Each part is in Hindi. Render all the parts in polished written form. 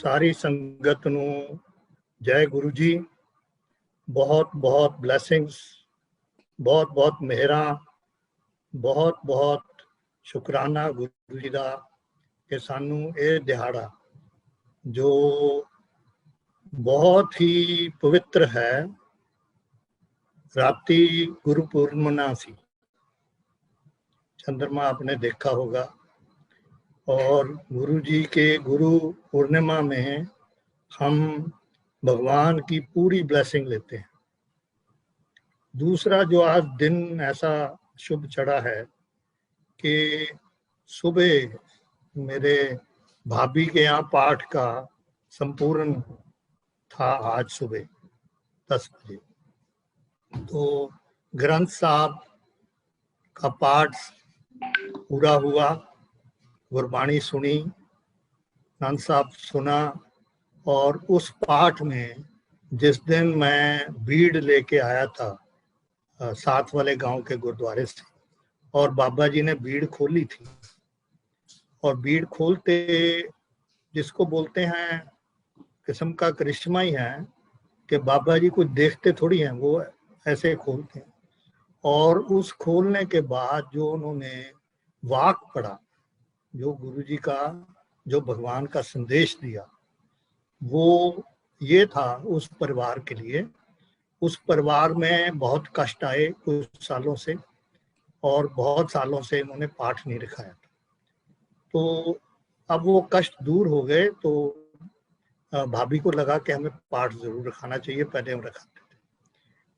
सारी संगत ਨੂੰ जय गुरु जी। बहुत बहुत ब्लैसिंग्स, बहुत बहुत मेहरा, बहुत बहुत शुकराना गुरु जी का कि सानू ये दिहाड़ा जो बहुत ही पवित्र है, राती गुरु पूर्णिमा सी, चंद्रमा आपने देखा होगा, और गुरु जी के गुरु पूर्णिमा में हम भगवान की पूरी ब्लेसिंग लेते हैं। दूसरा जो आज दिन ऐसा शुभ चढ़ा है कि सुबह मेरे भाभी के यहाँ पाठ का संपूर्ण था आज सुबह 10 बजे। तो ग्रंथ साहब का पाठ पूरा हुआ, गुरबाणी सुनी, ग्रंथ साहब सुना, और उस पाठ में जिस दिन मैं बीड़ लेके आया था साथ वाले गांव के गुरुद्वारे से, और बाबा जी ने बीड़ खोली थी, और बीड़ खोलते जिसको बोलते हैं किस्म का करिश्मा ही है कि बाबा जी कुछ देखते थोड़ी हैं, वो ऐसे खोलते हैं। और उस खोलने के बाद जो उन्होंने वाक पढ़ा, जो गुरु जी का, जो भगवान का संदेश दिया, वो ये था उस परिवार के लिए। उस परिवार में बहुत कष्ट आए कुछ सालों से, और बहुत सालों से इन्होंने पाठ नहीं रखाया था। तो अब वो कष्ट दूर हो गए, तो भाभी को लगा कि हमें पाठ जरूर रखाना चाहिए, पहले हम रखाते थे।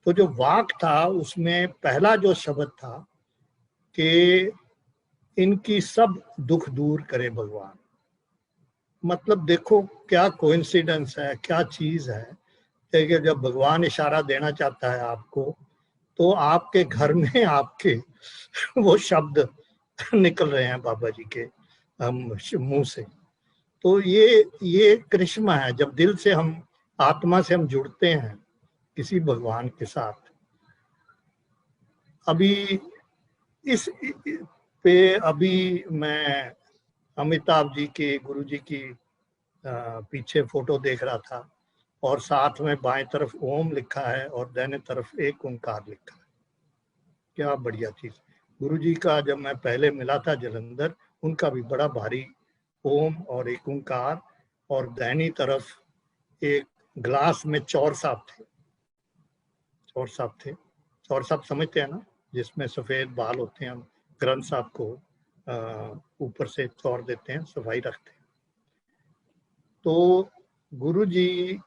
तो जो वाक था उसमें पहला जो शब्द था कि इनकी सब दुख दूर करे भगवान। मतलब देखो क्या कोइंसिडेंस है, क्या चीज है कि जब भगवान इशारा देना चाहता है आपको, तो आपके घर में आपके वो शब्द निकल रहे हैं बाबा जी के मुंह से। तो ये करिश्मा है, जब दिल से हम, आत्मा से हम जुड़ते हैं किसी भगवान के साथ। अभी इस पे अभी मैं अमिताभ जी के, गुरु जी की पीछे फोटो देख रहा था, और साथ में बाएं तरफ ओम लिखा है और दाहिने तरफ एक ओंकार लिखा है। क्या बढ़िया चीज। गुरु जी का जब मैं पहले मिला था जलंधर, उनका भी बड़ा भारी ओम और एक ओंकार, और दाहिनी तरफ एक ग्लास में चौर साहब थे। चौर साहब थे, चौर साहब समझते हैं ना, जिसमें सफेद बाल होते हैं, हम ग्रंथ साहब को ऊपर से चौर देते हैं, सफाई रखते हैं। तो गुरु जी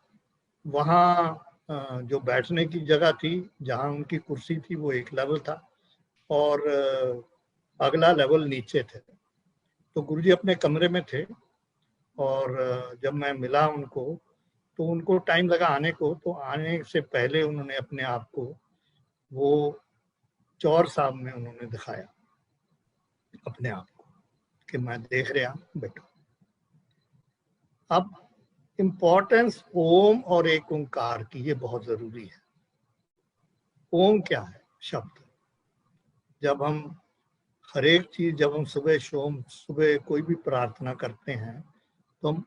वहाँ जो बैठने की जगह थी, जहाँ उनकी कुर्सी थी, वो एक लेवल था, और अगला लेवल नीचे थे। तो गुरु जी अपने कमरे में थे, और जब मैं मिला उनको, तो उनको टाइम लगा आने को। तो आने से पहले उन्होंने अपने आप को वो चौर साहब में उन्होंने दिखाया अपने आप को कि मैं देख रहा बेटा। अब इम्पोर्टेंस ओम और एक ओंकार की ये बहुत जरूरी है। ओम क्या है? शब्द। जब हम हर एक चीज, जब हम सुबह कोई भी प्रार्थना करते हैं, तो हम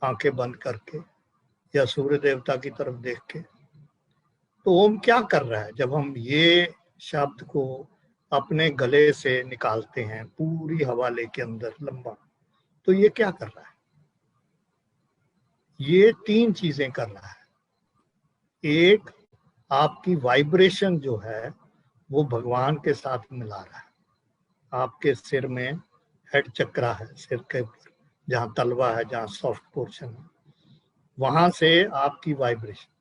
आंखें बंद करके या सूर्य देवता की तरफ देख के, तो ओम क्या कर रहा है? जब हम ये शब्द को अपने गले से निकालते हैं पूरी हवा लेके अंदर लंबा, तो ये क्या कर रहा है? ये 3 चीजें कर रहा है। एक, आपकी वाइब्रेशन जो है वो भगवान के साथ मिला रहा है। आपके सिर में हेड चक्रा है, सिर के ऊपर जहाँ तलवा है, जहाँ सॉफ्ट पोर्शन है, वहां से आपकी वाइब्रेशन।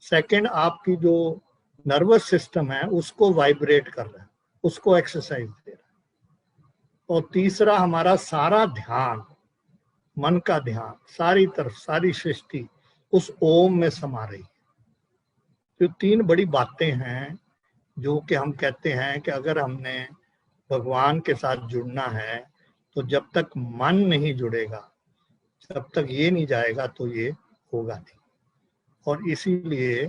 सेकंड, आपकी जो नर्वस सिस्टम है उसको वाइब्रेट कर रहा है, उसको एक्सरसाइज दे रहा है। और तीसरा, हमारा सारा ध्यान, मन का ध्यान, सारी तरफ सारी सृष्टि उस ओम में समा रही है। तो 3 बड़ी बातें हैं जो कि हम कहते हैं कि अगर हमने भगवान के साथ जुड़ना है, तो जब तक मन नहीं जुड़ेगा, जब तक ये नहीं जाएगा, तो ये होगा नहीं। और इसीलिए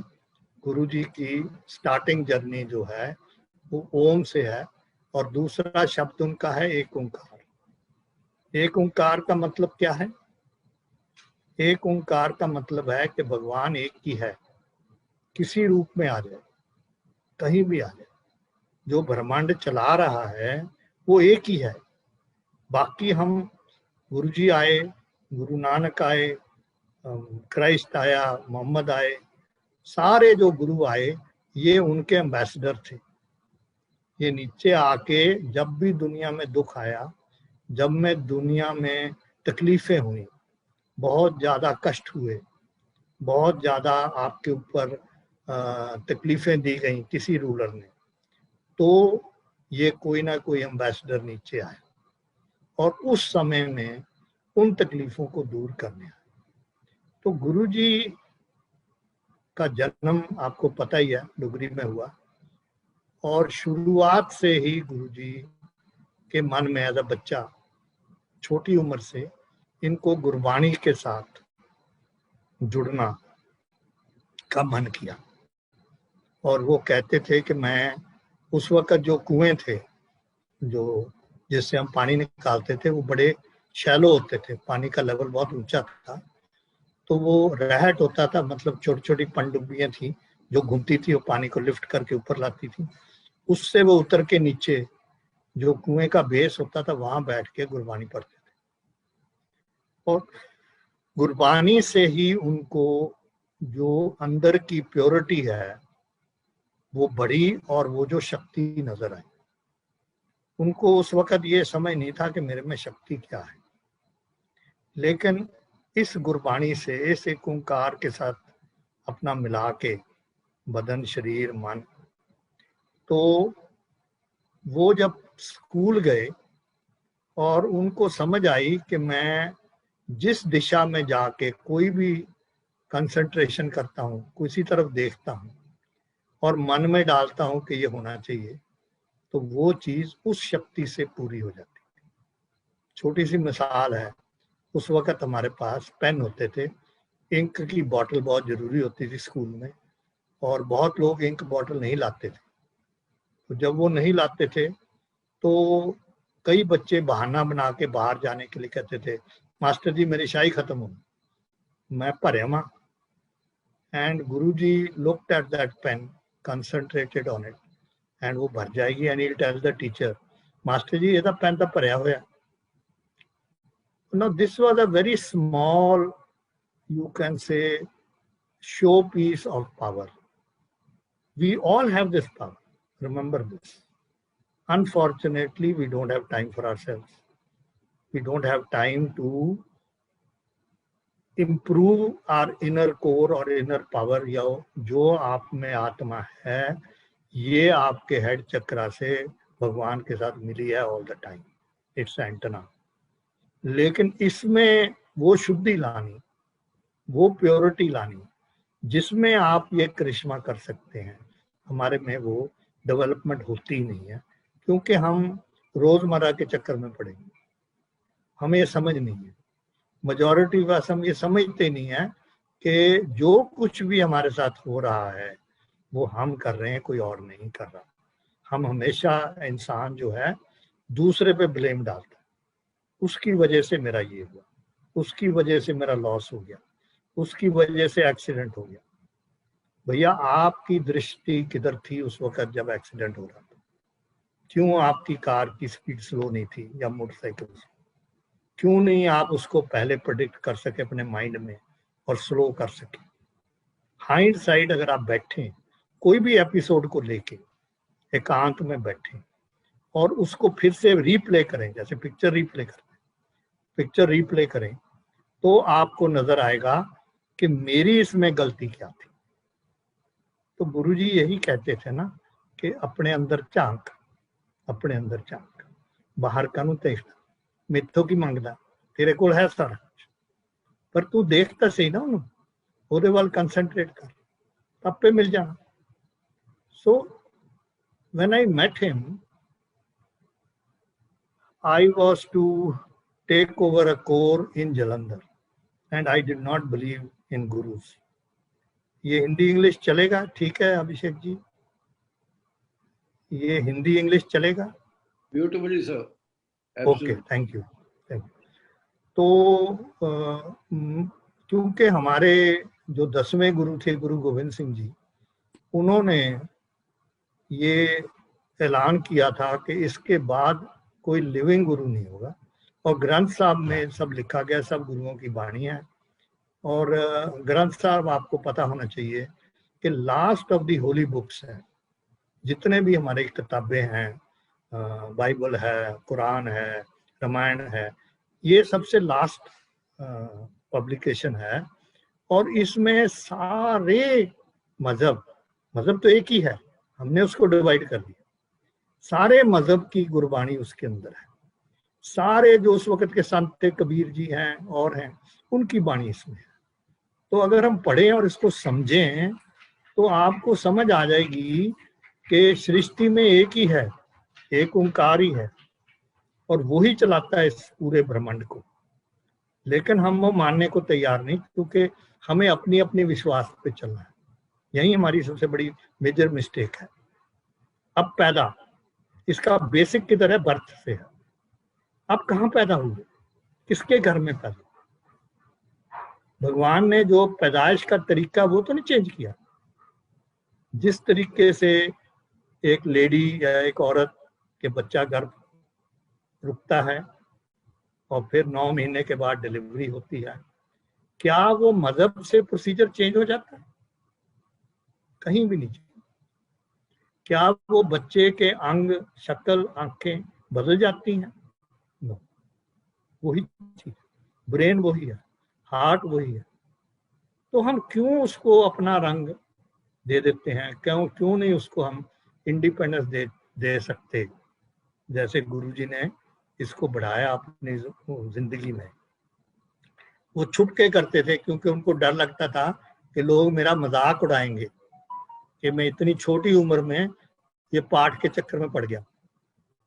गुरु जी की स्टार्टिंग जर्नी जो है वो ओम से है, और दूसरा शब्द उनका है एक ओंकार। एक ओंकार का मतलब क्या है? एक ओंकार का मतलब है कि भगवान एक ही है, किसी रूप में आ जाए, कहीं भी आ जाए। जो ब्रह्मांड चला रहा है वो एक ही है। बाकी हम, गुरु जी आए, गुरु नानक आए, क्राइस्ट आया, मोहम्मद आए, सारे जो गुरु आए ये उनके एम्बेसडर थे। ये नीचे आके जब भी दुनिया में दुख आया, जब में दुनिया में तकलीफें हुई, बहुत ज़्यादा कष्ट हुए, बहुत ज़्यादा आपके ऊपर तकलीफें दी गई किसी रूलर ने, तो ये कोई ना कोई एम्बेसडर नीचे आए और उस समय में उन तकलीफों को दूर करने आए। तो गुरु जी का जन्म आपको पता ही है, डुगरी में हुआ। और शुरुआत से ही गुरु जी के मन में एज अ बच्चा, छोटी उम्र से इनको गुरबाणी के साथ जुड़ना का मन किया। और वो कहते थे कि मैं, उस वक्त जो कुएं थे, जो जिससे हम पानी निकालते थे, वो बड़े शैलो होते थे, पानी का लेवल बहुत ऊंचा था। तो वो रहट होता था, मतलब छोटी छोटी पनडुब्बियां थी जो घूमती थी, वो पानी को लिफ्ट करके ऊपर लाती थी। उससे वो उतर के नीचे जो कुएं का बेस होता था वहां बैठ के गुरबानी पढ़ते थे। और गुरबानी से ही उनको जो अंदर की प्योरिटी है वो बढ़ी और वो जो शक्ति नजर आई। उनको उस वक्त ये समझ नहीं था कि मेरे में शक्ति क्या है, लेकिन इस गुरबाणी से, इस एक ओंकार के साथ अपना मिला के बदन, शरीर, मन, तो वो जब स्कूल गए और उनको समझ आई कि मैं जिस दिशा में जाके कोई भी कंसंट्रेशन करता हूँ, किसी तरफ देखता हूँ और मन में डालता हूँ कि ये होना चाहिए, तो वो चीज उस शक्ति से पूरी हो जाती है। छोटी सी मिसाल है, उस वक्त हमारे पास पेन होते थे, इंक की बॉटल बहुत जरूरी होती थी स्कूल में, और बहुत लोग इंक बॉटल नहीं लाते थे। तो जब वो नहीं लाते थे तो कई बच्चे बहाना बना के बाहर जाने के लिए कहते थे, मास्टर जी मेरी शाही खत्म हो, मैं भरिया वां। And Guru ji looked at that pen, concentrated on it, and वो भर जाएगी and he will tell the teacher, master ji ਇਹਦਾ पेन तो भरिया होया। Now this was a very small, you can say, showpiece of power. We all have this power. Remember this. Unfortunately, we don't have time for ourselves. We don't have time to improve our inner core or inner power. या जो आप में आत्मा है, ये आपके हेड चक्रा से भगवान के साथ मिली है all the time. It's antenna. लेकिन इसमें वो शुद्धि लानी, वो प्योरिटी लानी, जिसमें आप ये करिश्मा कर सकते हैं, हमारे में वो डेवलपमेंट होती ही नहीं है, क्योंकि हम रोजमर्रा के चक्कर में पड़ेंगे। हमें ये समझ नहीं है, मेजॉरिटी बस हम ये समझते नहीं है कि जो कुछ भी हमारे साथ हो रहा है वो हम कर रहे हैं, कोई और नहीं कर रहा। हम हमेशा, इंसान जो है, दूसरे पे ब्लेम डालता है, उसकी वजह से मेरा ये हुआ, उसकी वजह से मेरा लॉस हो गया, उसकी वजह से एक्सीडेंट हो गया। भैया आपकी दृष्टि किधर थी उस वक्त जब एक्सीडेंट हो रहा था? क्यों आपकी कार की स्पीड स्लो नहीं थी या मोटरसाइकिल? क्यों नहीं आप उसको पहले प्रेडिक्ट कर सके अपने माइंड में और स्लो कर सके? हाइंड साइड अगर आप बैठे कोई भी एपिसोड को लेके एकांत में बैठे और उसको फिर से रीप्ले करें, जैसे पिक्चर रीप्ले करते हैं, पिक्चर रीप्ले करें, तो आपको नजर आएगा कि मेरी इसमें गलती क्या थी। तो गुरुजी यही कहते थे ना कि अपने अंदर झांक, अपने अंदर झांक, बाहर कानू देखना, मेथों की मांगदा, तेरे कोल है सारा कुछ, पर तू देखता सही ना उन्होंने, ਉਹਦੇ ਵੱਲ कंसंट्रेट कर, आपे मिल जाना। So when I met him, I was to take over a corps in Jalandhar and I did not believe in gurus. ये हिंदी इंग्लिश चलेगा? ठीक है अभिषेक जी, ये हिंदी इंग्लिश चलेगा? Beautifully, sir. Okay, thank you. तो क्योंकि हमारे जो 10वें गुरु थे गुरु गोविंद सिंह जी, उन्होंने ये ऐलान किया था कि इसके बाद कोई लिविंग गुरु नहीं होगा, और ग्रंथ साहब में सब लिखा गया, सब गुरुओं की वाणी है। और ग्रंथ साहब आपको पता होना चाहिए कि last of the holy books है, जितने भी हमारे किताबें हैं, बाइबल है, कुरान है, रामायण है, ये सबसे लास्ट पब्लिकेशन है। और इसमें सारे मजहब तो एक ही है, हमने उसको डिवाइड कर दिया, सारे मजहब की गुरबाणी उसके अंदर है। सारे जो उस वक्त के संत थे, कबीर जी हैं और हैं, उनकी बाणी इसमें है। तो अगर हम पढ़ें और इसको समझें तो आपको समझ आ जाएगी कि सृष्टि में एक ही है, एक ओंकार ही है, और वही चलाता है इस पूरे ब्रह्मांड को। लेकिन हम वो मानने को तैयार नहीं, क्योंकि हमें अपनी अपनी विश्वास पे चलना है। यही हमारी सबसे बड़ी मेजर मिस्टेक है। अब पैदा, इसका बेसिक किधर है? बर्थ से है। अब कहाँ पैदा हुए, किसके घर में पैदा? भगवान ने जो पैदाइश का तरीका वो तो नहीं चेंज किया। जिस तरीके से एक लेडी या एक औरत के बच्चा गर्भ रुकता है और फिर 9 महीने के बाद डिलीवरी होती है, क्या वो मजहब से प्रोसीजर चेंज हो जाता है? कहीं भी नहीं। क्या वो बच्चे के अंग, शक्ल, आंखें बदल जाती हैं? नो, वही चीज, ब्रेन वही है, हार्ट वही है। तो हम क्यों उसको अपना रंग दे देते हैं? क्यों नहीं उसको हम इंडिपेंडेंस दे सकते, जैसे गुरुजी ने इसको बढ़ाया अपनी जिंदगी में। वो छुप के करते थे, क्योंकि उनको डर लगता था कि लोग मेरा मजाक उड़ाएंगे कि मैं इतनी छोटी उम्र में ये पाठ के चक्कर में पड़ गया।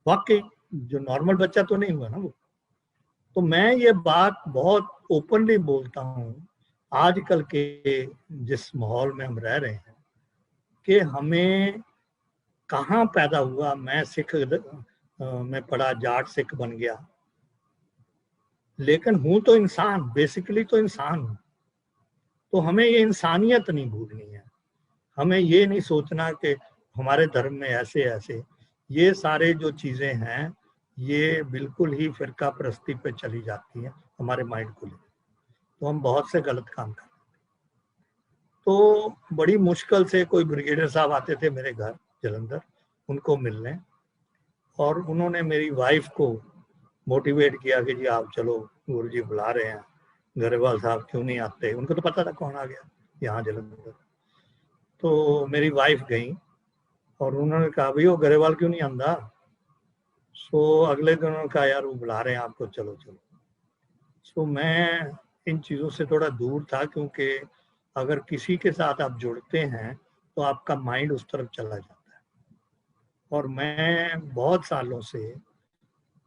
वाकई जो नॉर्मल बच्चा तो नहीं हुआ ना वो। तो मैं ये बात बहुत ओपनली बोलता हूँ आजकल के जिस माहौल में हम रह रहे हैं, कि हमें कहाँ पैदा हुआ। मैं सिख में पढ़ा, जाट सिख बन गया, लेकिन हूं तो इंसान, बेसिकली तो इंसान हूं। तो हमें ये इंसानियत नहीं भूलनी है। हमें ये नहीं सोचना कि हमारे धर्म में ऐसे ऐसे, ये सारे जो चीजें हैं ये बिल्कुल ही फिरका परस्ती पे चली जाती हैं हमारे माइंड को लेकर। तो हम बहुत से गलत काम कर। तो बड़ी मुश्किल से कोई ब्रिगेडियर साहब आते थे मेरे घर जलंधर, उनको मिलने, और उन्होंने मेरी वाइफ को मोटिवेट किया कि जी आप चलो, गुरु जी बुला रहे हैं, गरेवाल साहब क्यों नहीं आते। उनको तो पता था कौन आ गया यहाँ जलंधर। तो मेरी वाइफ गई और उन्होंने कहा भाई वो गरेवाल क्यों नहीं आंदा। सो अगले दिन उन्होंने कहा यार वो बुला रहे हैं आपको, चलो चलो। सो मैं इन चीज़ों से थोड़ा दूर था, क्योंकि अगर किसी के साथ आप जुड़ते हैं तो आपका माइंड उस तरफ चला जाता है। और मैं बहुत सालों से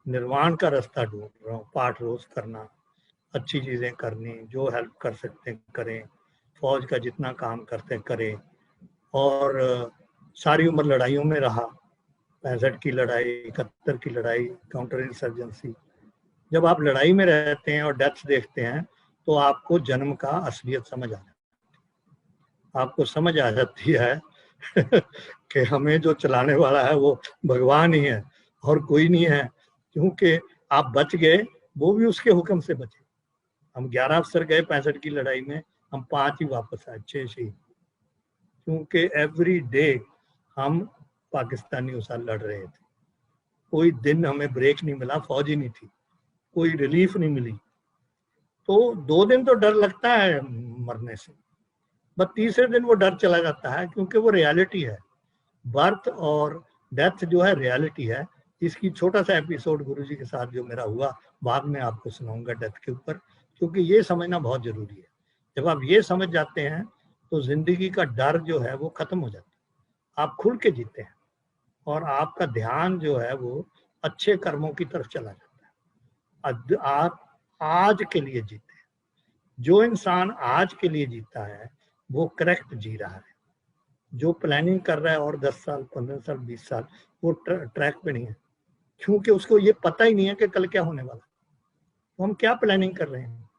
निर्वाण का रास्ता ढूंढ रहा हूँ। पाठ रोज करना, अच्छी चीज़ें करनी, जो हेल्प कर सकते हैं करें, फौज का जितना काम करते हैं करें। और सारी उम्र लड़ाइयों में रहा, 65 की लड़ाई, 71 की लड़ाई, काउंटर इंसर्जेंसी। जब आप लड़ाई में रहते हैं और डेथ देखते हैं तो आपको जन्म का असलियत समझ आ जाती है। आपको समझ आ जाती है कि हमें जो चलाने वाला है वो भगवान ही है और कोई नहीं है। क्योंकि आप बच गए, वो भी उसके हुक्म से बचे। हम 11 अफसर गए 65 की लड़ाई में, हम 5 ही वापस आए, 6 शहीद। क्योंकि एवरी डे हम पाकिस्तानियों से लड़ रहे थे। कोई दिन हमें ब्रेक नहीं मिला, फौज ही नहीं थी, कोई रिलीफ नहीं मिली। तो 2 दिन तो डर लगता है मरने से, बस तीसरे दिन वो डर चला जाता है, क्योंकि वो रियलिटी है। बर्थ और डेथ जो है रियलिटी है। इसकी छोटा सा एपिसोड गुरुजी के साथ जो मेरा हुआ, बाद में आपको सुनाऊंगा डेथ के ऊपर, क्योंकि ये समझना बहुत जरूरी है। जब आप ये समझ जाते हैं तो जिंदगी का डर जो है वो खत्म हो जाता है। आप खुल के जीते हैं और आपका ध्यान जो है वो अच्छे कर्मों की तरफ चला जाता है। आप आज के लिए जीते हैं। जो इंसान आज के लिए जीता है वो करेक्ट जी रहा है। जो प्लानिंग कर रहा है और 10 साल, 15 साल, 20 साल, वो ट्रैक पे नहीं है। क्योंकि उसको ये पता ही नहीं है कि कल क्या होने वाला है। तो हम क्या प्लानिंग कर रहे हैं?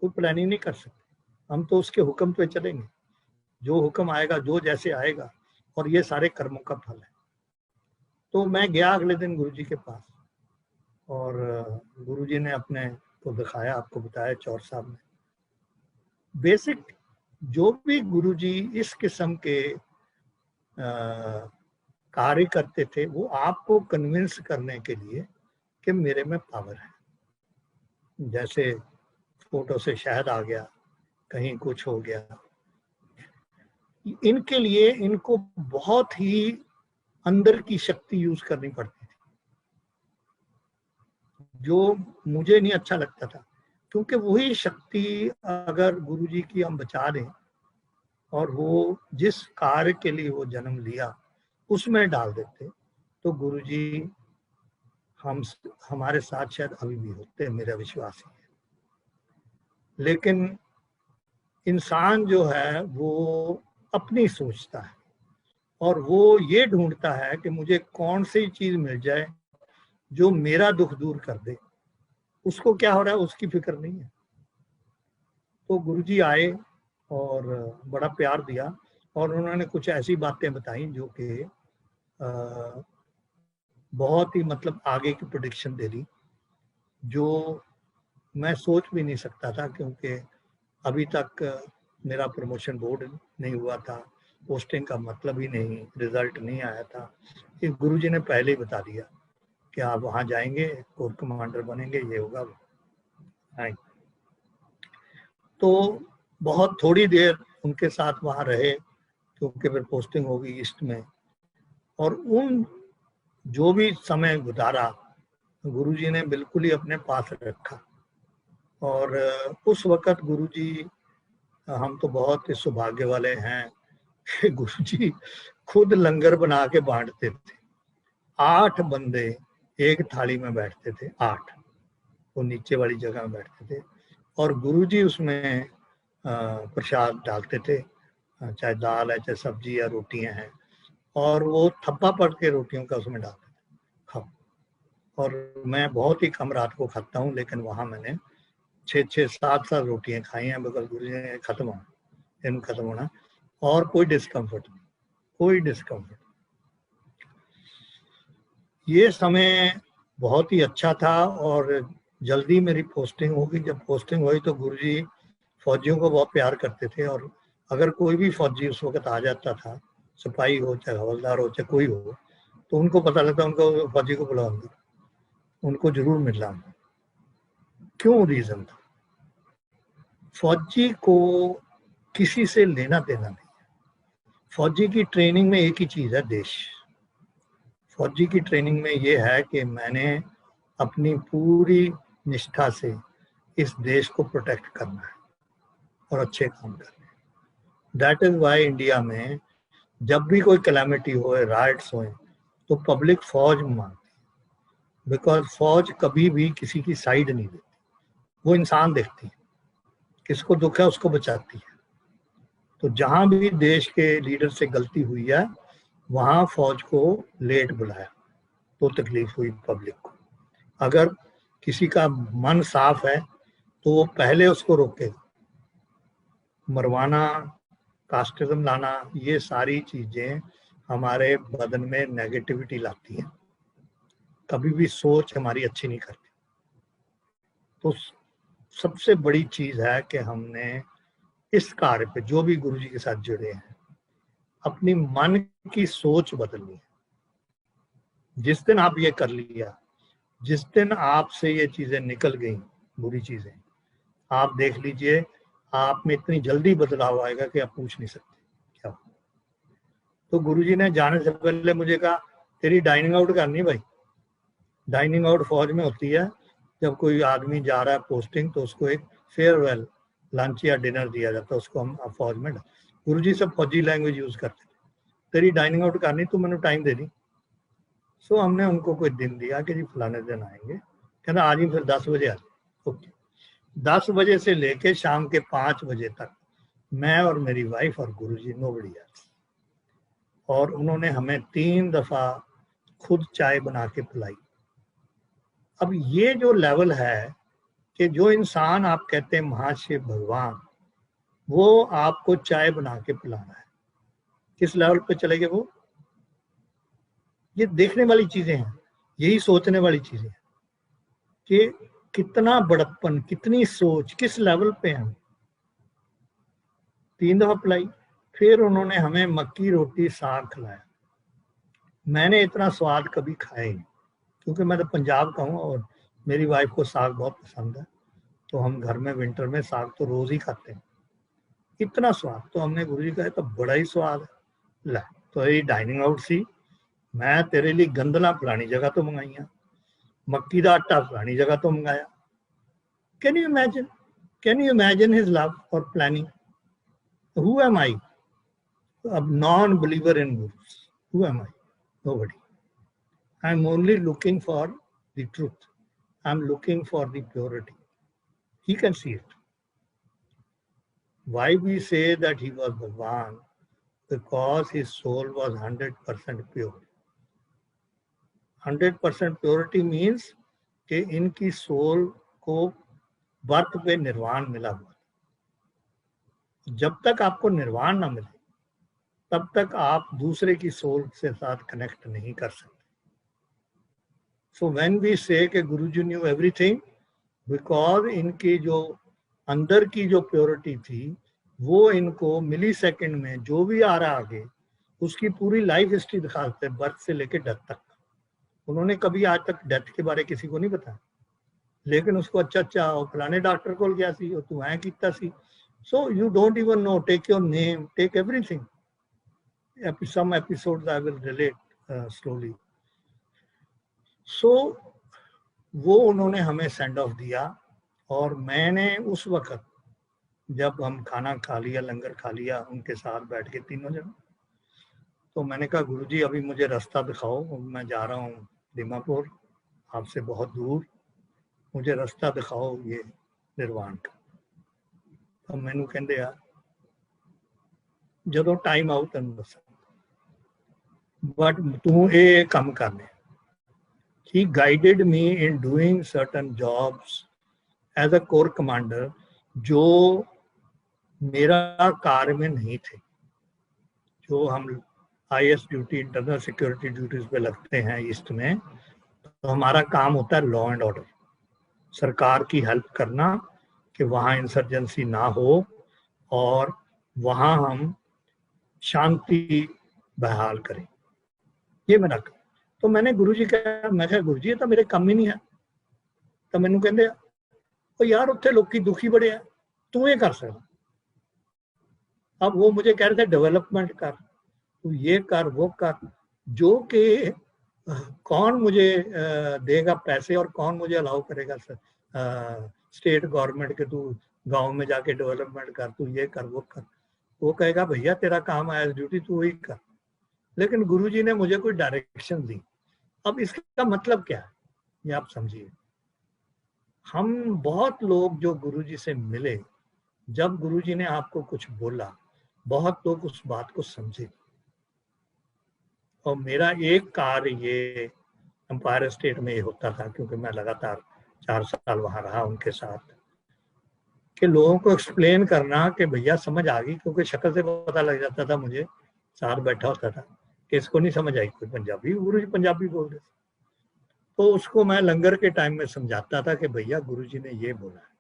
कोई प्लानिंग नहीं कर सकते। हम तो उसके हुक्म पे चलेंगे, जो हुक्म आएगा, जो जैसे आएगा, और ये सारे कर्मों का फल है। तो मैं गया अगले दिन गुरुजी के पास, और गुरुजी ने अपने को दिखाया, आपको बताया चौर साहब ने। बेसिक जो भी गुरुजी इस किस्म के कार्य करते थे, वो आपको कन्विंस करने के लिए कि मेरे में पावर है। जैसे फोटो से शहद आ गया, कहीं कुछ हो गया, इनके लिए इनको बहुत ही अंदर की शक्ति यूज करनी पड़ती थी, जो मुझे नहीं अच्छा लगता था। क्योंकि वही शक्ति अगर गुरुजी की हम बचा दें और वो जिस कार्य के लिए वो जन्म लिया उसमें डाल देते, तो गुरुजी हमारे साथ शायद अभी भी होते, मेरा विश्वास है। लेकिन इंसान जो है वो अपनी सोचता है, और वो ये ढूंढता है कि मुझे कौन सी चीज मिल जाए जो मेरा दुख दूर कर दे। उसको क्या हो रहा है उसकी फिक्र नहीं है। तो गुरुजी आए और बड़ा प्यार दिया, और उन्होंने कुछ ऐसी बातें बताई जो कि बहुत ही मतलब आगे की प्रेडिक्शन दे दी, जो मैं सोच भी नहीं सकता था। क्योंकि अभी तक मेरा प्रमोशन बोर्ड नहीं हुआ था, पोस्टिंग का मतलब ही नहीं, रिजल्ट नहीं आया था। ये गुरुजी ने पहले ही बता दिया कि आप वहाँ जाएंगे, कोर कमांडर बनेंगे, ये होगा वो। तो बहुत थोड़ी देर उनके साथ वहाँ रहे, क्योंकि फिर पोस्टिंग होगी ईस्ट में। और उन जो भी समय गुजारा गुरुजी ने बिल्कुल ही अपने पास रखा। और उस वक्त गुरुजी, हम तो बहुत ही सौभाग्य वाले हैं कि गुरुजी खुद लंगर बना के बांटते थे। 8 बंदे एक थाली में बैठते थे, 8, वो नीचे वाली जगह में बैठते थे, और गुरुजी उसमें प्रसाद डालते थे, चाहे दाल है, चाहे सब्जी या रोटियां हैं, और वो थप्पा पड़ के रोटियों का उसमें डालते थे, खाओ। और मैं बहुत ही कम रात को खाता हूँ, लेकिन वहाँ मैंने 6-6, 7-7 रोटियां खाई हैं, बगल गुरुजी ने खत्म होना, और कोई डिस्कम्फर्ट नहीं, कोई डिस्कम्फर्ट। ये समय बहुत ही अच्छा था, और जल्दी मेरी पोस्टिंग होगी। जब पोस्टिंग हुई तो गुरुजी फौजियों को बहुत प्यार करते थे, और अगर कोई भी फौजी उस वक्त आ जाता था, सिपाही हो चाहे हवलदार हो चाहे कोई हो, तो उनको पता लगता उनको फौजी को बुलाओ अंदर, उनको जरूर मिलना। क्यों? रीजन था, फौजी को किसी से लेना देना नहीं। फौजी की ट्रेनिंग में एक ही चीज है, देश। फौजी की ट्रेनिंग में ये है कि मैंने अपनी पूरी निष्ठा से इस देश को प्रोटेक्ट करना है और अच्छे काम करने हैं। दैट इज वाई इंडिया में जब भी कोई कैलामिटी हो, राइट्स हो, तो पब्लिक फौज मांगती है। बिकॉज फौज कभी भी किसी की साइड नहीं देती, वो इंसान देखती है, किसको दुख है उसको बचाती है। तो जहां भी देश के लीडर से गलती हुई है, वहां फौज को लेट बुलाया तो तकलीफ हुई पब्लिक को। अगर किसी का मन साफ है तो वो पहले उसको रोकेगा। मरवाना, कास्टिज्म लाना, ये सारी चीजें हमारे बदन में नेगेटिविटी लाती है, कभी भी सोच हमारी अच्छी नहीं करती। तो सबसे बड़ी चीज है कि हमने इस कार्य पे, जो भी गुरुजी के साथ जुड़े हैं, अपनी मन की सोच बदलनी है। जिस दिन आप ये कर लिया, जिस दिन आपसे ये चीजें निकल गई, बुरी चीजें, आप देख लीजिए आप में इतनी जल्दी बदलाव आएगा कि आप पूछ नहीं सकते क्या। तो गुरुजी ने जाने से पहले मुझे कहा, तेरी डाइनिंग आउट करनी भाई। डाइनिंग आउट फौज में होती है, जब कोई आदमी जा रहा है पोस्टिंग तो उसको एक फेयरवेल लंच या डिनर दिया जाता है, उसको हम फौज में। गुरुजी सब फौजी लैंग्वेज यूज करते थे। तेरी डाइनिंग आउट करनी, तू मैंने टाइम दे दी। सो हमने उनको कोई दिन दिया कि जी फलाने दिन आएंगे, कहना आज ही फिर 10 बजे आ जाए। ओके, 10 बजे से लेके शाम के 5 बजे तक मैं और मेरी वाइफ और गुरुजी, नोबडी एल्स। और उन्होंने हमें 3 दफा खुद चाय बना के पिलाई, अब ये जो लेवल है कि जो इंसान आप कहते हैं महाशिव भगवान, वो आपको चाय बना के पिला रहा है, किस लेवल पे चलेंगे वो? ये देखने वाली चीजें हैं, यही सोचने वाली चीजें हैं कि कितना बड़प्पन, कितनी सोच, किस लेवल पे हम। 3 दफा पिलाई, फिर उन्होंने हमें मक्की रोटी साग खिलाया। मैंने इतना स्वाद कभी खाया ही नहीं, क्योंकि मैं तो पंजाब का हूँ और मेरी वाइफ को साग बहुत पसंद है, तो हम घर में विंटर में साग तो रोज ही खाते हैं। इतना स्वाद, तो हमने गुरु जी कहा तो बड़ा ही स्वाद है। ला तो ये डाइनिंग आउट सी, मैं तेरे लिए गंदला फलानी जगह तो मंगाइया, मक्की का आटा फलानी जगह तो मंगाया। Can you imagine, can you imagine his love और planning? Who am I, a non-believer in gurus? Who am I? Nobody. I'm only looking for the truth. I'm looking for the purity. He can see it. Why we say that he was Bhagwan? Because his soul was 100% pure. 100% purity means कि इनकी सोल को बर्थ पे निर्वाण मिला हुआ। जब तक आपको निर्वाण ना मिले तब तक आप दूसरे की सोल से साथ कनेक्ट नहीं कर सकते। सो व्हेन वी से कि गुरुजी न्यू एवरीथिंग, बिकॉज इनकी जो अंदर की जो प्योरिटी थी वो इनको मिली सेकेंड में जो भी आ रहा आगे उसकी पूरी लाइफ हिस्ट्री दिखाते, बर्थ से लेकर डेथ तक। उन्होंने कभी आज तक डेथ के बारे किसी को नहीं बताया, लेकिन उसको अच्छा और फलाने डॉक्टर को गया सी और तू ऐ कीता सी। So you don't even know, take your name, take everything. Some episodes I will relate slowly. So वो उन्होंने हमें सेंड ऑफ दिया और मैंने उस वक्त जब हम खाना खा लिया, लंगर खा लिया उनके साथ बैठ के तीनों जन, तो मैंने कहा गुरुजी अभी मुझे रास्ता दिखाओ, मैं जा रहा हूँ दीमापुर, आपसे बहुत दूर, मुझे रास्ता दिखाओ ये निर्वाण का। तो मैनू कहते यार ਜਦੋਂ टाइम आउ ਤੈਨੂੰ ਦੱਸਾਂ, बट तू ये काम करने। He guided me in doing certain jobs as a corps commander जो मेरा कार्य में नहीं थे। जो हम IS duty, internal security duties पे लगते हैं ईस्ट में, तो हमारा काम होता है लॉ एंड ऑर्डर, सरकार की हेल्प करना कि वहाँ इंसर्जेंसी ना हो और वहाँ हम शांति बहाल करें, ये मेरा काम। तो मैंने गुरुजी कहा, मैं कहा गुरुजी ये तो मेरे काम ही नहीं है। तो मैनू कहते तो यार उत्थे लोग दुखी बड़े हैं, तू ये कर सकता। अब वो मुझे कह रहे थे डेवलपमेंट कर, तू ये कर वो कर, जो कि कौन मुझे देगा पैसे और कौन मुझे अलाउ करेगा स्टेट गवर्नमेंट के, तू गांव में जाके डेवलपमेंट कर, तू ये कर वो कर। वो कहेगा भैया तेरा काम है ड्यूटी, तू वही कर। लेकिन गुरुजी ने मुझे कोई डायरेक्शन दी। अब इसका मतलब क्या है ये आप समझिए। हम बहुत लोग जो गुरुजी से मिले, जब गुरुजी ने आपको कुछ बोला, बहुत लोग उस बात को समझे। और मेरा एक कार्य ये एम्पायर स्टेट में ये होता था, क्योंकि मैं लगातार 4 साल वहां रहा उनके साथ, कि लोगों को एक्सप्लेन करना कि भैया समझ आ गई, क्योंकि शक्ल से पता लग जाता था, मुझे साथ बैठा होता था कि इसको नहीं समझ आई कोई पंजाबी, गुरुजी पंजाबी बोल रहे थे, तो उसको मैं लंगर के टाइम में समझाता था कि भैया गुरुजी ने ये बोला है।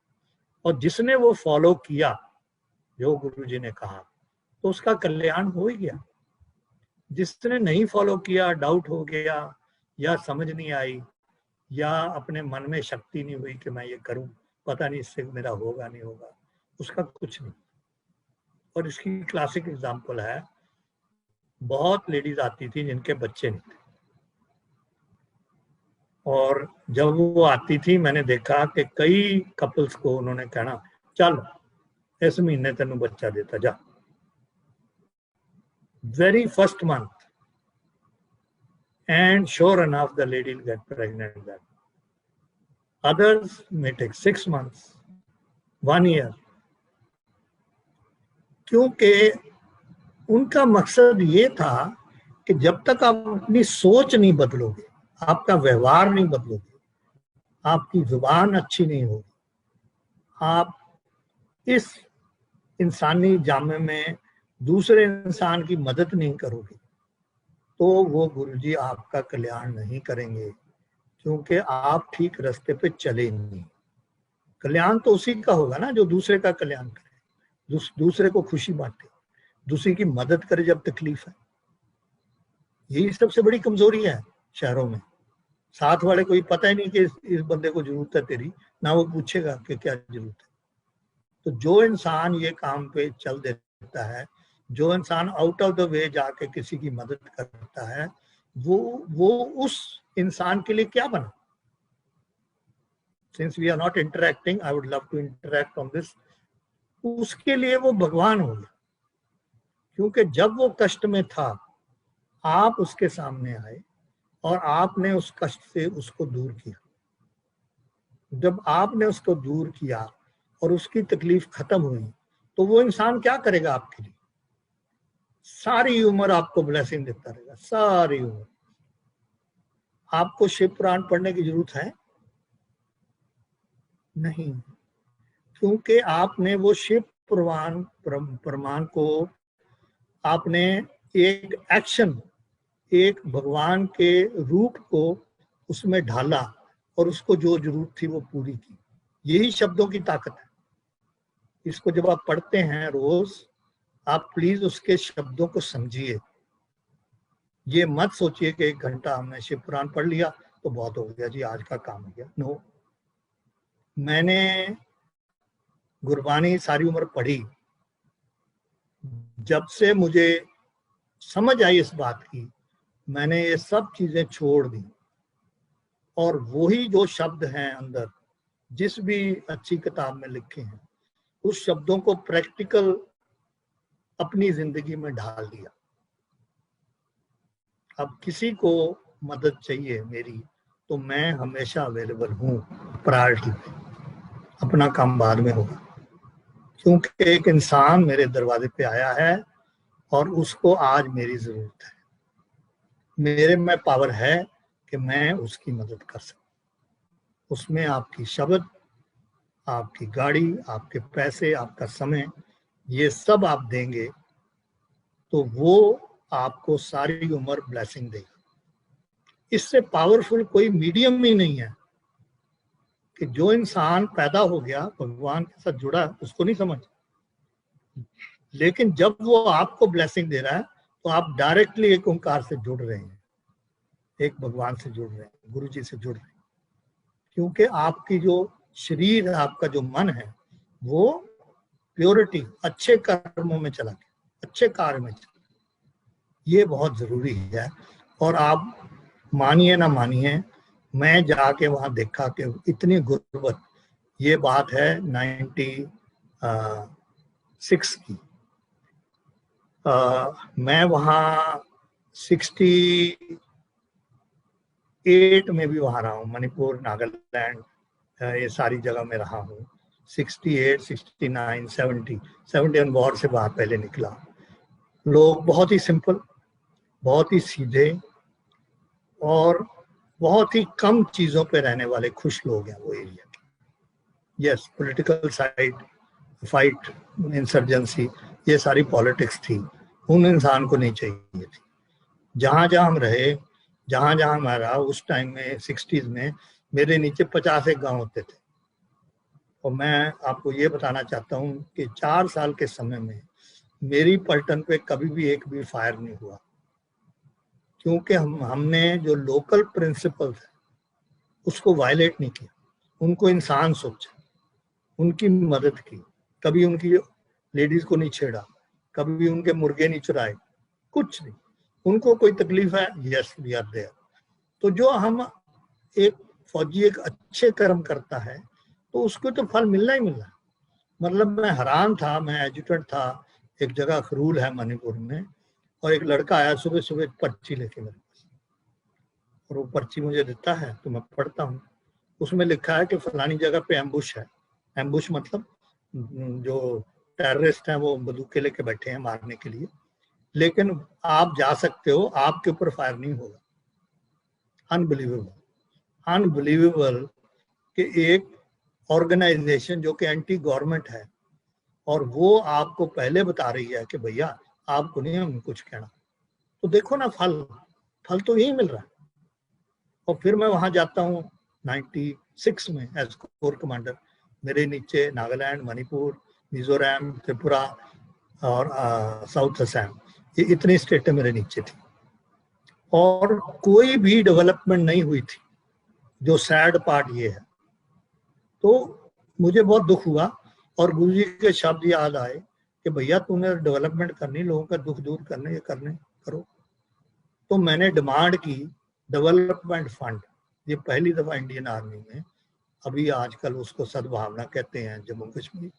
और जिसने वो फॉलो किया जो गुरुजी ने कहा, तो उसका कल्याण हो ही गया। जिसने नहीं फॉलो किया, डाउट हो गया या समझ नहीं आई या अपने मन में शक्ति नहीं हुई कि मैं ये करूं, पता नहीं इससे मेरा होगा नहीं होगा, उसका कुछ नहीं। और इसकी क्लासिक एग्जांपल है, बहुत लेडीज आती थी जिनके बच्चे नहीं थे, और जब वो आती थी मैंने देखा कि कई कपल्स को उन्होंने कहना चल इस महीने तेनों बच्चा देता जा, very first month, and sure enough the lady will get pregnant then. Others may take 6 months, 1 year, क्योंकि उनका मकसद ये था कि जब तक आप अपनी सोच नहीं बदलोगे, आपका व्यवहार नहीं बदलोगे, आपकी जुबान अच्छी नहीं होगी, आप इस इंसानी जामे में दूसरे इंसान की मदद नहीं करोगे, तो वो गुरुजी आपका कल्याण नहीं करेंगे, क्योंकि आप ठीक रास्ते पे चले नहीं। कल्याण तो उसी का होगा ना जो दूसरे का कल्याण करे, दूसरे को खुशी बांटे, दूसरे की मदद करे जब तकलीफ है। यही सबसे बड़ी कमजोरी है शहरों में। साथ वाले को पता ही नहीं कि इस बंदे को जरूरत है तेरी, ना वो पूछेगा कि क्या जरूरत है। तो जो इंसान ये काम पे चल देता है, जो इंसान आउट ऑफ द वे जाके किसी की मदद करता है, वो उस इंसान के लिए क्या बना। Since we are not interacting, I would love to interact on this. उसके लिए वो भगवान हो गया, क्योंकि जब वो कष्ट में था आप उसके सामने आए और आपने उस कष्ट से उसको दूर किया। जब आपने उसको दूर किया और उसकी तकलीफ खत्म हुई, तो वो इंसान क्या करेगा आपके लिए? सारी उम्र आपको ब्लेसिंग देता रहेगा, सारी उम्र। आपको शिव पुराण पढ़ने की जरूरत है नहीं, क्योंकि आपने वो शिव प्रमाण को आपने एक एक्शन, एक भगवान के रूप को उसमें ढाला और उसको जो जरूरत थी वो पूरी की। यही शब्दों की ताकत है। इसको जब आप पढ़ते हैं रोज, आप प्लीज उसके शब्दों को समझिए। ये मत सोचिए कि 1 घंटा हमने शिव पुराण पढ़ लिया तो बहुत हो गया जी, आज का काम हो गया। नो, मैंने गुरबानी सारी उम्र पढ़ी। जब से मुझे समझ आई इस बात की, मैंने ये सब चीजें छोड़ दी और वही जो शब्द हैं अंदर, जिस भी अच्छी किताब में लिखे हैं, उस शब्दों को प्रैक्टिकल अपनी जिंदगी में ढाल दिया। अब किसी को मदद चाहिए मेरी, तो मैं हमेशा अवेलेबल हूँ प्रायोरिटी पे। अपना काम बाद में होगा, क्योंकि एक इंसान मेरे दरवाजे पे आया है और उसको आज मेरी जरूरत है। मेरे में पावर है कि मैं उसकी मदद कर सकूं। उसमें आपकी शब्द, आपकी गाड़ी, आपके पैसे, आपका समय, ये सब आप देंगे तो वो आपको सारी उम्र ब्लेसिंग देगा। इससे पावरफुल कोई मीडियम ही नहीं है कि जो इंसान पैदा हो गया भगवान के साथ जुड़ा, उसको नहीं समझ। लेकिन जब वो आपको ब्लेसिंग दे रहा है तो आप डायरेक्टली एक ओंकार से जुड़ रहे हैं, एक भगवान से जुड़ रहे हैं, गुरु जी से जुड़ रहे हैं। क्योंकि आपकी जो शरीर, आपका जो मन है, वो प्योरिटी, अच्छे कर्मों में चला गया, अच्छे कार्य में चला। ये बहुत जरूरी है। और आप मानिए ना मानिए, मैं जाके वहां देखा कि इतनी गुर्बत, ये बात है 96 की। मैं वहाँ 68 में भी वहाँ रहा हूँ, मणिपुर, नागालैंड, ये सारी जगह में रहा हूँ। 68, 69, 70, 71 वॉर से बाहर पहले निकला। लोग बहुत ही सिंपल, बहुत ही सीधे और बहुत ही कम चीज़ों पे रहने वाले खुश लोग हैं वो एरिया के। Yes, political side, fight, insurgency, ये सारी पॉलिटिक्स थी, उन इंसान को नहीं चाहिए थी। जहाँ जहाँ हम रहे, जहाँ जहाँ मैं रहा, उस टाइम में 60s में मेरे नीचे 50 एक गाँव होते थे। और मैं आपको ये बताना चाहता हूँ कि 4 साल के समय में मेरी पलटन पे कभी भी एक भी फायर नहीं हुआ, क्योंकि हमने जो लोकल प्रिंसिपल्स है उसको वायलेट नहीं किया, उनको इंसान सोचा, उनकी मदद की, कभी उनकी लेडीज को नहीं छेड़ा, कभी उनके मुर्गे नहीं चुराए, कुछ नहीं। उनको कोई तकलीफ है, यस वी आर देयर। तो जो हम एक फौजी एक अच्छे कर्म करता है तो उसको तो फल मिलना ही मिलना है। मतलब मैं हैरान था, मैं एजुकेट था, एक जगह खरूल है मणिपुर में, और एक लड़का आया सुबह सुबह पर्ची लेके मेरे पास, और वो पर्ची मुझे देता है तो मैं पढ़ता हूँ। उसमें लिखा है कि फलानी जगह पे एम्बुश है। एम्बुश मतलब जो टेररिस्ट हैं वो बंदूकें लेके बैठे हैं मारने के लिए, लेकिन आप जा सकते हो, आपके ऊपर फायर नहीं होगा। अनबिलीवेबल, अनबिलीवेबल कि एक ऑर्गेनाइजेशन जो कि एंटी गवर्नमेंट है और वो आपको पहले बता रही है कि भैया आपको नहीं हम कुछ कहना, तो देखो ना फल तो यही मिल रहा है। और फिर मैं वहां जाता हूँ 96 में एज कोर कमांडर। मेरे नीचे नागालैंड, मणिपुर, मिजोरम, त्रिपुरा और साउथ असम, ये इतनी स्टेटें मेरे नीचे थी और कोई भी डेवलपमेंट नहीं हुई थी। जो सैड पार्ट ये है, तो मुझे बहुत दुख हुआ और गुरुजी के शब्द याद आए कि भैया तूने डेवलपमेंट करनी, लोगों का दुख दूर करने, ये करने करो। तो मैंने डिमांड की डेवलपमेंट फंड। ये पहली दफा इंडियन आर्मी में, अभी आजकल उसको सद्भावना कहते हैं जम्मू कश्मीर,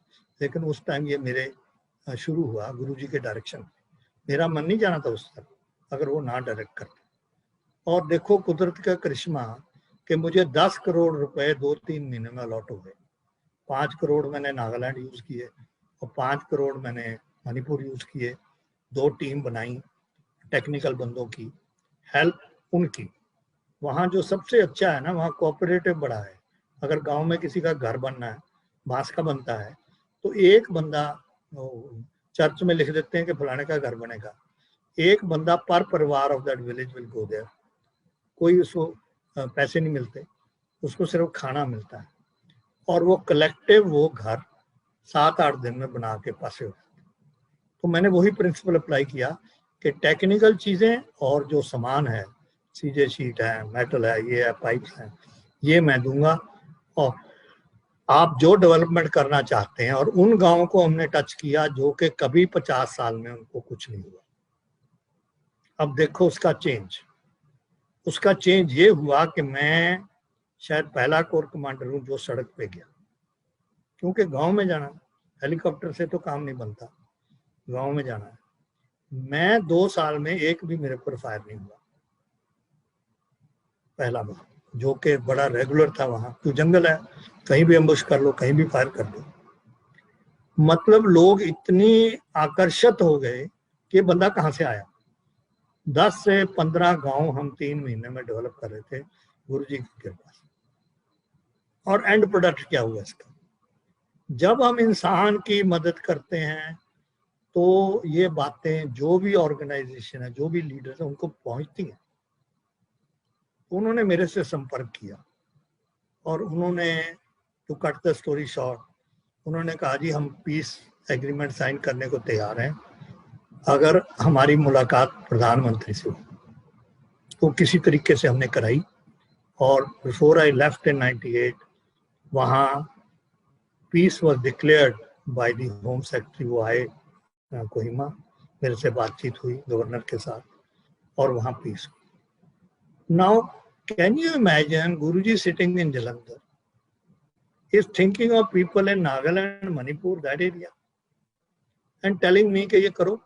लेकिन उस टाइम ये मेरे शुरू हुआ गुरुजी के डायरेक्शन। मेरा मन नहीं जाना था उस तरफ अगर वो ना डायरेक्ट करते। और देखो कुदरत का करिश्मा कि मुझे 10 करोड़ रुपए 2-3 महीने में अलॉट हो गए। 5 करोड़ मैंने नागालैंड यूज किए और 5 करोड़ मैंने मणिपुर यूज किए। 2 टीम बनाई टेक्निकल बंदों की, हेल्प उनकी। वहाँ जो सबसे अच्छा है ना, वहाँ कोऑपरेटिव बड़ा है। अगर गांव में किसी का घर बनना है, बांस का बनता है, तो एक बंदा चर्च में लिख देते हैं कि फलाने का घर बनेगा, एक बंदा पर परिवार of that village will go there. कोई उसको पैसे नहीं मिलते, उसको सिर्फ खाना मिलता है और वो कलेक्टिव वो घर 7-8 दिन में बना के पासे हो जाते। तो मैंने वही प्रिंसिपल अप्लाई किया कि टेक्निकल चीजें और जो सामान है, सीजे शीट है, मेटल है, ये है, पाइप्स हैं, ये मैं दूंगा और आप जो डेवलपमेंट करना चाहते हैं। और उन गांवों को हमने टच किया जो कि कभी 50 साल में उनको कुछ नहीं हुआ। अब देखो उसका चेंज ये हुआ कि मैं शायद पहला कोर कमांडर हूं जो सड़क पे गया, क्योंकि गांव में जाना, हेलीकॉप्टर से तो काम नहीं बनता, गांव में जाना है। मैं 2 साल में एक भी मेरे पर फायर नहीं हुआ, पहला बार, जो कि बड़ा रेगुलर था। वहां तो जंगल है, कहीं भी एम्बुश कर लो, कहीं भी फायर कर लो। मतलब लोग इतनी आकर्षित हो गए कि बंदा कहाँ से आया। 10 से 15 गांव हम 3 महीने में डेवलप कर रहे थे गुरुजी की कृपा से। और एंड प्रोडक्ट क्या हुआ इसका? जब हम इंसान की मदद करते हैं तो ये बातें जो भी ऑर्गेनाइजेशन है, जो भी लीडर्स है, उनको पहुंचती हैं। उन्होंने मेरे से संपर्क किया और उन्होंने, to cut the story short, उन्होंने कहा जी हम पीस एग्रीमेंट साइन करने को तैयार हैं अगर हमारी मुलाकात प्रधानमंत्री से हो। तो किसी तरीके से हमने कराई और बिफोर आई लेफ्ट इन 98 वहाँ peace was declared by the home secretary. वो आए कोहिमा, मेरे से बातचीत हुई गवर्नर के साथ और वहाँ पीस हुई। Now can you imagine Guruji sitting in Jalandhar is thinking of people in Nagaland, Manipur, that area, and telling me कि ये करो,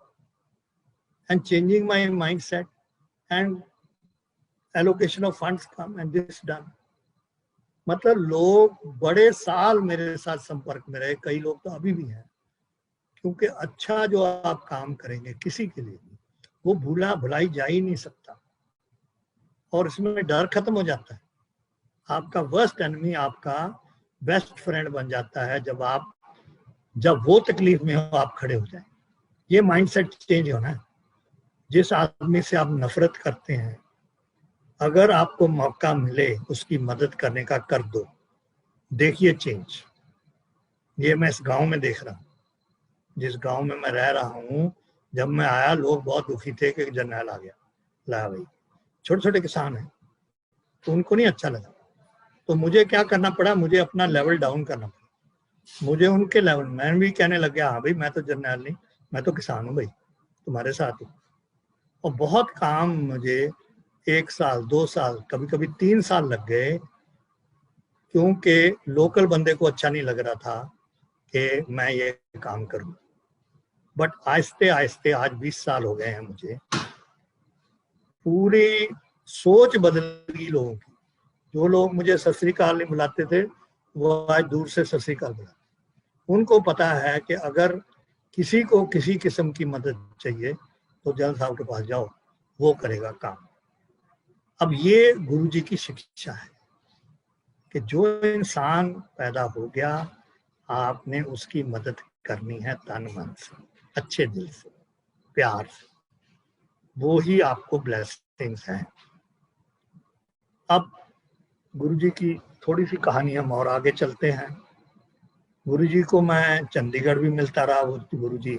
and changing my mindset, and allocation of funds come and this done. मतलब लोग बड़े साल मेरे साथ संपर्क में रहे, कई लोग तो अभी भी हैं, क्योंकि अच्छा जो आप काम करेंगे किसी के लिए भी, वो भुलाई जा ही नहीं सकता और इसमें डर खत्म हो जाता है। आपका वर्स्ट एनिमी आपका बेस्ट फ्रेंड बन जाता है जब वो तकलीफ में हो आप खड़े हो जाए। ये माइंडसेट चेंज होना है। जिस आदमी से आप नफरत करते हैं, अगर आपको मौका मिले उसकी मदद करने का, कर दो, देखिए चेंज। ये मैं इस गांव में देख रहा हूँ, जिस गांव में मैं रह रहा हूँ। जब मैं आया लोग बहुत दुखी थे कि जर्नैल आ गया। ला भाई, छोटे छोटे किसान हैं तो उनको नहीं अच्छा लगा, तो मुझे क्या करना पड़ा, मुझे अपना लेवल डाउन करना पड़ा। मुझे उनके लेवल, मैं भी कहने लग गया हाँ भाई मैं तो जर्नैल नहीं, मैं तो किसान हूँ भाई, तुम्हारे साथ हूँ। और बहुत काम मुझे 1 साल 2 साल कभी कभी 3 साल लग गए, क्योंकि लोकल बंदे को अच्छा नहीं लग रहा था कि मैं ये काम करूं। बट आहिस्ते आहिस्ते आज 20 साल हो गए हैं मुझे, पूरी सोच बदल गई लोगों की। जो लोग मुझे सत श्री अकाल नहीं बुलाते थे वो आज दूर से सत श्री अकाल बुलाते। उनको पता है कि अगर किसी को किसी किस्म की मदद चाहिए तो जनरल साहब के पास जाओ, वो करेगा काम। अब ये गुरुजी की शिक्षा है। कि जो इंसान पैदा हो गया आपने उसकी मदद करनी है तन मन से, अच्छे दिल से, प्यार से, वो ही आपको ब्लेसिंग्स हैं। अब गुरुजी की थोड़ी सी कहानी हम और आगे चलते हैं। गुरुजी को मैं चंडीगढ़ भी मिलता रहा। वो गुरुजी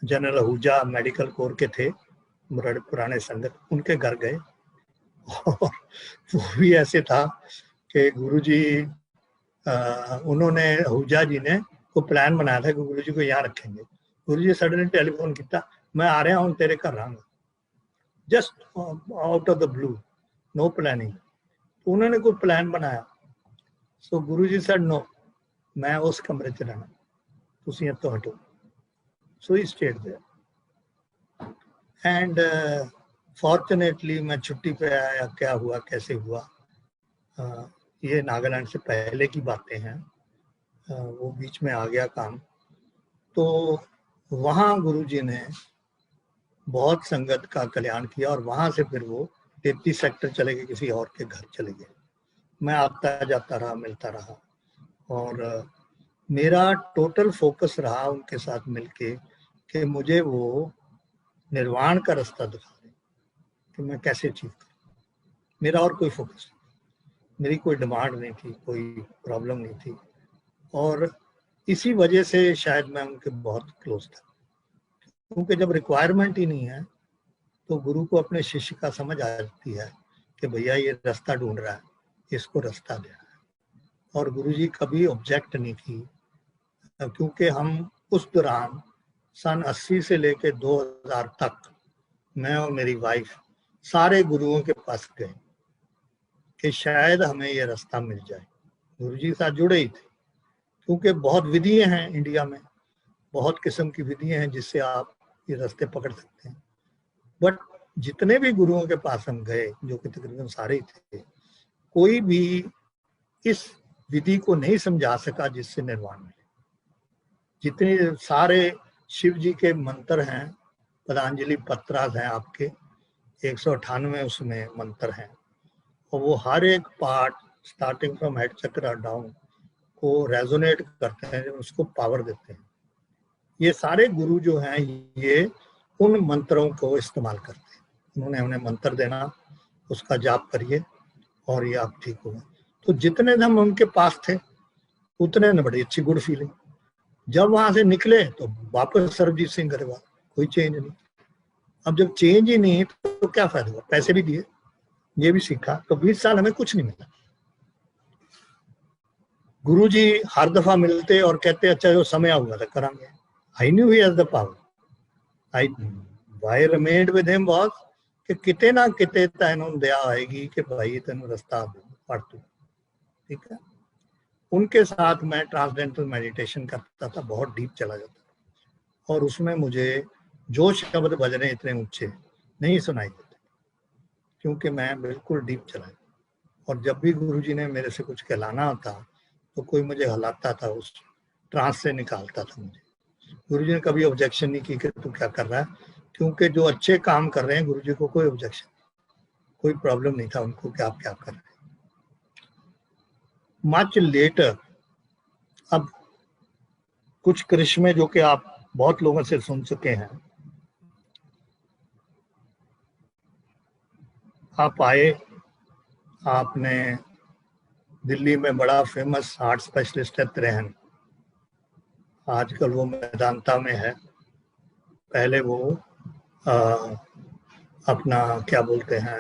जनरल आहूजा मेडिकल कोर के थे, बड़े पुराने संगत, उनके घर गए और वो भी ऐसे था कि गुरुजी उन्होंने आहूजा जी ने को प्लान बनाया था कि गुरुजी को यहाँ रखेंगे। गुरुजी सडनली टेलीफोन किया, मैं आ रहा हूँ तेरे घर रहूंगा, just out of the blue, no planning. तो उन्होंने कोई प्लान बनाया। सो गुरुजी सेड नो, मैं उस कमरे च रहना, तुसी इत्थों हटो। So he stayed there and fortunately मैं छुट्टी पे आया, क्या हुआ कैसे हुआ, ये नागालैंड से पहले की बातें हैं, वो बीच में आ गया काम। तो वहाँ गुरुजी ने बहुत संगत का कल्याण किया और वहाँ से फिर वो 33 सेक्टर चले गए, किसी और के घर चले गए। मैं आता जाता रहा, मिलता रहा और मेरा टोटल फोकस रहा उनके साथ मिलके कि मुझे वो निर्वाण का रास्ता दिखा दें कि मैं कैसे अचीव करूं। मेरा और कोई फोकस नहीं, मेरी कोई डिमांड नहीं थी, कोई प्रॉब्लम नहीं थी और इसी वजह से शायद मैं उनके बहुत क्लोज था, क्योंकि जब रिक्वायरमेंट ही नहीं है तो गुरु को अपने शिष्य का समझ आ जाती है कि भैया ये रास्ता ढूंढ रहा है, इसको रास्ता देना है। और गुरुजी कभी ऑब्जेक्ट नहीं की, क्योंकि हम उस दौरान सन 80 से लेके 2000 तक मैं और मेरी वाइफ सारे गुरुओं के पास गए कि शायद हमें ये रास्ता मिल जाए। गुरुजी के साथ जुड़े ही थे, क्योंकि बहुत विधियां हैं इंडिया में, बहुत किस्म की विधियां हैं जिससे आप ये रास्ते पकड़ सकते हैं। बट जितने भी गुरुओं के पास हम गए, जो कि तकरीबन सारे ही थे, कोई भी इस विधि को नहीं समझा सका जिससे निर्वाण मिले। जितने सारे शिव जी के मंत्र हैं, पतंजलि पत्रास हैं आपके 198 उसमें मंत्र हैं और वो हर एक पार्ट स्टार्टिंग फ्रॉम हेड चक्र डाउन को रेजोनेट करते हैं, उसको पावर देते हैं। ये सारे गुरु जो हैं ये उन मंत्रों को इस्तेमाल करते हैं। उन्होंने हमें मंत्र देना, उसका जाप करिए और ये आप ठीक होगा। तो जितने हम उनके पास थे उतने ने बड़ी अच्छी गुड फीलिंग। जब वहां से निकले तो वापस सरबजीत सिंह गरेवाल, कोई चेंज नहीं। अब जब चेंज ही नहीं तो क्या फायदा हुआ, पैसे भी दिए, ये भी सीखा, तो 20 साल हमें कुछ नहीं मिला। गुरुजी हर दफा मिलते और कहते अच्छा जो समय आऊगा तो करांगे। I knew he has the power, I why remained with him was कि किते ना किते तैनूं दया आएगी कि भाई तेनों रास्ता पढ़ तू, ठीक है। उनके साथ मैं ट्रांसडेंटल मेडिटेशन करता था, बहुत डीप चला जाता था और उसमें मुझे जो शब्द बज रहे इतने ऊंचे नहीं सुनाई देते, क्योंकि मैं बिल्कुल डीप चला। और जब भी गुरुजी ने मेरे से कुछ कहलाना होता तो कोई मुझे हलाता था, उस ट्रांस से निकालता था मुझे। गुरुजी ने कभी ऑब्जेक्शन नहीं की कि तू क्या कर रहा है, क्योंकि जो अच्छे काम कर रहे हैं गुरुजी को कोई ऑब्जेक्शन, कोई प्रॉब्लम नहीं था उनको कि आप क्या कर रहे हैं। मच लेटर, अब कुछ करिश्मे जो कि आप बहुत लोगों से सुन चुके हैं। आप आए, आपने दिल्ली में बड़ा फेमस हार्ट स्पेशलिस्ट है त्रेहन, आजकल वो मैदानता में है, पहले वो अपना क्या बोलते हैं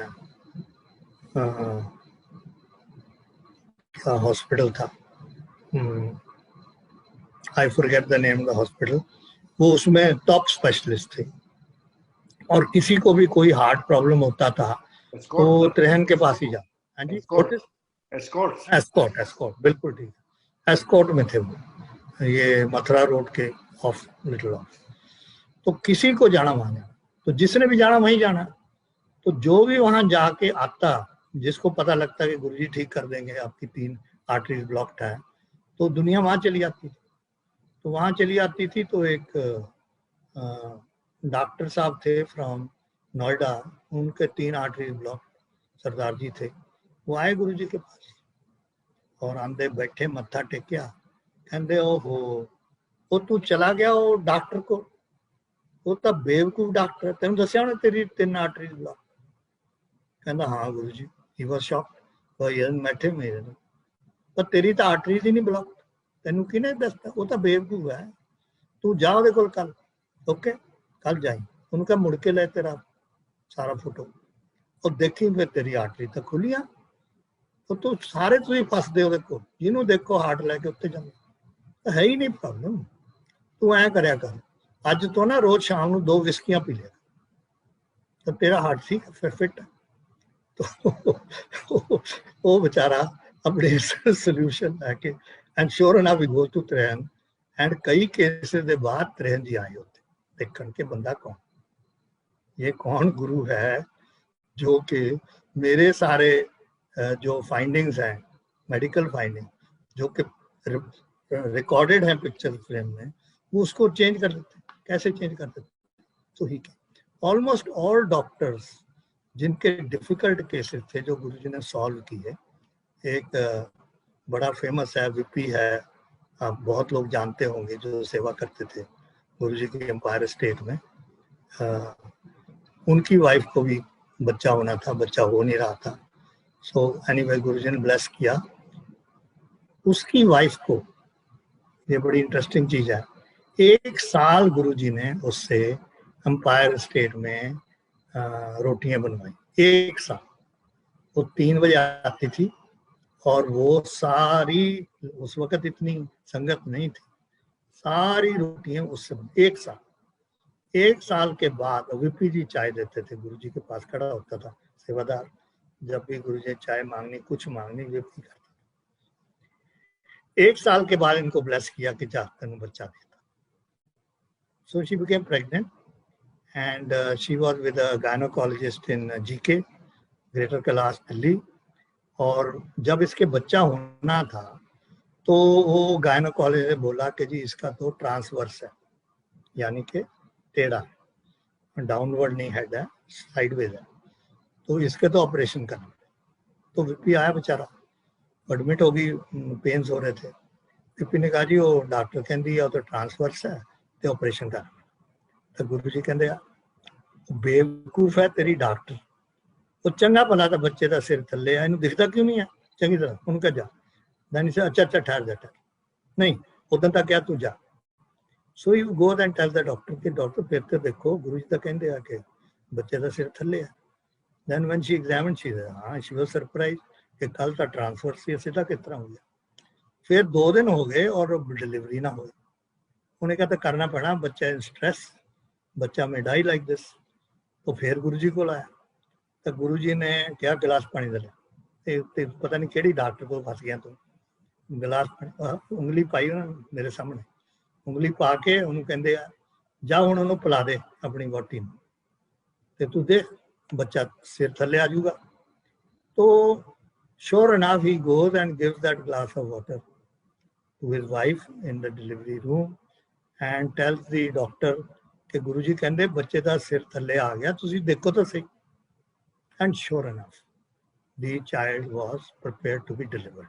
क्या हॉस्पिटल था, I forget the name of the hospital, वो उसमें टॉप स्पेशलिस्ट थे और किसी को भी कोई हार्ट प्रॉब्लम होता था तो त्रेहन के पास ही जा। हाँ जी, एस्कॉर्ट, एस्कॉर्ट बिल्कुल ठीक है, एस्कॉर्ट में थे वो, ये मथुरा रोड के ऑफ लिटिल ऑफ। तो किसी को जाना वहां, तो जिसने भी जाना वहीं जाना। तो जो भी वहां जाके आता, जिसको पता लगता कि गुरुजी ठीक कर देंगे आपकी 3 आर्टरीज ब्लॉक्ड है, तो दुनिया वहां चली आती थी। तो वहां चली आती थी तो एक डॉक्टर साहब थे फ्रॉम नोएडा, उनके 3 आर्टरीज ब्लॉक, सरदार जी थे, वो आए गुरुजी के पास और आंदे बैठे मत्था टेकिया, कहते ओहो वो तू चला गया वो डॉक्टर को, वो तो बेवकूफ डॉक्टर है, तेन दसिया उन्हें तेरी 3 आर्टरीज ब्लॉक। कहता हाँ गुरु जी, ही वाज शॉक्ड। बैठे मेरे पर तेरी तो आर्टरीज ही नहीं ब्लॉक, तेन किने दसता, वो तो बेवकूफ है, तू जा ਉਹਦੇ ਕੋਲ कल, ओके कल जाई, उनका मुड़ के ले तेरा सारा फोटो और देखी फिर तेरी आर्टरी तो खुलिया। तो तू सारे तुम फसदे हो, देखो जिन्हों देखो हार्ट लैके उत्ते जाना है ही नहीं प्रॉब्लम। तू ऐ करया कर, अज तो ना रोज शाम को 2 विस्कियां पी लिया तो तेरा हार्ट ठीक है, फिर फिट है। तो वो बेचारा अपने सोल्यूशन लैके and sure enough we go to त्रिहन एंड कई केसेस के बाद त्रिहन जी आए होते देखने के बंदा कौन, ये कौन गुरु है जो कि मेरे सारे जो फाइंडिंग्स हैं, मेडिकल फाइंडिंग जो कि रिकॉर्डेड है पिक्चर फ्रेम में, वो उसको चेंज कर देते। कैसे चेंज कर देते? तो ही ऑलमोस्ट ऑल डॉक्टर्स जिनके डिफिकल्ट केसेस थे जो गुरुजी ने सॉल्व किए, एक बड़ा फेमस है विपी है, आप बहुत लोग जानते होंगे जो सेवा करते थे गुरुजी के एम्पायर स्टेट में। उनकी वाइफ को भी बच्चा होना था, बच्चा हो नहीं रहा था। सो एनीवे गुरुजी ने ब्लेस किया उसकी वाइफ को। ये बड़ी इंटरेस्टिंग चीज है, 1 साल गुरुजी ने उससे एम्पायर स्टेट में रोटियां बनवाई। 1 साल वो 3 बजे आती थी और वो सारी, उस वक्त इतनी संगत नहीं थी, सारी रोटियां उससे 1 साल। 1 साल के बाद विपी जी चाय देते थे, गुरुजी के पास खड़ा होता था सेवादार, जब भी गुरुजी चाय मांगनी कुछ मांगनी विपी करता। 1 साल के बाद इनको ब्लेस किया कि चाहते हैं बच्चा देता। So she became pregnant and she was with a gynaecologist in GK greater Kailash Delhi. और जब इसके बच्चा होना था तो वो गायनोकोलॉजिस्ट ने बोला कि जी इसका तो ट्रांसवर्स है, यानी कि टेढ़ा, डाउनवर्ड नहीं हेड है, साइडवेज है, तो इसके तो ऑपरेशन करना। तो विपी आया बेचारा, एडमिट हो गई, पेन्स हो रहे थे। विपी ने कहा जी वो डॉक्टर कहती है तो ट्रांसवर्स है तो ऑपरेशन करना। तो गुरु जी कहते बेवकूफ है तेरी डॉक्टर, वो चंगा भला था बच्चे का सिर थले है, इन्हें दिखता क्यों नहीं है चंगी तरह, उनका जा दैन से अच्छा अच्छा ठहर जा नहीं उदन तक क्या तू जा। So you go and tell the doctor कि डॉक्टर फिर तो देखो गुरु जी तो कहते हैं कि बच्चे का सिर थले है। Then when she examined she हाँ शी वाज सरप्राइज कि कल का ट्रांसफर से सीधा किस तरह हो गया। फिर 2 दिन हो गए और डिलीवरी ना हो, उन्हें कहा तो करना पड़ा, बच्चा इन स्ट्रेस, बच्चा में डाई लाइक दिस। तो फिर गुरु जी को लाया तो गुरु जी ने क्या गिलास पानी दे लिया, पता नहीं केड़ी डॉक्टर को फस गया तू, गिलास पानी उंगली पाई उन्होंने मेरे सामने, उंगली पा के उन्होंने कहते जा हुण उन्होंने पिला दे अपनी वोटी ते तू देख बच्चा सिर थले आ जाऊगा। तो sure enough he goes and gives that glass of water to his wife in the delivery room and tells the doctor कि गुरु जी कहते बच्चे का सिर थले आ गया, तुसी देखो तो सही। And sure enough the child was prepared to be delivered.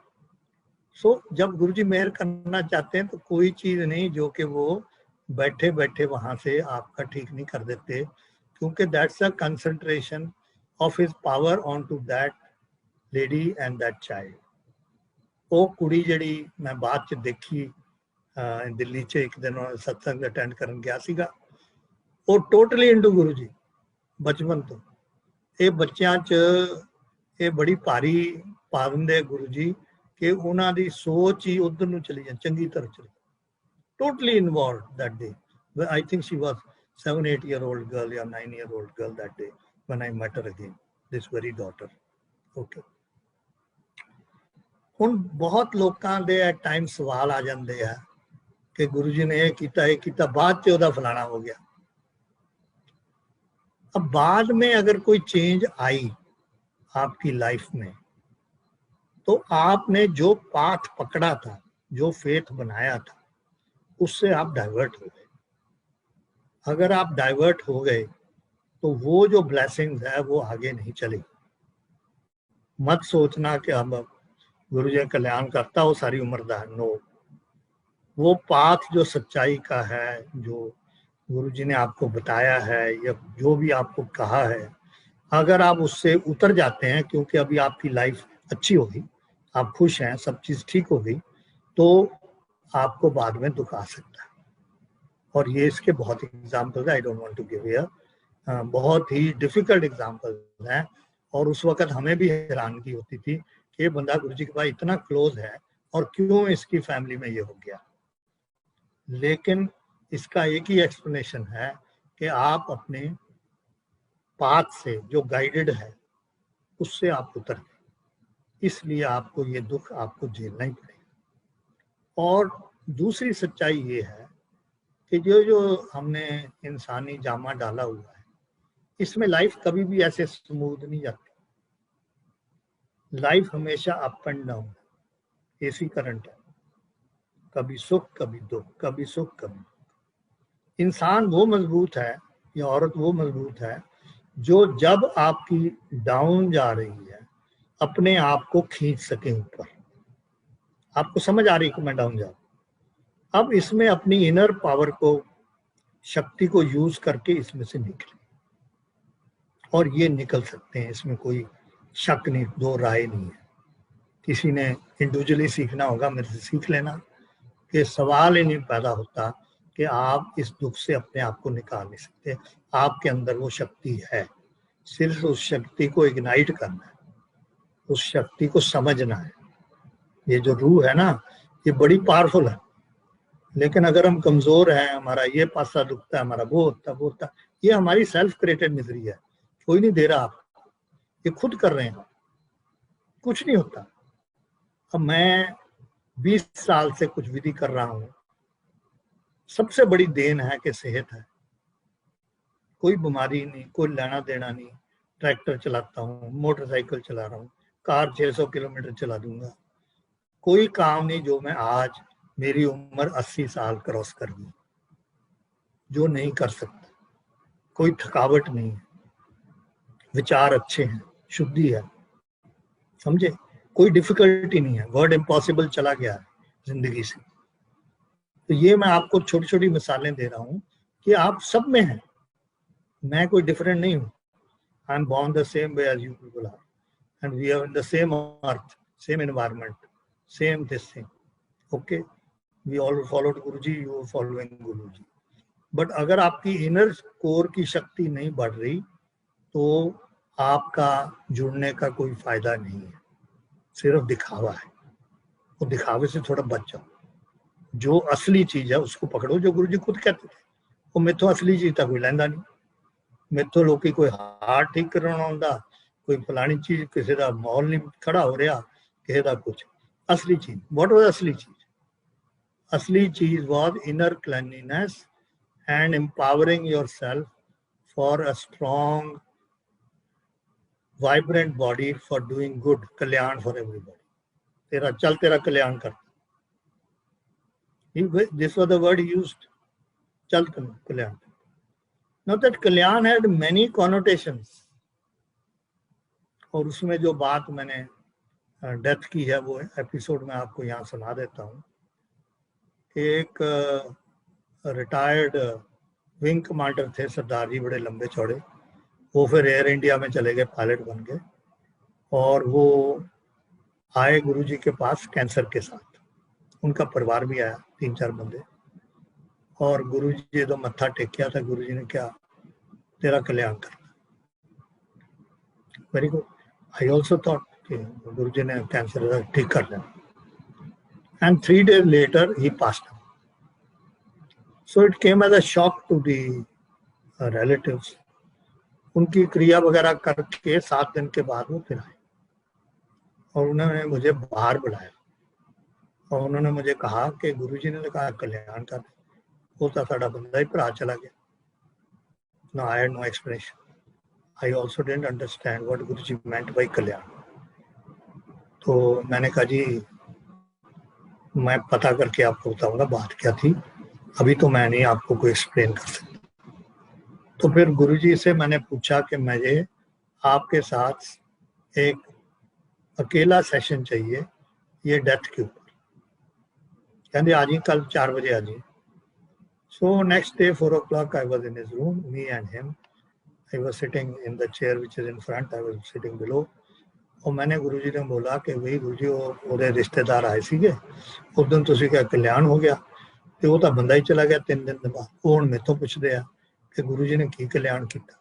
So जब गुरु जी मेहर करना चाहते हैं तो कोई चीज नहीं जो कि वो बैठे बैठे वहां से आपका ठीक नहीं कर देते, क्योंकि that's a concentration of his power on to that lady and that child. वो कुड़ी जड़ी मैं बाद च देखी दिल्ली च एक दिन सत्संग अटेंड करन गया सीगा, वो टोटली इंटू गुरु जी बचपन तो। ये बच्चों च ये बड़ी भारी पा देंगे गुरु जी कि उन्हों की सोच ही उधर ਨੂੰ चली जाए, चंगी तरह चली, totally involved that day. I think she was 7-8-year-old girl or 9-year-old girl that day when I met her again, this very daughter. Okay. ਹੁਣ बहुत लोगों के एट टाइम सवाल आ जाते हैं कि गुरु जी ने ये किया बाद च ਉਹਦਾ फलाना हो गया। अब बाद में अगर कोई चेंज आई आपकी लाइफ में तो आपने जो पाथ पकड़ा था, जो फेथ बनाया था, उससे आप डाइवर्ट हो गए। अगर आप डाइवर्ट हो गए तो वो जो ब्लेसिंग्स है वो आगे नहीं चलेगी। मत सोचना कि हम गुरु जी कल्याण करता वो सारी उम्र दा नो। वो पाथ जो सच्चाई का है, जो गुरु जी ने आपको बताया है या जो भी आपको कहा है, अगर आप उससे उतर जाते हैं, क्योंकि अभी आपकी लाइफ अच्छी होगी, आप खुश हैं, सब चीज़ ठीक हो गई, तो आपको बाद में दुख आ सकता है। और ये इसके बहुत examples, I don't want to give here, बहुत ही डिफिकल्ट एग्जाम्पल्स हैं। और उस वक्त हमें भी हैरानगी होती थी कि ये बंदा गुरु जी के पास इतना क्लोज है और क्यों इसकी फैमिली में ये हो गया। लेकिन इसका एक ही एक्सप्लेनेशन है कि आप अपने पाथ से जो गाइडेड है उससे आप उतर गए, इसलिए आपको ये दुख आपको झेलना ही पड़ेगा। और दूसरी सच्चाई ये है कि जो हमने इंसानी जामा डाला हुआ है, इसमें लाइफ कभी भी ऐसे स्मूथ नहीं जाती। लाइफ हमेशा up and down, AC current है, कभी सुख कभी दुख, कभी सुख कभी दुख। इंसान वो मजबूत है या औरत वो मजबूत है जो जब आपकी डाउन जा रही है अपने आप को खींच सके ऊपर। आपको समझ आ रही कि मैं डाउन जा रहा हूं, अब इसमें अपनी इनर पावर को, शक्ति को यूज करके इसमें से निकले, और ये निकल सकते हैं, इसमें कोई शक नहीं, दो राय नहीं है। किसी ने इंडिविजुअली सीखना होगा, मेरे से सीख लेना, कि सवाल ही नहीं पैदा होता कि आप इस दुख से अपने आप को निकाल नहीं सकते। आपके अंदर वो शक्ति है, सिर्फ उस शक्ति को इग्नाइट करना है, उस शक्ति को समझना है। ये जो रूह है ना, ये बड़ी पावरफुल है, लेकिन अगर हम कमजोर हैं, हमारा ये पासा दुखता है, हमारा वो होता वो होता, ये हमारी सेल्फ क्रिएटेड मिजरी है, कोई नहीं दे रहा आपको, ये खुद कर रहे हैं, कुछ नहीं होता। अब मैं 20 साल से कुछ विधि कर रहा हूं, सबसे बड़ी देन है कि सेहत है, कोई बीमारी नहीं, कोई लेना देना नहीं। ट्रैक्टर चलाता हूँ, मोटरसाइकिल चला रहा हूँ, कार 600 किलोमीटर चला दूंगा, कोई काम नहीं जो मैं आज मेरी उम्र 80 साल क्रॉस कर गई जो नहीं कर सकता। कोई थकावट नहीं है, विचार अच्छे हैं, शुद्धि है, समझे, कोई डिफिकल्टी नहीं है, वर्ड इम्पॉसिबल चला गया है जिंदगी से। तो ये मैं आपको छोटी छोटी मिसालें दे रहा हूँ कि आप सब में हैं, मैं कोई डिफरेंट नहीं हूँ। I am born the same way as you people are, and we are in the same earth, same environment, same this thing. Okay, we all followed Guruji, you are following Guruji. But अगर आपकी इनर कोर की शक्ति नहीं बढ़ रही तो आपका जुड़ने का कोई फायदा नहीं है, सिर्फ दिखावा है। वो दिखावे से थोड़ा बच जाओ, जो असली चीज है उसको पकड़ो, जो गुरुजी खुद कहते थे। वो मेथों असली चीज था कोई लैंदा नहीं, मेथों लोग कोई हार्ट ठीक करना आंदा, कोई फलानी चीज, किसी का माहौल नहीं खड़ा हो रहा, किसी का कुछ। असली चीज व्हाट वाज असली चीज? असली चीज was inner cleanliness and empowering yourself for a strong, vibrant body for doing good, kalyan for everybody. तेरा चल तेरा कल्याण कर, this was the word used, चल कल्याण। Now that kalyan had many connotations, और उसमें जो बात मैंने डेथ की है वो एपिसोड में आपको यहाँ सुना देता हूँ। एक रिटायर्ड विंग कमांडर थे सरदार जी, बड़े लंबे चौड़े, वो फिर एयर इंडिया में चले गए, पायलट बन गए, और वो आए गुरुजी के पास कैंसर के साथ, उनका परिवार भी आया, 3-4 बंदे, और गुरुजी तो मत्था टेकिया था, गुरुजी ने क्या, तेरा कल्याण करना। Very good, I also thought कि गुरुजी ने कैंसर ठीक कर देना। And 3 days later he passed away. So it came as a shock to the relatives. उनकी क्रिया वगैरह करके 7 दिन के बाद वो फिर आए और उन्होंने मुझे बाहर बुलाया और उन्होंने मुझे कहा कि गुरुजी ने कहा कल्याण कर, होता साड़ा बंदा ही भरा चला गया। Now I had no explanation. I also didn't understand what Guruji meant by कल्याण। तो मैंने कहा जी मैं पता करके आपको बताऊंगा बात क्या थी, अभी तो मैं नहीं आपको कोई एक्सप्लेन कर सकता। तो फिर गुरुजी से मैंने पूछा कि मुझे आपके साथ एक अकेला सेशन चाहिए ये डेथ के ऊपर। कहते आ जी कल 4 बजे आ जी। So next day 4 o'clock I was in his room, me and him. I was sitting in the chair which is in front, I was sitting below. और मैंने गुरुजी ने बोला कि भाई गुरुजी ਉਹਦੇ ਰਿਸ਼ਤੇਦਾਰ ਆਏ ਸੀਗੇ ਉਸ ਦਿਨ ਤੁਸੀਂ ਕਿਹਾ ਕਲਿਆਣ ਹੋ ਗਿਆ ਤੇ ਉਹ ਤਾਂ ਬੰਦਾ ਹੀ ਚਲਾ ਗਿਆ 3 ਦਿਨ ਬਾਅਦ। ਉਹ ਹੁਣ ਮੇਥੋਂ ਪੁੱਛਦੇ ਆ ਕਿ ਗੁरुजी ਨੇ ਕੀ ਕਲਿਆਣ ਕੀਤਾ।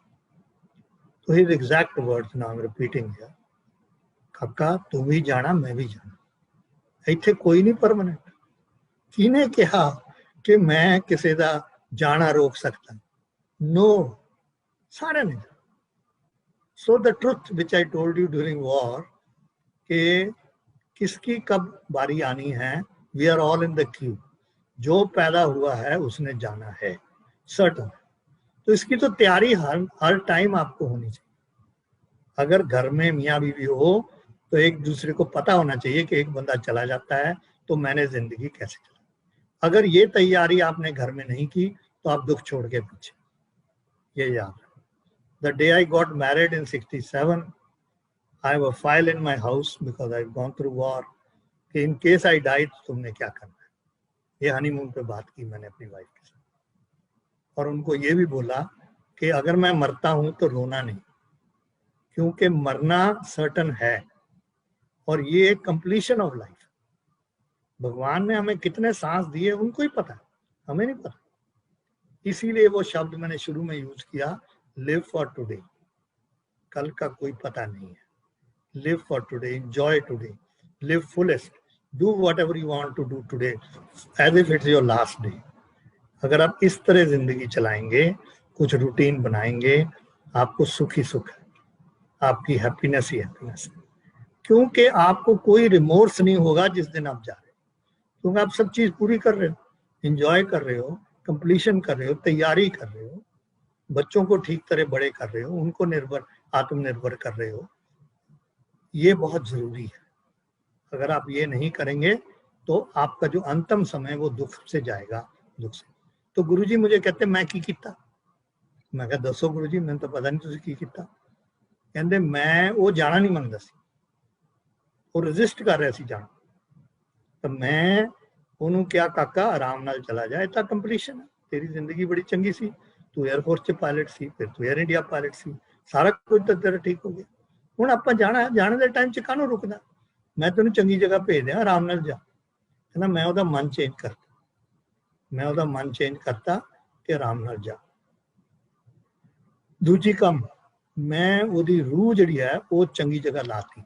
तो his exact words now I'm repeating here, ਕਾਕਾ ਤੂੰ ਵੀ ਜਾਣਾ ਮੈਂ ਵੀ ਜਾਣਾ, ਇੱਥੇ ਕੋਈ ਨਹੀਂ ਪਰਮਾਨੈਂਟ। ਕਿਹਨੇ ਕਿਹਾ कि मैं किसी का जाना रोक सकता? नो, सारे ने। So the truth which I told you during war कि किसकी कब बारी आनी है, we are all in the queue. जो पैदा हुआ है उसने जाना है, सर्टन। तो इसकी तो तैयारी हर टाइम आपको होनी चाहिए। अगर घर में मियाँ बीवी हो तो एक दूसरे को पता होना चाहिए कि एक बंदा चला जाता है तो मैंने जिंदगी कैसे चला। अगर ये तैयारी आपने घर में नहीं की तो आप दुख छोड़ के पीछे, ये याद है। The day I got married in 67, I have a file in my house because I have gone through war कि इन केस आई डाई तो तुमने क्या करना है। ये हनीमून पे बात की मैंने अपनी वाइफ के साथ और उनको ये भी बोला कि अगर मैं मरता हूं तो रोना नहीं, क्योंकि मरना सर्टन है और ये एक कंप्लीशन ऑफ लाइफ। भगवान ने हमें कितने सांस दिए उनको ही पता है, हमें नहीं पता। इसीलिए वो शब्द मैंने शुरू में यूज किया, लिव फॉर टुडे। कल का कोई पता नहीं है। Live for today, enjoy today, live fullest, do whatever you want to do today as if it's your last day. अगर आप इस तरह जिंदगी चलाएंगे, कुछ रूटीन बनाएंगे, आपको सुख ही सुख है, आपकी हैप्पीनेस ही हैप्पीनेस है। क्योंकि आपको कोई रिमोर्स नहीं होगा जिस दिन आप जा रहे हो, क्योंकि आप सब चीज पूरी कर रहे हो, एंजॉय कर रहे हो, कंप्लीशन कर रहे हो, तैयारी कर रहे हो, बच्चों को ठीक तरह बड़े कर रहे हो, उनको आत्मनिर्भर कर रहे हो। ये बहुत जरूरी है। अगर आप ये नहीं करेंगे तो आपका जो अंतिम समय वो दुख से जाएगा, दुख से। तो गुरुजी मुझे कहते मैं की किता, मैं कहा दसो गुरुजी, मैंने तो पता नहीं तुसी की किता। कहते मैं वो जाना नहीं मंगदा सी, वो रजिस्ट कर रहा सी जाना। तो मैं ਉਹਨੂੰ ਕਿਹਾ ਕਾਕਾ ਆਰਾਮ ਨਾਲ ਚਲਾ ਜਾ, ਇਹ ਤਾਂ ਕੰਪਲੀਸ਼ਨ ਹੈ, ਤੇਰੀ ਜ਼ਿੰਦਗੀ ਬੜੀ ਚੰਗੀ ਸੀ, ਤੂੰ 에ਅਰਫੋਰਸ 'ਚ ਪਾਇਲਟ ਸੀ, ਫਿਰ ਤੂੰ 에ਅਰ ਇੰਡੀਆ ਪਾਇਲਟ ਸੀ, ਸਾਰਾ ਕੁਝ ਤਾਂ ਤੇਰਾ ਠੀਕ ਹੋ ਗਿਆ। ਹੁਣ ਆਪਾਂ ਜਾਣਾ, ਜਾਣ ਦੇ ਟਾਈਮ 'ਚ ਕਾਹਨੂੰ ਰੁਕਦਾ, ਮੈਂ ਤੈਨੂੰ ਚੰਗੀ ਜਗ੍ਹਾ ਭੇਜ ਦਿਆਂ, ਆਰਾਮ ਨਾਲ ਜਾ। ਕਹਿੰਦਾ ਮੈਂ ਉਹਦਾ ਮਨ ਚੇਂਜ ਕਰਤਾ, ਮੈਂ ਉਹਦਾ ਮਨ ਚੇਂਜ ਕਰਤਾ ਕਿ ਆਰਾਮ ਨਾਲ ਜਾ। ਦੂਜੀ ਕੰਮ, ਮੈਂ ਉਹਦੀ ਰੂਹ ਜਿਹੜੀ ਹੈ ਉਹ ਚੰਗੀ ਜਗ੍ਹਾ ਲਾਤੀ।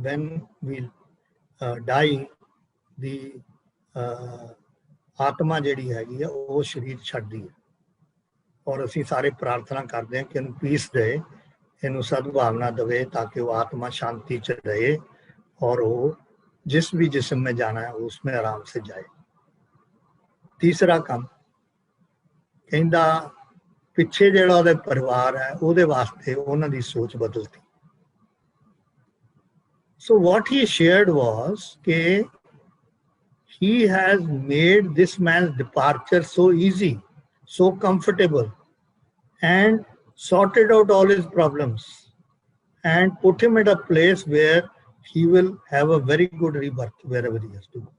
when we die, ਦੀ ਆਤਮਾ ਜਿਹੜੀ ਹੈਗੀ ਆ ਉਹ ਸਰੀਰ ਛੱਡਦੀ ਹੈ ਔਰ ਅਸੀਂ ਸਾਰੇ ਪ੍ਰਾਰਥਨਾ ਕਰਦੇ ਹਾਂ ਕਿ ਇਹਨੂੰ ਪੀਸ ਦੇ, ਇਹਨੂੰ सद्भावना देवे ताकि वो आत्मा शांति च रहे और वो जिस भी जिस्म में जाना है उसमें आराम से जाए। तीसरा काम कहता पिछे जिहड़ा ਉਹਦੇ परिवार है ਉਹਦੇ वास्ते ਉਹਨਾਂ ਦੀ सोच बदलती। So what he shared was कि he has made this man's departure so easy, so comfortable, and sorted out all his problems and put him at a place where he will have a very good rebirth wherever he has to go.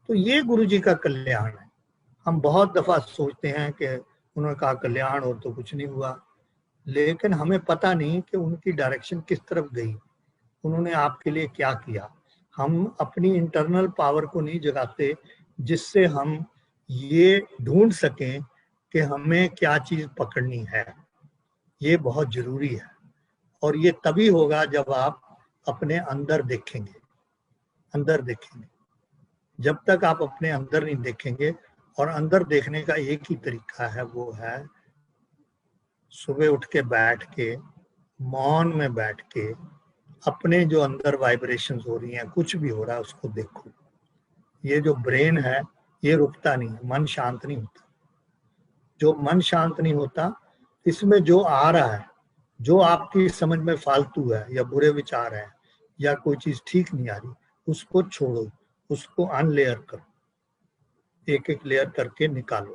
तो ये गुरु जी का कल्याण है। हम बहुत दफा सोचते हैं कि उन्होंने कहा कल्याण और तो कुछ नहीं हुआ, लेकिन हमें पता नहीं कि उनकी डायरेक्शन किस तरफ गई, उन्होंने आपके लिए क्या किया। हम अपनी इंटरनल पावर को नहीं जगाते जिससे हम ये ढूंढ सकें कि हमें क्या चीज पकड़नी है। ये बहुत जरूरी है और ये तभी होगा जब आप अपने अंदर देखेंगे, अंदर देखेंगे। जब तक आप अपने अंदर नहीं देखेंगे, और अंदर देखने का एक ही तरीका है, वो है सुबह उठ के बैठ के मौन में बैठ के अपने जो अंदर वाइब्रेशंस हो रही हैं, कुछ भी हो रहा है उसको देखो। ये जो ब्रेन है ये रुकता नहीं है, मन शांत नहीं होता। जो मन शांत नहीं होता, इसमें जो आ रहा है, जो आपकी समझ में फालतू है या बुरे विचार है या कोई चीज ठीक नहीं आ रही, उसको छोड़ो, उसको अनलेयर करो, एक एक लेयर करके निकालो।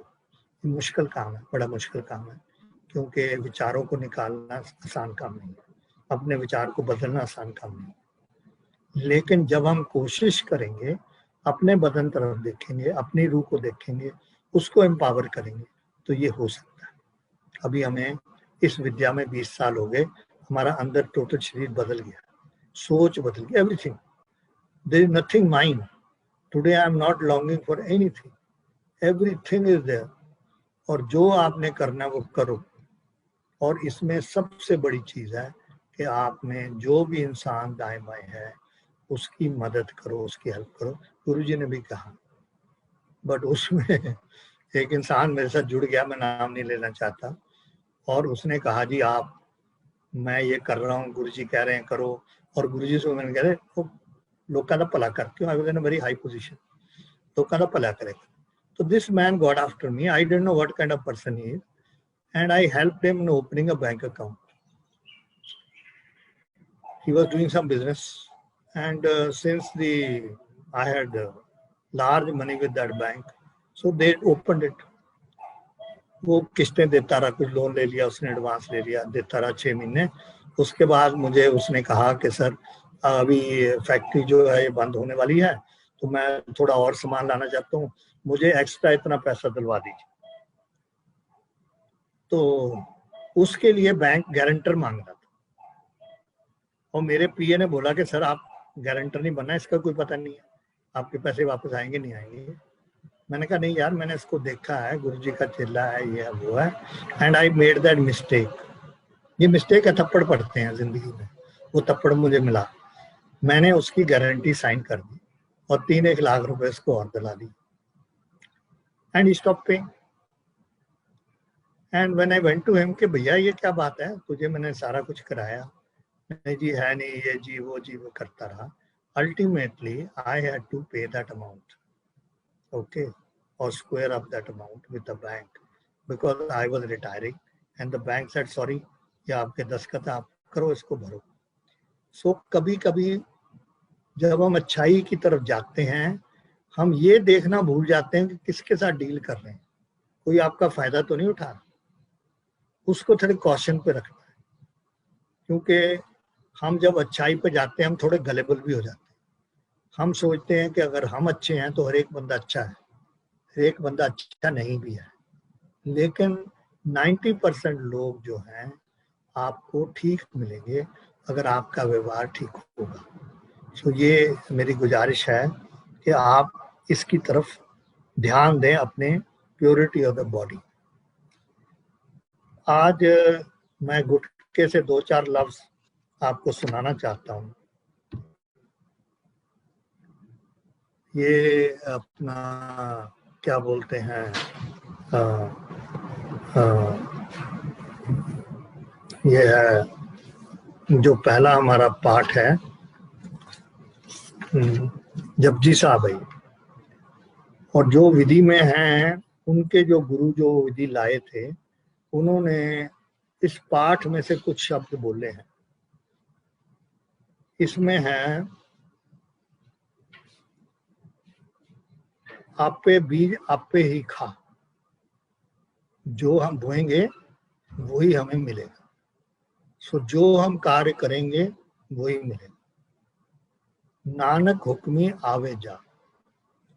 ये मुश्किल काम है, बड़ा मुश्किल काम है, क्योंकि विचारों को निकालना आसान काम नहीं है, अपने विचार को बदलना आसान काम नहीं है। लेकिन जब हम कोशिश करेंगे, अपने बदन तरफ देखेंगे, अपनी रूह को देखेंगे, उसको एम्पावर करेंगे, तो ये हो सकता है। अभी हमें इस विद्या में 20 साल हो गए, हमारा अंदर टोटल शरीर बदल गया, सोच बदल गई, everything. There is nothing mine today, I am not longing for anything, everything is there. और जो आपने करना वो करो। और इसमें सबसे बड़ी चीज है कि आपने जो भी इंसान दाएं बाएं है उसकी मदद करो, उसकी हेल्प करो। गुरुजी ने भी कहा, बट उसमें एक इंसान मेरे साथ जुड़ गया, मैं नाम नहीं लेना चाहता, और उसने कहा जी आप, मैं ये कर रहा हूँ, गुरुजी कह रहे हैं करो, और गुरुजी से मैंने कह रहे वो लोग का भला कर, क्यों, I was in a very high position, लोग का भला करेगा। तो this man got after me, I didn't know what kind of person he is, and I helped him in opening a bank account. He was doing some business, and since I had large money with that bank, so they opened it. वो किस्तें देता रहा, कुछ लोन ले लिया उसने, एडवांस ले लिया, देता रहा 6 महीने। उसके बाद मुझे उसने कहा कि सर अभी फैक्ट्री जो है ये बंद होने वाली है, तो मैं थोड़ा और सामान लाना चाहता हूँ, मुझे एक्स्ट्रा इतना पैसा दिलवा दीजिए। तो उसके लिए बैंक गारंटर मांग रहा था, और मेरे पीए ने बोला कि सर आप गारंटर नहीं बनना, इसका कोई पता नहीं है आपके पैसे वापस आएंगे नहीं आएंगे। मैंने कहा नहीं यार, मैंने इसको देखा है, गुरुजी का चेला है, ये है वो है, and I made that mistake. ये मिस्टेक है, थप्पड़ पड़ते हैं जिंदगी में, वो थप्पड़ मुझे मिला, मैंने उसकी गारंटी साइन कर दी और 3-1 लाख रुपए इसको और दिला दी, and he stop paying. And when I went to him कि भैया ये क्या बात है, तुझे मैंने सारा कुछ कराया, नहीं जी है नहीं, ये जी वो करता रहा। अल्टीमेटली आई हैड टू पे that amount, okay, or square up that amount with the bank because I was retiring and the bank said sorry, ये आपके दस्तखत आप करो, इसको भरो। सो कभी कभी जब हम अच्छाई की तरफ जाते हैं, हम ये देखना भूल जाते हैं कि किसके साथ डील कर रहे हैं, कोई आपका फायदा तो नहीं उठा रहा, उसको थोड़े कॉशन पे रखना है। क्योंकि हम जब अच्छाई पे जाते हैं हम थोड़े गलेबल भी हो जाते हैं, हम सोचते हैं कि अगर हम अच्छे हैं तो हर एक बंदा अच्छा है, हर एक बंदा अच्छा नहीं भी है, लेकिन 90% लोग जो हैं आपको ठीक मिलेंगे अगर आपका व्यवहार ठीक होगा। तो ये मेरी गुजारिश है कि आप इसकी तरफ ध्यान दें, अपने प्योरिटी ऑफ द बॉडी। आज मैं गुटके से 2-4 लफ्ज आपको सुनाना चाहता हूँ। ये अपना क्या बोलते हैं, ये है जो पहला हमारा पाठ है, जपजी साहब है, और जो विधि में हैं उनके जो गुरु जो विधि लाए थे, उन्होंने इस पाठ में से कुछ शब्द बोले हैं। इसमें है, आपे बीज आपे ही खा, जो हम बोएंगे वही हमें मिलेगा। सो जो हम कार्य करेंगे वही मिलेगा। नानक हुक्मी आवे जा,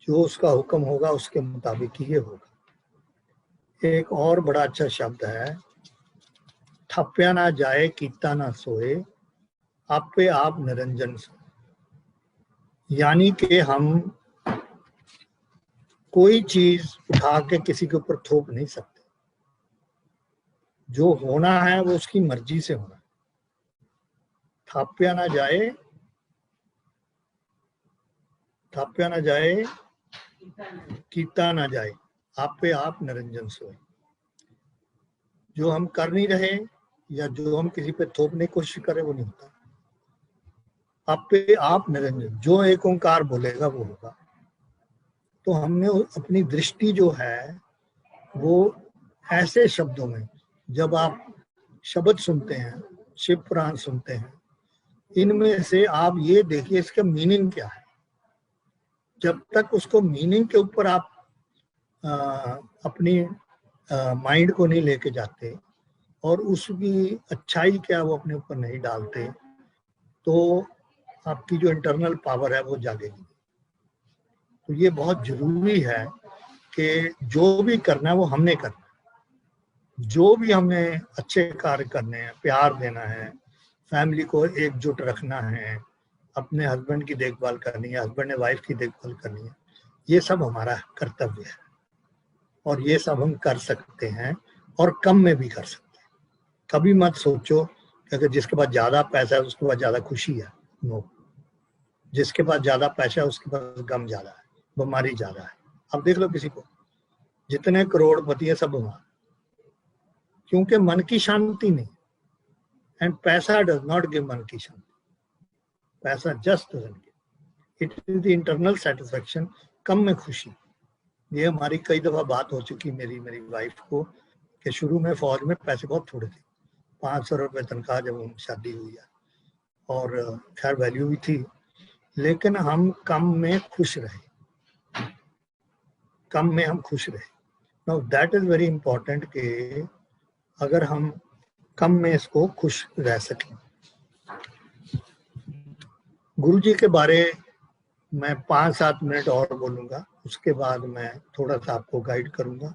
जो उसका हुक्म होगा उसके मुताबिक ही ये होगा। एक और बड़ा अच्छा शब्द है, थप्या ना जाए कीता ना सोए, आपे आप निरंजन सोए। यानी कि हम कोई चीज उठा के किसी के ऊपर थोप नहीं सकते, जो होना है वो उसकी मर्जी से होना है। थाप्या ना जाए, थाप्या ना जाए कीता ना जाए, आपे आप निरंजन सोए। जो हम कर नहीं रहे या जो हम किसी पे थोपने की कोशिश करें वो नहीं होता। आपे आप निरंजन, जो एक ओंकार बोलेगा वो होगा। तो हमने अपनी दृष्टि जो है वो ऐसे शब्दों में, जब आप शब्द सुनते हैं, शिव पुराण सुनते हैं, इनमें से आप ये देखिए इसका मीनिंग क्या है। जब तक उसको मीनिंग के ऊपर आप अपनी माइंड को नहीं लेके जाते और उसकी अच्छाई क्या वो अपने ऊपर नहीं डालते, तो आपकी जो इंटरनल पावर है वो जागेगी। तो ये बहुत जरूरी है कि जो भी करना है वो हमने करना है। जो भी हमें अच्छे कार्य करने हैं, प्यार देना है, फैमिली को एकजुट रखना है, अपने हस्बैंड की देखभाल करनी है, हस्बैंड ने वाइफ की देखभाल करनी है, ये सब हमारा कर्तव्य है और ये सब हम कर सकते हैं और कम में भी कर सकते हैं। कभी मत सोचो कि अगर जिसके पास ज्यादा पैसा है उसके पास ज्यादा खुशी है। नो, जिसके पास ज्यादा पैसा है उसके पास गम ज्यादा है, बीमारी ज्यादा है। अब देख लो किसी को, जितने करोड़पति है सब बीमार, क्योंकि मन की शांति नहीं। एंड पैसा डज नॉट गिव मन की शांति, पैसा just doesn't give, it is the internal satisfaction, कम में खुशी। ये हमारी कई दफा बात हो चुकी मेरी वाइफ को कि शुरू में फौज में पैसे बहुत थोड़े थे, 500 रुपये तनख्वाह जब शादी हुई है, और खैर वैल्यू भी थी, लेकिन हम कम में खुश रहे, कम में हम खुश रहे। Now that is very important कि अगर हम कम में इसको खुश रह सकें। गुरु जी के बारे मैं 5-7 मिनट और बोलूँगा, उसके बाद मैं थोड़ा सा आपको गाइड करूँगा।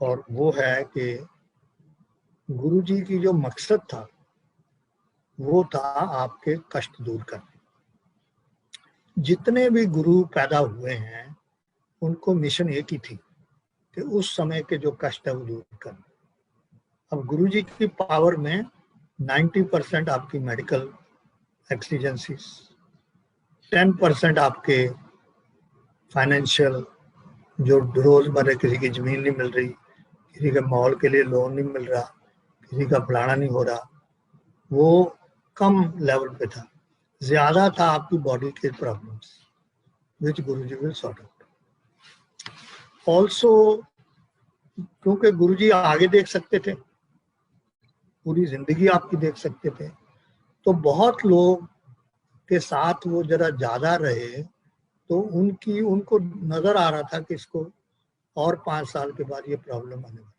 और वो है कि गुरु जी की जो मकसद था वो था आपके कष्ट दूर करना। जितने भी गुरु पैदा हुए हैं उनको मिशन एक ही थी कि उस समय के जो कष्ट है वो दूर करना। अब गुरु जी की पावर में 90% आपकी मेडिकल एक्सीजेंसीज, 10% आपके फाइनेंशियल, जो रोजमर्रा किसी की जमीन नहीं मिल रही, किसी के मॉल के लिए लोन नहीं मिल रहा, किसी का फलाना नहीं हो रहा, वो कम लेवल पे था। ज्यादा था आपकी बॉडी के problems, which Guruji will sort out. Also क्योंकि गुरुजी आगे देख सकते थे, पूरी जिंदगी आपकी देख सकते थे, तो बहुत लोग के साथ वो जरा ज्यादा रहे, तो उनको नजर आ रहा था कि इसको और 5 साल के बाद ये प्रॉब्लम आने वाली,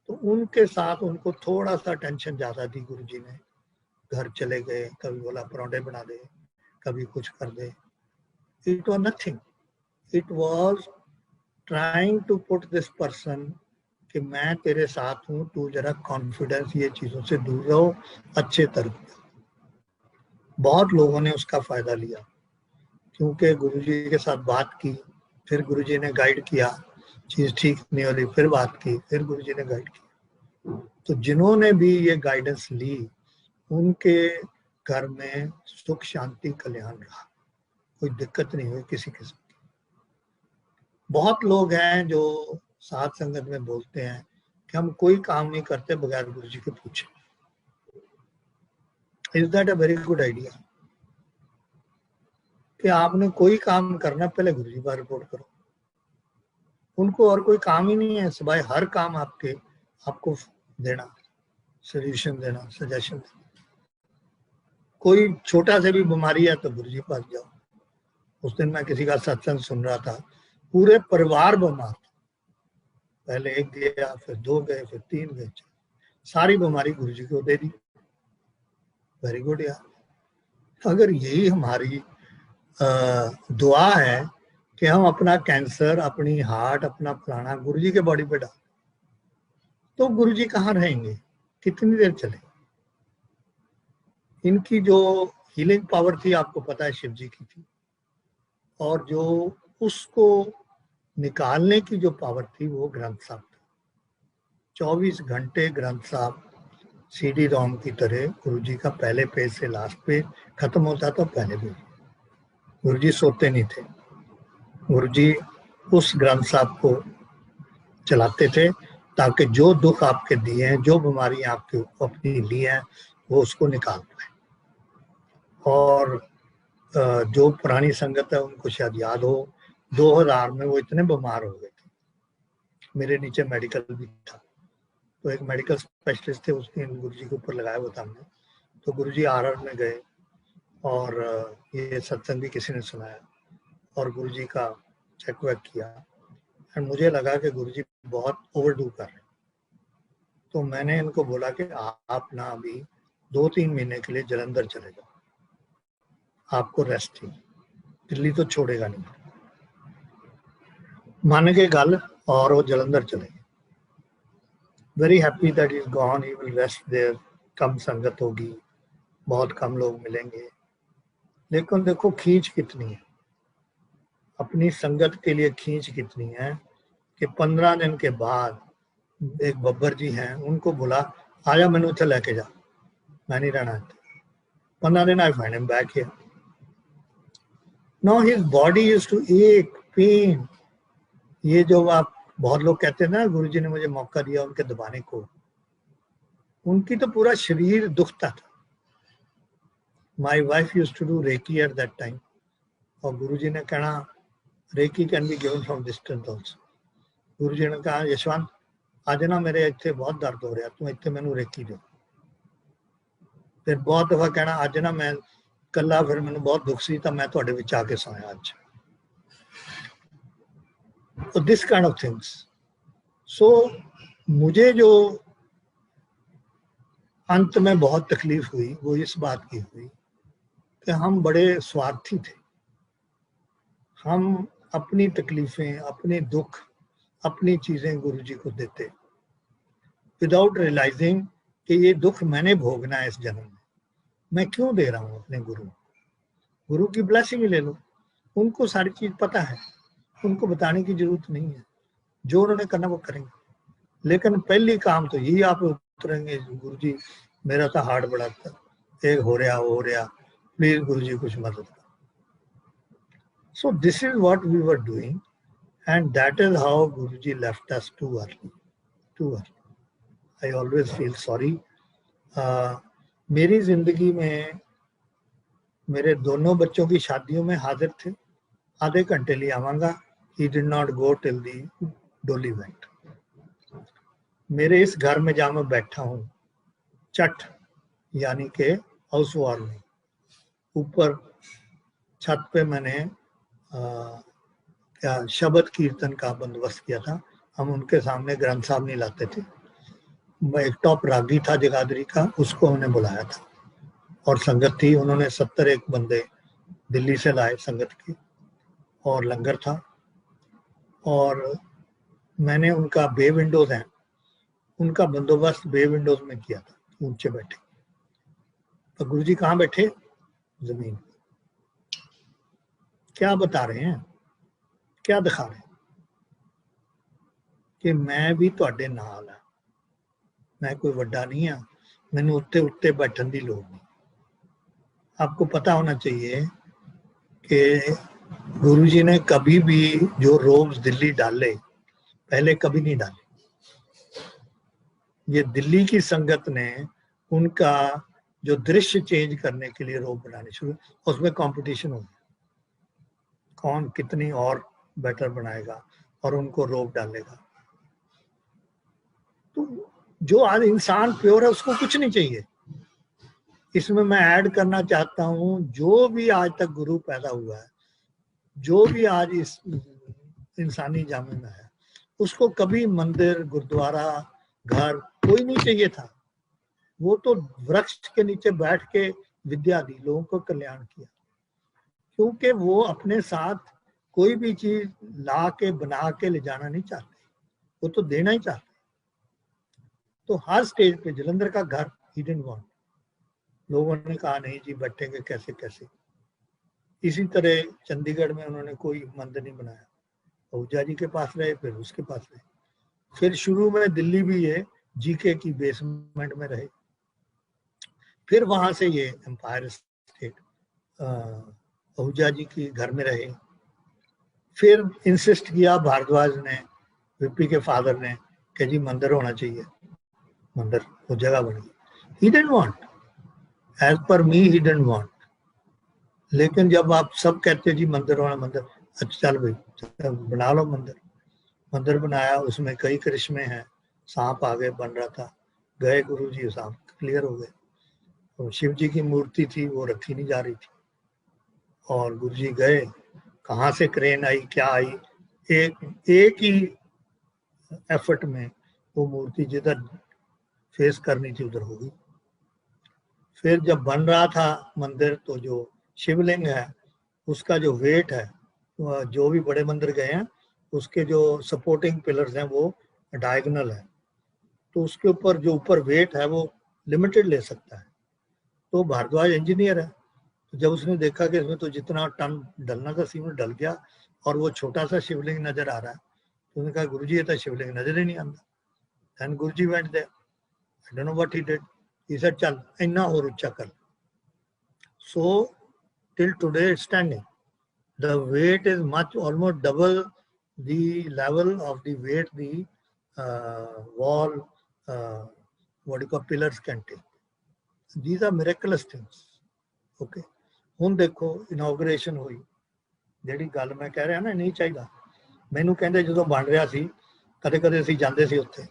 तो उनके साथ उनको थोड़ा सा टेंशन ज्यादा दी गुरुजी ने। घर चले गए, कभी बोला पराठे बना दे, कभी कुछ कर दे। It was nothing, it was trying to put this person कि मैं तेरे साथ हूँ, तू जरा कॉन्फिडेंस, ये चीजों से दूर रहो, अच्छे तरफ। बहुत लोगों ने उसका फायदा लिया, क्योंकि गुरुजी के साथ बात की, फिर गुरुजी ने गाइड किया, चीज ठीक नहीं हो रही, फिर बात की, फिर गुरुजी ने गाइड किया। तो जिन्होंने भी ये गाइडेंस ली उनके घर में सुख शांति कल्याण रहा, कोई दिक्कत नहीं हुई किसी किस्म की। बहुत लोग हैं जो साथ संगत में बोलते हैं कि हम कोई काम नहीं करते बगैर गुरुजी के पूछे। Is that a very good idea कि आपने कोई काम करना पहले गुरुजी पर रिपोर्ट करो? उनको और कोई काम ही नहीं है सिवाय हर काम आपको देना, सोल्यूशन देना, सजेशन देना। कोई छोटा से भी बीमारी है तो गुरुजी के पास जाओ। उस दिन मैं किसी का सत्संग सुन रहा था, पूरे परिवार बीमार था, पहले एक गया, फिर 2 गए, फिर 3 गए, सारी बीमारी गुरुजी को दे दी। वेरी गुड यार। अगर यही हमारी दुआ है कि हम अपना कैंसर, अपनी हार्ट, अपना फलाना गुरुजी के बॉडी पे डाल, तो गुरुजी कहाँ रहेंगे, कितनी देर चले? इनकी जो हीलिंग पावर थी आपको पता है शिव जी की थी, और जो उसको निकालने की जो पावर थी वो ग्रंथ साहब था। 24 घंटे ग्रंथ साहब सीडी रोम की तरह गुरुजी का पहले पेज से लास्ट पेज खत्म होता तो पहले पेज। गुरुजी सोते नहीं थे, गुरुजी उस ग्रंथ साहब को चलाते थे ताकि जो दुख आपके दिए हैं, जो बीमारियां आपके अपनी ली हैं, वो उसको निकाल पाए। और जो पुरानी संगत है उनको शायद याद हो, 2000 में वो इतने बीमार हो गए थे, मेरे नीचे मेडिकल भी था, तो एक मेडिकल स्पेशलिस्ट थे, उसने गुरुजी के ऊपर लगाया हुआ था हमने। तो गुरुजी आरआर में गए और ये सत्संग भी किसी ने सुनाया और गुरुजी का चेक वेक किया, और मुझे लगा कि गुरुजी बहुत ओवरडू कर रहे हैं। तो मैंने इनको बोला कि आप ना अभी 2-3 महीने के लिए जलंधर चले जाओ, आपको रेस्ट ही, दिल्ली तो छोड़ेगा नहीं। मान के गल और वो जलंधर चले गए। Very happy that is gone, he will rest there. कम संगत होगी, बहुत कम लोग मिलेंगे, लेकिन देखो खींच कितनी है, अपनी संगत के लिए खींच कितनी है कि 15 दिन के बाद एक बब्बर जी हैं, उनको बोला आजा मैंने उसे लेके जा, मैं नहीं रहना। 15 दिन I find him back here. Now his body used to एक पेन। ये जो आप बहुत लोग कहते हैं ना गुरुजी ने मुझे मौका दिया उनके दबाने को, उनकी तो पूरा शरीर दुखता था। My wife used to do reiki at that time, और गुरुजी ने कहना reiki can be given from distance also. Guruji ने कहा यशवंत आज ना मेरे इतने बहुत दर्द हो रहा, तू इतने मैनू रेकी दो। फिर बहुत दफा कहना अज ना मैं कला, फिर मैंने बहुत दुख सी तो मैं तुहाडे विच आके सोया अज। So this kind of things. So मुझे जो अंत में बहुत तकलीफ हुई वो इस बात की हुई कि हम बड़े स्वार्थी थे। हम अपनी तकलीफें, अपने दुख, अपनी चीजें गुरुजी को देते विदाउट रियलाइजिंग कि ये दुख मैंने भोगना है इस जन्म में। मैं क्यों दे रहा हूँ अपने गुरु की ब्लेसिंग ले लो, उनको सारी चीज पता है, उनको बताने की जरूरत नहीं है, जो उन्होंने करना वो करेंगे। लेकिन पहली काम तो यही आप उतरेंगे गुरुजी मेरा तो हार्ट बड़ा था, एक हो रहा प्लीज गुरुजी कुछ मदद करो। So this is what we were doing, and that is how Guruji left us too early. I always feel sorry. मेरी जिंदगी में मेरे दोनों बच्चों की शादियों में हाजिर थे, आधे घंटे लिए आवांगा। He did not go till the डोली went. मेरे इस घर में जहाँ मैं बैठा हूँ, चट यानी के हाउस वार्मिंग, ऊपर छत पे मैंने क्या शब्द कीर्तन का बंदोबस्त किया था। हम उनके सामने ग्रंथ साहब नहीं लाते थे। एक टॉप रागी था जगाधरी का, उसको हमने बुलाया था और संगत थी। उन्होंने 71 बंदे दिल्ली से लाए संगत की, और लंगर था। और मैंने उनका बे विंडोज हैं, उनका बंदोबस्त बे विंडोज में किया था, ऊंचे बैठे। तो गुरुजी कहाँ बैठे? जमीन। क्या बता रहे हैं, क्या दिखा रहे हैं कि मैं भी तुहाडे नाल हां, मैं कोई वड्डा नहीं हाँ, मैनू उत्ते उत्ते बैठन की लोड़ नहीं। आपको पता होना चाहिए कि गुरुजी ने कभी भी जो रोब्स दिल्ली डाले पहले कभी नहीं डाले। ये दिल्ली की संगत ने उनका जो दृश्य चेंज करने के लिए रोब बनाने शुरू, उसमें कंपटीशन हो गया कौन कितनी और बेटर बनाएगा और उनको रोब डालेगा। तो जो आज इंसान प्योर है उसको कुछ नहीं चाहिए। इसमें मैं ऐड करना चाहता हूं, जो भी आज तक गुरु पैदा हुआ है, जो भी आज इस इंसानी जामे में है, उसको कभी मंदिर, गुरुद्वारा, घर कोई नहीं चाहिए था। वो तो वृक्ष के नीचे बैठ के विद्या दी, लोगों को कल्याण किया, क्योंकि वो अपने साथ कोई भी चीज ला के बना के ले जाना नहीं चाहते, वो तो देना ही चाहते। तो हर स्टेज पे जलंधर का घर ही डिडंट वांट, लोगों ने कहा नहीं जी बैठेंगे कैसे कैसे। इसी तरह चंडीगढ़ में उन्होंने कोई मंदिर नहीं बनाया, आहूजा जी के पास रहे, फिर उसके पास रहे, फिर शुरू में दिल्ली भी ये जीके की बेसमेंट में रहे, फिर वहां से ये एम्पायर स्टेट आहूजा जी की घर में रहे। फिर इंसिस्ट किया भारद्वाज ने, वीपी के फादर ने, कि जी मंदिर होना चाहिए, मंदिर वो जगह बनी। He didn't want, as per me he didn't want. लेकिन जब आप सब कहते जी मंदिर होना, मंदिर, अच्छा चल भाई बना लो मंदिर। मंदिर बनाया, उसमें कई करिश्मे हैं, सांप आगे बन रहा था, गए गुरु जी, सांप क्लियर हो गए। तो शिव जी की मूर्ति थी वो रखी नहीं जा रही थी, और गुरु जी गए, कहाँ से क्रेन आई क्या आई, एक ही एफर्ट में वो मूर्ति जिधर फेस करनी थी उधर हो गई। फिर जब बन रहा था मंदिर, तो जो शिवलिंग है उसका जो वेट है, जो भी बड़े मंदिर गए हैं उसके जो सपोर्टिंग पिलर्स हैं वो डायगोनल है, तो उसके ऊपर जो ऊपर वेट है वो लिमिटेड ले सकता है। तो भारद्वाज इंजीनियर है, तो जब उसने देखा कि इसमें तो जितना टन डलना था सीमेंट डल गया और वो छोटा सा शिवलिंग नजर आ रहा है, तो उसने कहा गुरुजी ये तो शिवलिंग नजर ही नहीं आता। Then Guruji went there, I don't know what he did, he said चल इन्ना और ऊंचा कर। सो till today it's standing. The weight is much, almost double the level of the weight the wall, what you call pillars can take. These are miraculous things. Okay. ਹੁਣ ਦੇਖੋ ਇਨੋਗ੍ਰੇਸ਼ਨ ਹੋਈ, ਜਿਹੜੀ ਗੱਲ ਮੈਂ ਕਹਿ ਰਿਹਾ ਨਾ ਨਹੀਂ ਚਾਹੀਦਾ, ਮੈਨੂੰ ਕਹਿੰਦੇ ਜਦੋਂ ਬਣ ਰਿਹਾ ਸੀ ਕਦੇ ਕਦੇ ਅਸੀਂ ਜਾਂਦੇ ਸੀ ਉੱਥੇ,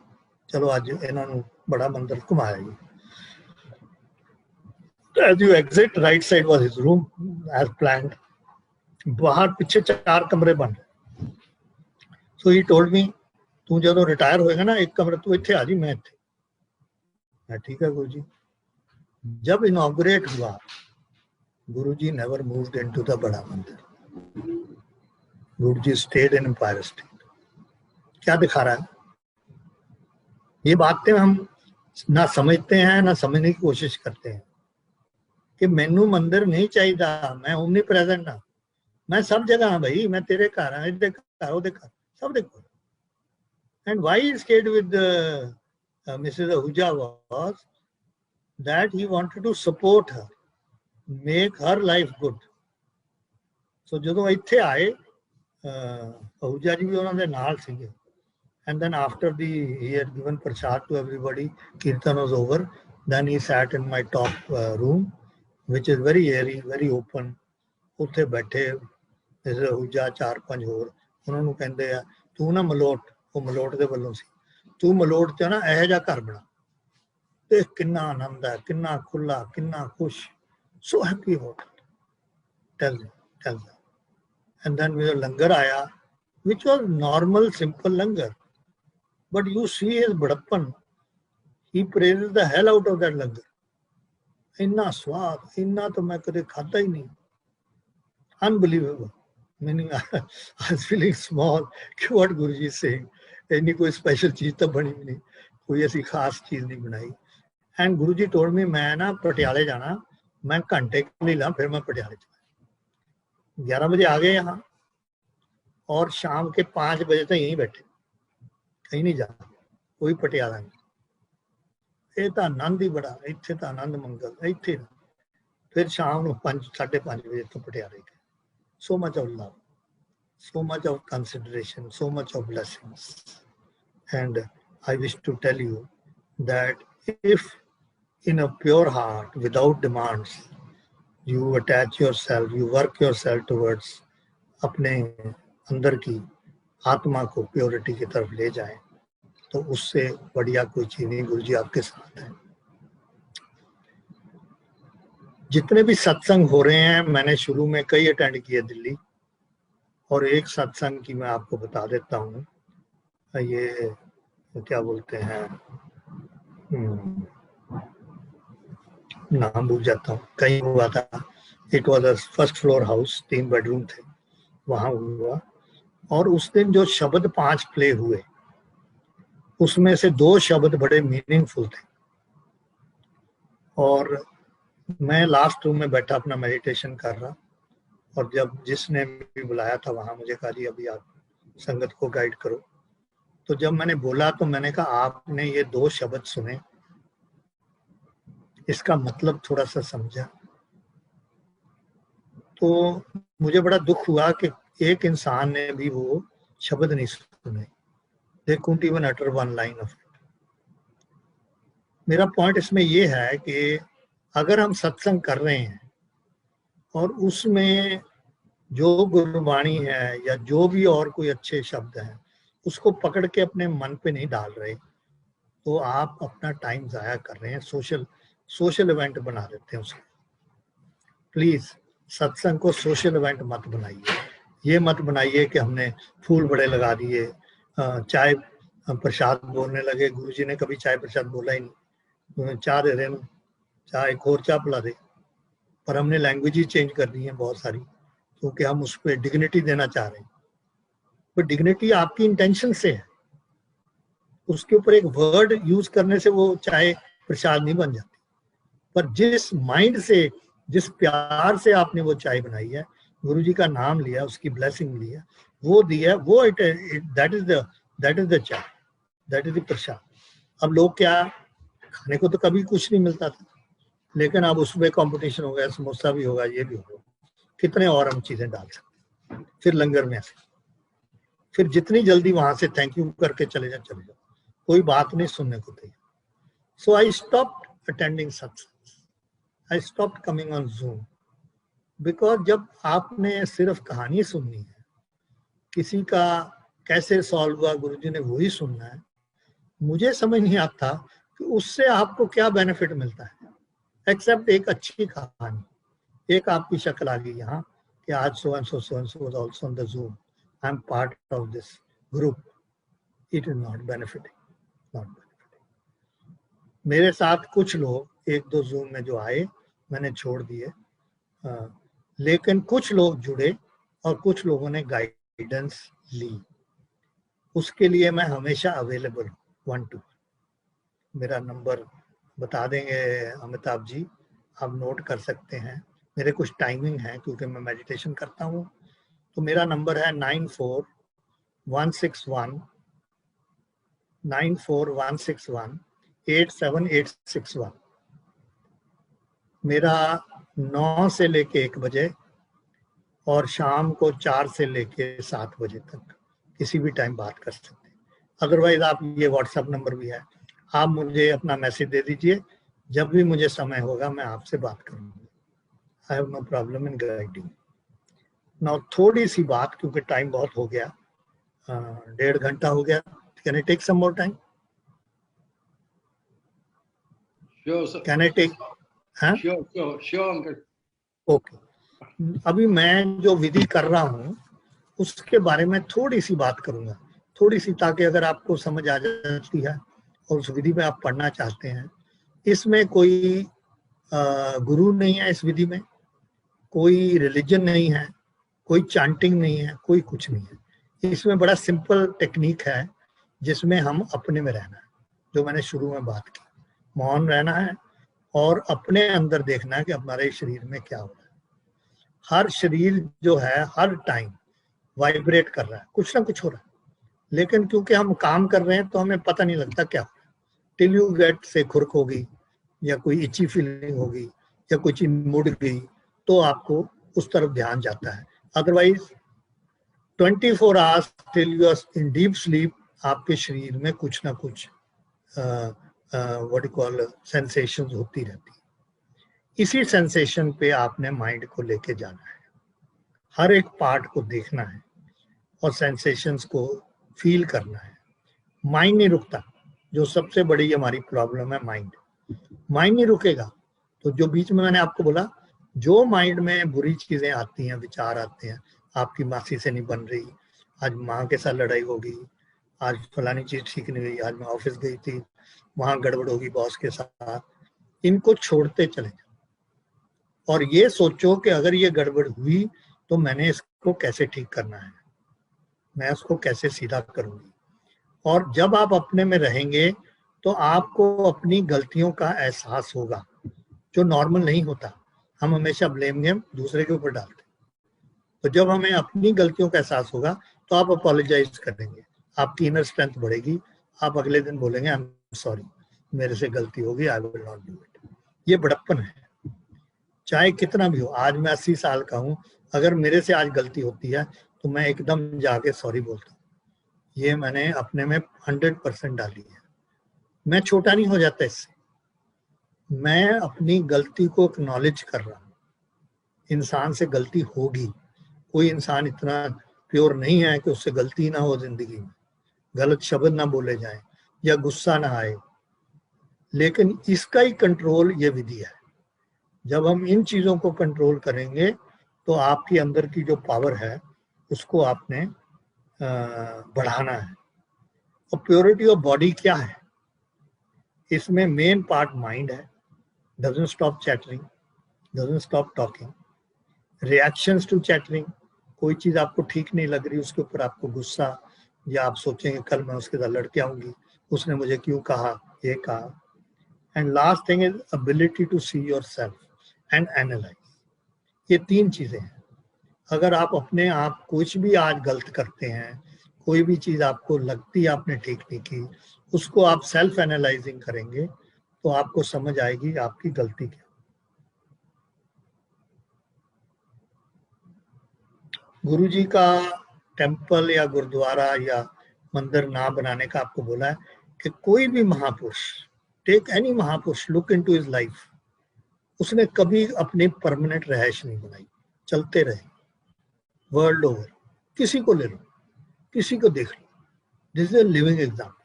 ਚਲੋ ਅੱਜ ਇਹਨਾਂ ਨੂੰ ਬੜਾ ਮੰਦਿਰ ਘੁਮਾਇਆ ਜੀ। As you exit, right side was his room as planned. बाहर पीछे 4 कमरे बन रहे। So he told me, तू जब रिटायर होएगा ना एक कमरा तू इत्थे आ जी, मैं इत्थे। मैं ठीक है गुरुजी। जब इनॉग्रेट हुआ, गुरुजी never moved into the बड़ा मंदिर। गुरुजी stayed in Empire State। क्या दिखा रहा है? ये बातें हम ना समझते हैं ना समझने की कोशिश करते हैं कि मैनू मंदिर नहीं चाहिए, मैं ओमनी प्रेजेंट ना, मैं सब जगह हाँ भाई, मैं तेरे घर हाँ, इधर घर उधर घर सब देखो। And why he stayed with Mrs. Ahuja was that he wanted to support her, make her life good. So ਜਦੋਂ ਇੱਥੇ ਆਏ Ahuja ji ਵੀ ਉਹਨਾਂ ਦੇ ਨਾਲ ਸੀਗੇ, and then after he had given prasad to everybody, kirtan was over, then he sat in my top room which is very airy, very open। ਉੱਥੇ ਬੈਠੇ Mrs. Ahuja 4-5 ਹੋਰ, ਉਹਨਾਂ ਨੂੰ ਕਹਿੰਦੇ ਆ ਤੂੰ ਨਾ ਮਲੋਟ, ਉਹ ਮਲੋਟ ਦੇ ਵੱਲੋਂ ਸੀ, ਤੂੰ ਮਲੋਟ ਚ ਨਾ ਇਹੋ ਜਿਹਾ ਘਰ ਬਣਾ, ਤੇ ਕਿੰਨਾ ਆਨੰਦ ਹੈ, ਕਿੰਨਾ ਖੁੱਲਾ, ਕਿੰਨਾ ਖੁਸ਼, so happy about it। tell them। And then when langar aaya, which was normal simple langar, but you see his badappan, he praises the hell out of that langar। ਇੰਨਾ ਸਵਾਦ, ਇੰਨਾ ਤਾਂ ਮੈਂ ਕਦੇ ਖਾਧਾ ਹੀ ਨਹੀਂ, unbelievable। Meaning I was feeling small कि what Guruji is saying, any कोई स्पेशल चीज तो बनी नहीं, कोई ऐसी खास चीज नहीं बनाई। एंड गुरुजी told me मैं ना पटियाले जाना, मैं घंटे के लिए ला, फिर मैं पटियाले चला। 11 बजे आ गए यहाँ और शाम के 5 बजे तक यहीं बैठे, कहीं नहीं जाना, कोई पटियाला नहीं। ये तो आनंद ही बड़ा, इत्थे तो आनंद मंगल इत्थे। फिर शाम को 5-5:30 बजे तो पटियाले गए। So much of love, so much of consideration, so much of blessings। And I wish to tell you that if in a pure heart, without demands, you attach yourself, you work yourself towards अपने अंदर की आत्मा को प्योरिटी की तरफ ले जाएं, तो उससे बढ़िया कोई चीज नहीं। गुरुजी आपके साथ है। जितने भी सत्संग हो रहे हैं, मैंने शुरू में कई अटेंड किए दिल्ली, और एक सत्संग की मैं आपको बता देता हूँ। ये क्या बोलते हैं, नाम भूल जाता हूँ, कहीं हुआ था। It was a first floor house, 3 bedroom थे, वहां हुआ। और उस दिन जो शब्द 5 प्ले हुए, उसमें से 2 शब्द बड़े मीनिंगफुल थे। और मैं लास्ट रूम में बैठा अपना मेडिटेशन कर रहा, और जब जिसने भी बुलाया था वहां मुझे कहा जी अभी आप संगत को गाइड करो। तो जब मैंने बोला तो मैंने कहा आपने ये 2 शब्द सुने, इसका मतलब थोड़ा सा समझा। तो मुझे बड़ा दुख हुआ कि एक इंसान ने भी वो शब्द नहीं सुने। They couldn't even utter one line of it। मेरा पॉइंट इसमें ये है कि अगर हम सत्संग कर रहे हैं और उसमें जो गुरबाणी है या जो भी और कोई अच्छे शब्द हैं उसको पकड़ के अपने मन पे नहीं डाल रहे, तो आप अपना टाइम जाया कर रहे हैं, सोशल इवेंट बना देते हैं उसको। प्लीज सत्संग को सोशल इवेंट मत बनाइए। ये मत बनाइए कि हमने फूल बड़े लगा दिए, चाय प्रसाद बोलने लगे। गुरुजी ने कभी चाय प्रसाद बोला ही नहीं, चाय दे रहे, चाय एक और चाय पिला दे, पर हमने लैंग्वेज ही चेंज कर दी है बहुत सारी, क्योंकि हम उस पर डिग्निटी देना चाह रहे हैं। पर डिग्निटी आपकी इंटेंशन से है, उसके ऊपर एक वर्ड यूज करने से वो चाय प्रसाद नहीं बन जाती। पर जिस माइंड से, जिस प्यार से आपने वो चाय बनाई है, गुरु जी का नाम लिया, उसकी ब्लेसिंग लिया, वो दिया, वो दैट इज द चाय, दैट इज द प्रसाद। अब लोग क्या, खाने को तो कभी कुछ नहीं मिलता था, लेकिन अब उसमें कंपटीशन हो गया, समोसा भी होगा, ये भी होगा, कितने और हम चीजें डाल सकते, फिर लंगर में ऐसे, फिर जितनी जल्दी वहां से थैंक यू करके चले जाओ, कोई बात नहीं सुनने को तैयार। सो आई स्टॉप्ड अटेंडिंग सत्संग, I stopped coming on Zoom, because जब आपने सिर्फ कहानी सुननी है, किसी का कैसे सॉल्व हुआ गुरुजी ने वही सुनना है, मुझे समझ नहीं आता कि उससे आपको क्या बेनिफिट मिलता है, एक्सेप्ट एक अच्छी कहानी, एक आपकी शक्ल आ गई यहाँ कि आज so and so was also on the Zoom, I am part of this group. It is not benefiting, not benefiting. मेरे साथ कुछ लोग एक दो Zoom में जो आए मैंने छोड़ दिए, लेकिन कुछ लोग जुड़े और कुछ लोगों ने गाइडेंस ली, उसके लिए मैं हमेशा अवेलेबल हूँ 1-2। मेरा नंबर बता देंगे अमिताभ जी, आप नोट कर सकते हैं। मेरे कुछ टाइमिंग है क्योंकि मैं मेडिटेशन करता हूँ, तो मेरा नंबर है 9416187861। मेरा 9 से लेके 1 बजे और शाम को 4 से लेके 7 बजे तक किसी भी टाइम बात कर सकते हैं। अदरवाइज आप, ये व्हाट्सएप नंबर भी है, आप मुझे अपना मैसेज दे दीजिए, जब भी मुझे समय होगा मैं आपसे बात करूंगा। I have no problem in guiding. Now थोड़ी सी बात, क्योंकि टाइम बहुत हो गया, 1.5 घंटा हो गया, can I take some more time? Can I take? Sure uncle. Okay, अभी मैं जो विधि कर रहा हूँ उसके बारे में थोड़ी सी बात करूंगा, थोड़ी सी, ताकि अगर आपको समझ आ जाती है और उस विधि में आप पढ़ना चाहते हैं। इसमें कोई गुरु नहीं है, इस विधि में कोई रिलीजन नहीं है, कोई चांटिंग नहीं है, कोई कुछ नहीं है। इसमें बड़ा सिंपल टेक्निक है जिसमें हम अपने में रहना है, जो मैंने शुरू में बात की, मौन रहना है और अपने अंदर देखना है कि हमारे शरीर में क्या हो रहा है। हर शरीर जो है हर टाइम वाइब्रेट कर रहा है, कुछ ना कुछ हो रहा है, लेकिन क्योंकि हम काम कर रहे हैं तो हमें पता नहीं लगता क्या हो रहा है। टिल यू गेट से खुरक होगी या कोई इची फीलिंग होगी या कोई चीज मुड़ गई तो आपको उस तरफ ध्यान जाता है। Otherwise 24 hours till you are in deep sleep आपके शरीर में कुछ ना कुछ व्हाट यू कॉल सेंसेशंस होती रहती है। इसी सेंसेशन पे आपने माइंड को लेके जाना है, हर एक पार्ट को देखना है और सेंसेशंस को फील करना है। माइंड नहीं रुकता, जो सबसे बड़ी हमारी प्रॉब्लम है, माइंड नहीं रुकेगा। तो जो बीच में मैंने आपको बोला, जो माइंड में बुरी चीजें आती हैं, विचार आते हैं, आपकी मासी से नहीं बन रही, आज माँ के साथ लड़ाई होगी, आज फलानी चीज ठीक नहीं हुई, आज मैं ऑफिस गई थी वहां गड़बड़ होगी बॉस के साथ, इनको छोड़ते चले जाओ और ये सोचो कि अगर ये गड़बड़ हुई तो मैंने इसको कैसे ठीक करना है, मैं इसको कैसे सीधा करूंगी। और जब आप अपने में रहेंगे तो आपको अपनी गलतियों का एहसास होगा, जो नॉर्मल नहीं होता। हम हमेशा ब्लेम गेम दूसरे के ऊपर डालते हैं। तो जब हमें अपनी गलतियों का एहसास होगा तो आप अपोलोजाइज करेंगे, आपकी इनर स्ट्रेंथ बढ़ेगी, आप अगले दिन बोलेंगे आई एम सॉरी, मेरे से गलती होगी, I will not do it. ये बड़प्पन है, चाहे कितना भी हो। आज मैं 80 साल का हूँ, अगर मेरे से आज गलती होती है तो मैं एकदम जाके सॉरी बोलता हूँ। ये मैंने अपने में 100% डाली है। मैं छोटा नहीं हो जाता इससे, मैं अपनी गलती को एक्नॉलेज कर रहा हूँ। इंसान से गलती होगी, कोई इंसान इतना प्योर नहीं है कि उससे गलती ना हो जिंदगी में, गलत शब्द ना बोले जाएं या गुस्सा ना आए, लेकिन इसका ही कंट्रोल ये विधि है। जब हम इन चीजों को कंट्रोल करेंगे तो आपके अंदर की जो पावर है उसको आपने बढ़ाना है। और प्योरिटी ऑफ बॉडी क्या है, इसमें मेन पार्ट माइंड है, doesn't stop chattering, doesn't stop talking. Reactions to chattering, कोई चीज आपको ठीक नहीं लग रही, उसके ऊपर आपको गुस्सा, या आप सोचेंगे कल मैं उसके साथ लड़के आऊंगी, उसने मुझे क्यों कहा, ये कहा. And last thing is ability to see yourself and analyse. ये 3 चीजें हैं. अगर आप अपने आप कुछ भी आज गलत करते हैं, कोई भी चीज आपको लगती है आपने ठीक नहीं की, उसको आप सेल्फ एनालाइजिंग करेंगे तो आपको समझ आएगी आपकी गलती क्या. गुरुजी का टेंपल या गुरुद्वारा या मंदिर ना बनाने का आपको बोला है कि कोई भी महापुरुष, टेक एनी महापुरुष, लुक इनटू हिज लाइफ, उसने कभी अपनी परमानेंट रहायश नहीं बनाई, चलते रहे वर्ल्ड ओवर. किसी को ले लो, किसी को देख लो, this is a living example.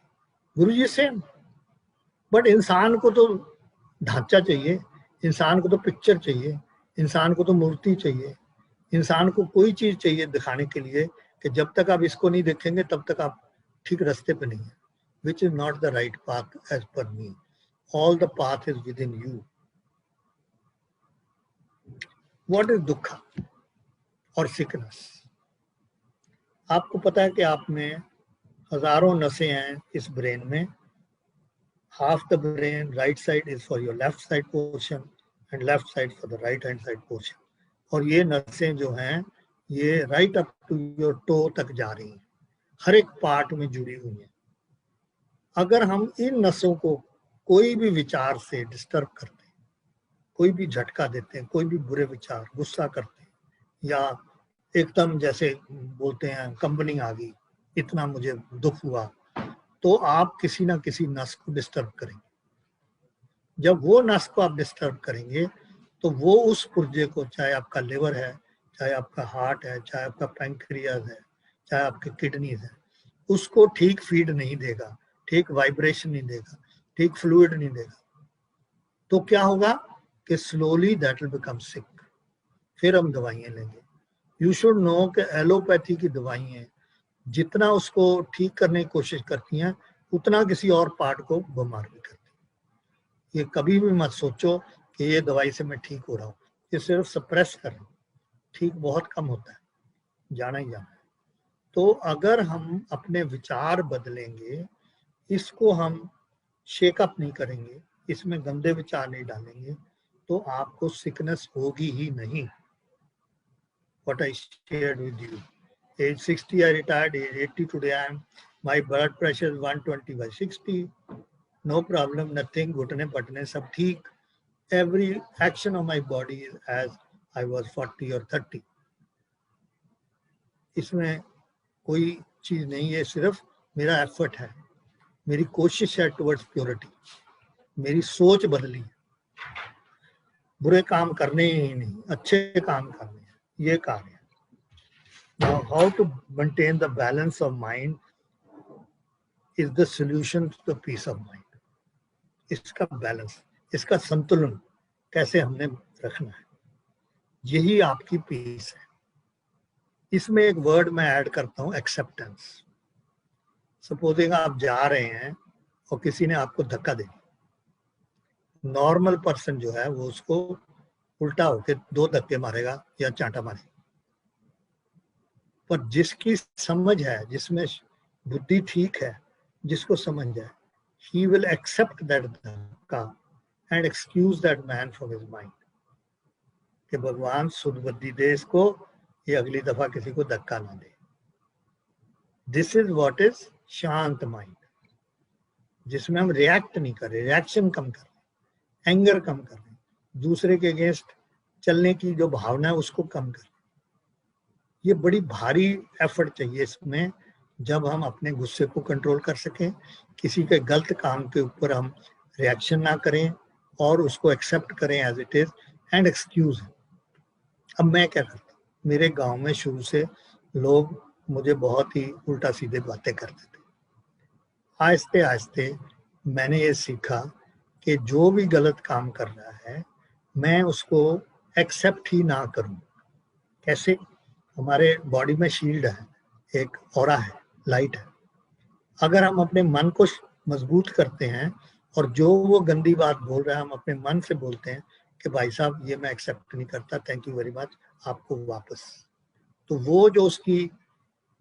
Guruji same. But इंसान को तो ढांचा चाहिए, इंसान को तो पिक्चर चाहिए, इंसान को तो मूर्ति चाहिए, इंसान को कोई चीज चाहिए दिखाने के लिए कि जब तक आप इसको नहीं देखेंगे तब तक आप ठीक रास्ते पे नहीं है. Which is not the right path as per me. All the path is within you. What is दुख और सिकनेस? आपको पता है कि आप में हजारों नसें हैं इस ब्रेन में. half the brain, right side is for your left side portion and left side for the right hand side portion. और ये नसें जो हैं ये right up to your toe तक जा रही हैं, हर एक पार्ट में जुड़ी हुई हैं. अगर हम इन नसों को कोई भी विचार से डिस्टर्ब करते हैं, कोई भी झटका देते हैं, कोई भी बुरे विचार, गुस्सा करते हैं, या एकदम जैसे बोलते हैं कंबनी आ गई, इतना मुझे दुख हुआ, तो आप किसी ना किसी नस को डिस्टर्ब करेंगे. जब वो नस को आप डिस्टर्ब करेंगे तो वो उस पुर्जे को, चाहे आपका लिवर है, चाहे आपका हार्ट है, चाहे आपका पैंक्रियाज है, चाहे आपके किडनीज है, उसको ठीक फीड नहीं देगा, ठीक वाइब्रेशन नहीं देगा, ठीक फ्लूइड नहीं देगा. तो क्या होगा कि स्लोली दैट विल बिकम सिक. फिर हम दवाइयां लेंगे. यू शुड नो कि एलोपैथी की दवाइयां जितना उसको ठीक करने की कोशिश करती हैं उतना किसी और पार्ट को बीमार भी करती हैं. ये कभी भी मत सोचो कि ये दवाई से मैं ठीक हो रहा हूँ, ये सिर्फ सप्रेस कर रहा हूँ. ठीक बहुत कम होता है, जाना ही जाना है. तो अगर हम अपने विचार बदलेंगे, इसको हम शेकअप नहीं करेंगे, इसमें गंदे विचार नहीं डालेंगे, तो आपको सिकनेस होगी ही नहीं. What I shared with you. Age 60 I retired, age 80 today I am. My blood pressure is 120/60. No problem, nothing, घुटने पटने सब ठीक. Every action of my body is as I was 40 or 30. इसमें कोई चीज नहीं है, सिर्फ मेरा एफर्ट है, मेरी कोशिश है टुवर्ड्स प्योरिटी. मेरी सोच बदली, बुरे काम करने ही नहीं, अच्छे काम करने हैं, ये कार्य है. Now, how to maintain the balance of mind is the solution to the peace of mind. इसका बैलेंस, इसका संतुलन कैसे हमने रखना है, यही आपकी पीस है. इसमें एक वर्ड मैं ऐड करता हूँ, एक्सेप्टेंस. सपोजिंग आप जा रहे हैं और किसी ने आपको धक्का दे दिया. नॉर्मल पर्सन जो है वो उसको उल्टा होके 2 धक्के मारेगा या चांटा मारेगा. पर जिसकी समझ है, जिसमें बुद्धि ठीक है, जिसको समझ जाए, he will accept that धक्का and excuse that man from his mind. कि भगवान सुध बुद्धि दे इसको, ये अगली दफा किसी को धक्का ना दे. This is what is शांत माइंड, जिसमें हम रिएक्ट नहीं कर रहे, रिएक्शन कम कर रहे, एंगर कम कर रहे, दूसरे के अगेंस्ट चलने की जो भावना है उसको कम कर. ये बड़ी भारी एफर्ट चाहिए इसमें, जब हम अपने गुस्से को कंट्रोल कर सकें, किसी के गलत काम के ऊपर हम रिएक्शन ना करें और उसको एक्सेप्ट करें as it is and excuse. अब मैं क्या करता हूँ, मेरे गांव में शुरू से लोग मुझे बहुत ही उल्टा सीधे बातें करते थे. आहिस्ते आहिस्ते मैंने ये सीखा कि जो भी गलत काम कर रहा है मैं उसको एक्सेप्ट ही ना करूं. कैसे? हमारे बॉडी में शील्ड है, एक ऑरा है, लाइट है. अगर हम अपने मन को मजबूत करते हैं और जो वो गंदी बात बोल रहा है हम अपने मन से बोलते हैं, कि भाई साहब ये मैं एक्सेप्ट नहीं करता, थैंक यू वेरी मच, आपको वापस। तो वो जो उसकी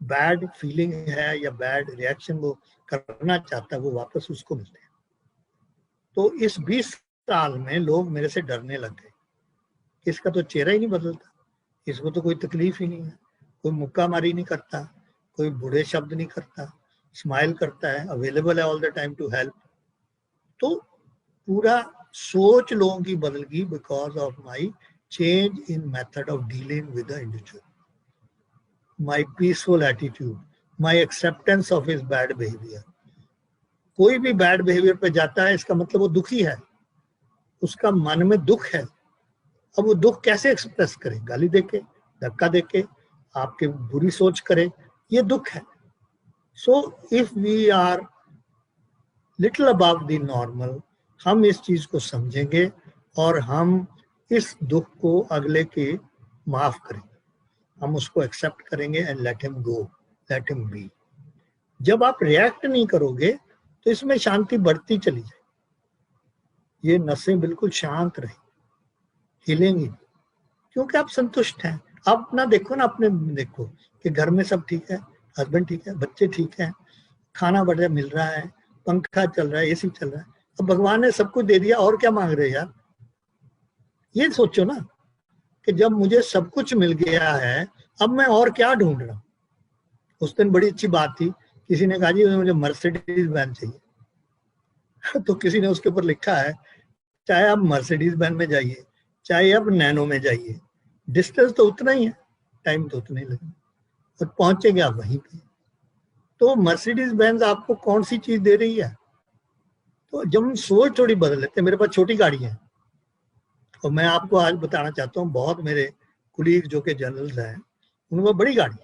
बैड फीलिंग है या बैड रिएक्शन वो करना चाहता है, वो वापस उसको मिलते हैं। तो इस 20 साल में लोग मेरे से डरने लग गए, इसका तो चेहरा ही नहीं बदलता, इसको तो कोई तकलीफ ही नहीं है, कोई मुक्का मारी नहीं करता, कोई बुरे शब्द नहीं करता, स्माइल करता है, अवेलेबल है all the time to help. तो पूरा सोच लोगों की बदल गई because of my change in method of dealing with the individual, my peaceful attitude, my acceptance of his bad behaviour. कोई भी बैड बिहेवियर पे जाता है, इसका मतलब वो दुखी है, उसका मन में दुख है। अब वो दुख कैसे एक्सप्रेस करे? गाली देके, धक्का देके, आपके बुरी सोच करे, ये दुख है। So if we are little above the normal, हम इस चीज को समझेंगे और हम इस दुख को अगले के माफ करेंगे, हम उसको एक्सेप्ट करेंगे and let him go, let him B. जब आप रिएक्ट नहीं करोगे तो इसमें शांति बढ़ती चली जाए, ये नसें बिल्कुल शांत रहे, हिलेंगी, क्योंकि आप संतुष्ट हैं। आप अपना देखो ना, अपने देखो कि घर में सब ठीक है, हस्बैंड ठीक है, बच्चे ठीक है, खाना बढ़िया मिल रहा है, पंखा चल रहा है, एसी चल रहा है। अब भगवान ने सब कुछ दे दिया, और क्या मांग रहे हैं यार? ये सोचो ना कि जब मुझे सब कुछ मिल गया है, अब मैं और क्या ढूंढ रहा हूँ। उस दिन बड़ी अच्छी बात थी, किसी ने कहा जी मुझे मर्सिडीज वैन चाहिए तो किसी ने उसके ऊपर लिखा है, चाहे आप मर्सिडीज वैन में जाइए, चाहे आप नैनो में जाइए, डिस्टेंस तो उतना ही है, टाइम तो उतना ही लगेगा, और पहुंचेंगे आप वहीं पे। तो मर्सिडीज बेंज आपको कौन सी चीज दे रही है? तो जब हम सोच थोड़ी बदल लेते हैं, मेरे पास छोटी गाड़ी है और मैं आपको आज बताना चाहता हूँ, बहुत मेरे कुलीग जो कि जनरल्स हैं उनके पास बड़ी गाड़ी।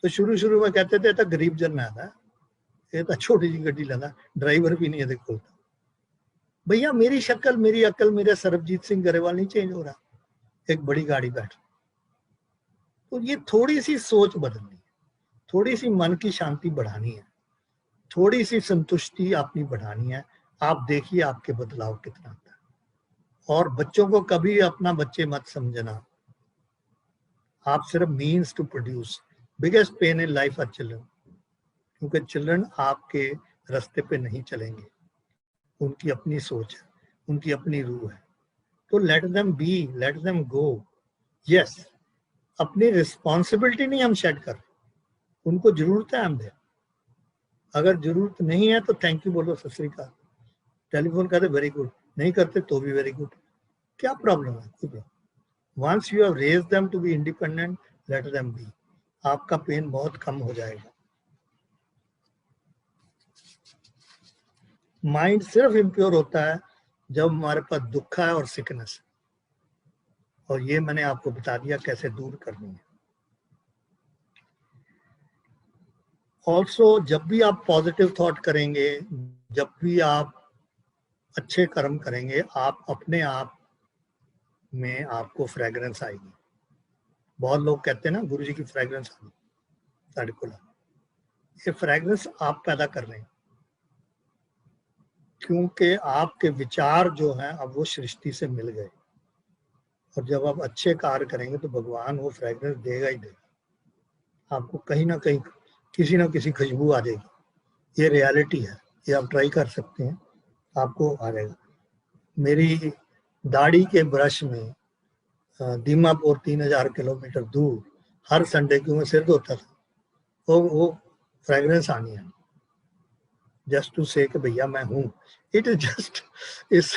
तो शुरू शुरू में कहते थे तो गरीब जन में आता, ये तो छोटी सी गड्डी लेना, ड्राइवर भी नहीं है देखो। भैया मेरी शक्ल, मेरी अकल, मेरा सरबजीत सिंह गरेवाल नहीं चेंज हो रहा, एक बड़ी गाड़ी बैठ। तो ये थोड़ी सी सोच बदलनी है, थोड़ी सी मन की शांति बढ़ानी है, थोड़ी सी संतुष्टि अपनी बढ़ानी है। आप देखिए आपके बदलाव कितना आता है। और बच्चों को कभी अपना बच्चे मत समझना, आप सिर्फ means to produce. Biggest pain in life are children, क्योंकि चिल्ड्रन आपके रास्ते पे नहीं चलेंगे, उनकी अपनी सोच है, उनकी अपनी रूह है। तो late them B, let them go. Yes, अपनी रिस्पॉन्सिबिलिटी नहीं हम शेड कर रहे, उनको जरूरत है हम दे, अगर जरूरत नहीं है तो थैंक यू बोलो, सत श्री अकाल, टेलीफोन करते वेरी गुड, नहीं करते तो भी वेरी गुड, क्या प्रॉब्लम है? कोई problem. Once you have raised them to be independent, let them be, आपका पेन बहुत कम हो जाएगा। माइंड सिर्फ इम्प्योर होता है जब हमारे पास दुख है और सिकनेस, और ये मैंने आपको बता दिया कैसे दूर करनी है। ऑल्सो जब भी आप पॉजिटिव थॉट करेंगे, जब भी आप अच्छे कर्म करेंगे, आप अपने आप में आपको फ्रेग्रेंस आएगी। बहुत लोग कहते हैं ना गुरु जी की फ्रेग्रेंस आ गई साढ़े को, ये फ्रेग्रेंस आप पैदा कर रहे हैं, क्योंकि आपके विचार जो हैं अब वो सृष्टि से मिल गए, और जब आप अच्छे कार्य करेंगे तो भगवान वो फ्रेग्रेंस देगा ही देगा आपको, कहीं ना कहीं किसी ना किसी खुशबू आ जाएगी। ये रियलिटी है, ये आप ट्राई कर सकते हैं, आपको आ जाएगा। मेरी दाढ़ी के ब्रश में दीमापुर 3000 किलोमीटर दूर हर संडे क्यों मैं सिर धोता था, वो फ्रेग्रेंस आनी है, जस्ट टू से कि भैया मैं हूँ। It is just is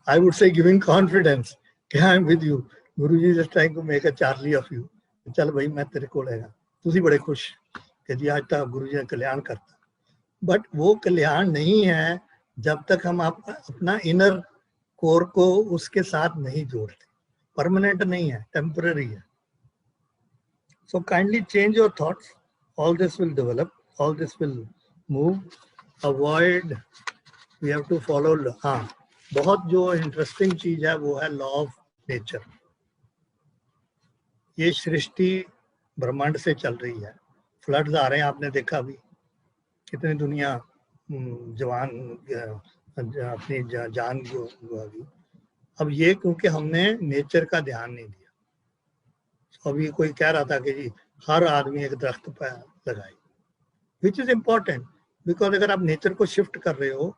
I would say giving confidence कि I am with you, Guru ji just trying to make a charlie of you. चल भाई मैं तेरे को लेगा, तुझी बड़े खुश कि जी आज तक गुरु जी ने कल्याण करता। बट वो कल्याण नहीं है जब तक हम अपना इनर कोर को उसके साथ नहीं जोड़ते, परमानेंट नहीं है, टेम्पररी है। So kindly change your thoughts, all this will develop, all this will move. Avoid, we have to follow. हाँ, बहुत जो इंटरेस्टिंग चीज है वो है लॉ ऑफ नेचर। ये सृष्टि ब्रह्मांड से चल रही है, फ्लड्स आ रहे हैं, आपने देखा अभी कितनी दुनिया जवान अपनी जान जो गई। अब ये क्योंकि हमने नेचर का ध्यान नहीं दिया। तो अभी कोई कह रहा था कि जी हर आदमी एक दरख्त लगाए, विच इज इम्पोर्टेंट, बिकॉज अगर आप नेचर को शिफ्ट कर रहे हो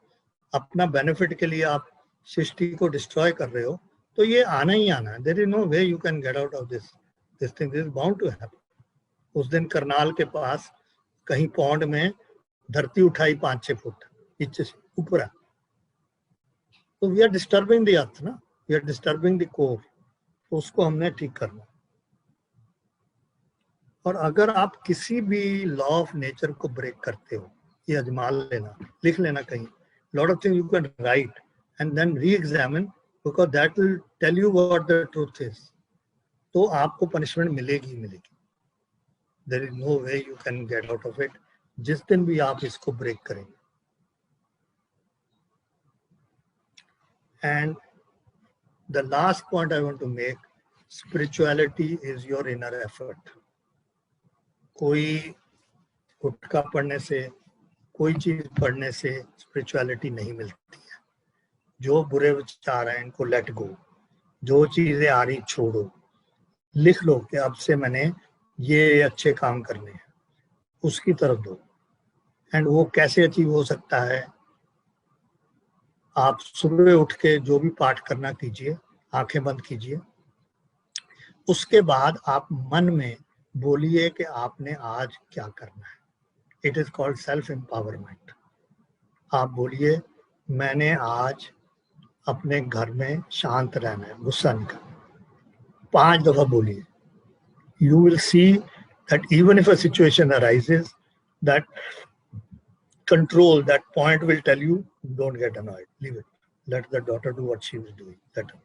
अपना बेनिफिट के लिए, आप सृष्टि को डिस्ट्रॉय कर रहे हो, तो ये आना ही आना है। There is no way you can get out of this thing is bound to happen. उस दिन करनाल के पास कहीं पौंड में धरती उठाई 5-6 फुट नीचे से ऊपर। तो we are disturbing the earth ना, we are disturbing the core, तो उसको हमने ठीक करना। और अगर आप किसी भी लॉ ऑफ नेचर को ब्रेक करते हो, ये अजमा लेना, लिख लेना कहीं, lot of things you can write and then re examine, because that will tell you what the truth is. तो आपको पनिशमेंट मिलेगी मिलेगी। There is no way you can get out of it जिस दिन भी आप इसको ब्रेक करेंगे। And the last point I want to make, spirituality is your inner effort. कोई गुटखा पढ़ने से, कोई चीज पढ़ने से स्पिरिचुअलिटी नहीं मिलती है। जो बुरे विचार हैं इनको लेट गो, जो चीजें आ रही छोड़ो, लिख लो कि अब से मैंने ये अच्छे काम करने हैं, उसकी तरफ दो। एंड वो कैसे अचीव हो सकता है? आप सुबह उठ के जो भी पाठ करना कीजिए, आंखें बंद कीजिए, उसके बाद आप मन में बोलिए कि आपने आज क्या करना है। It is called self empowerment. आप बोलिए मैंने आज अपने घर में शांत रहना है, गुस्सा नहीं करना। 5 दफा बोलिए। You will see that even if a situation arises, that control, that point will tell you don't get annoyed, leave it, let the daughter do what she was doing, let her.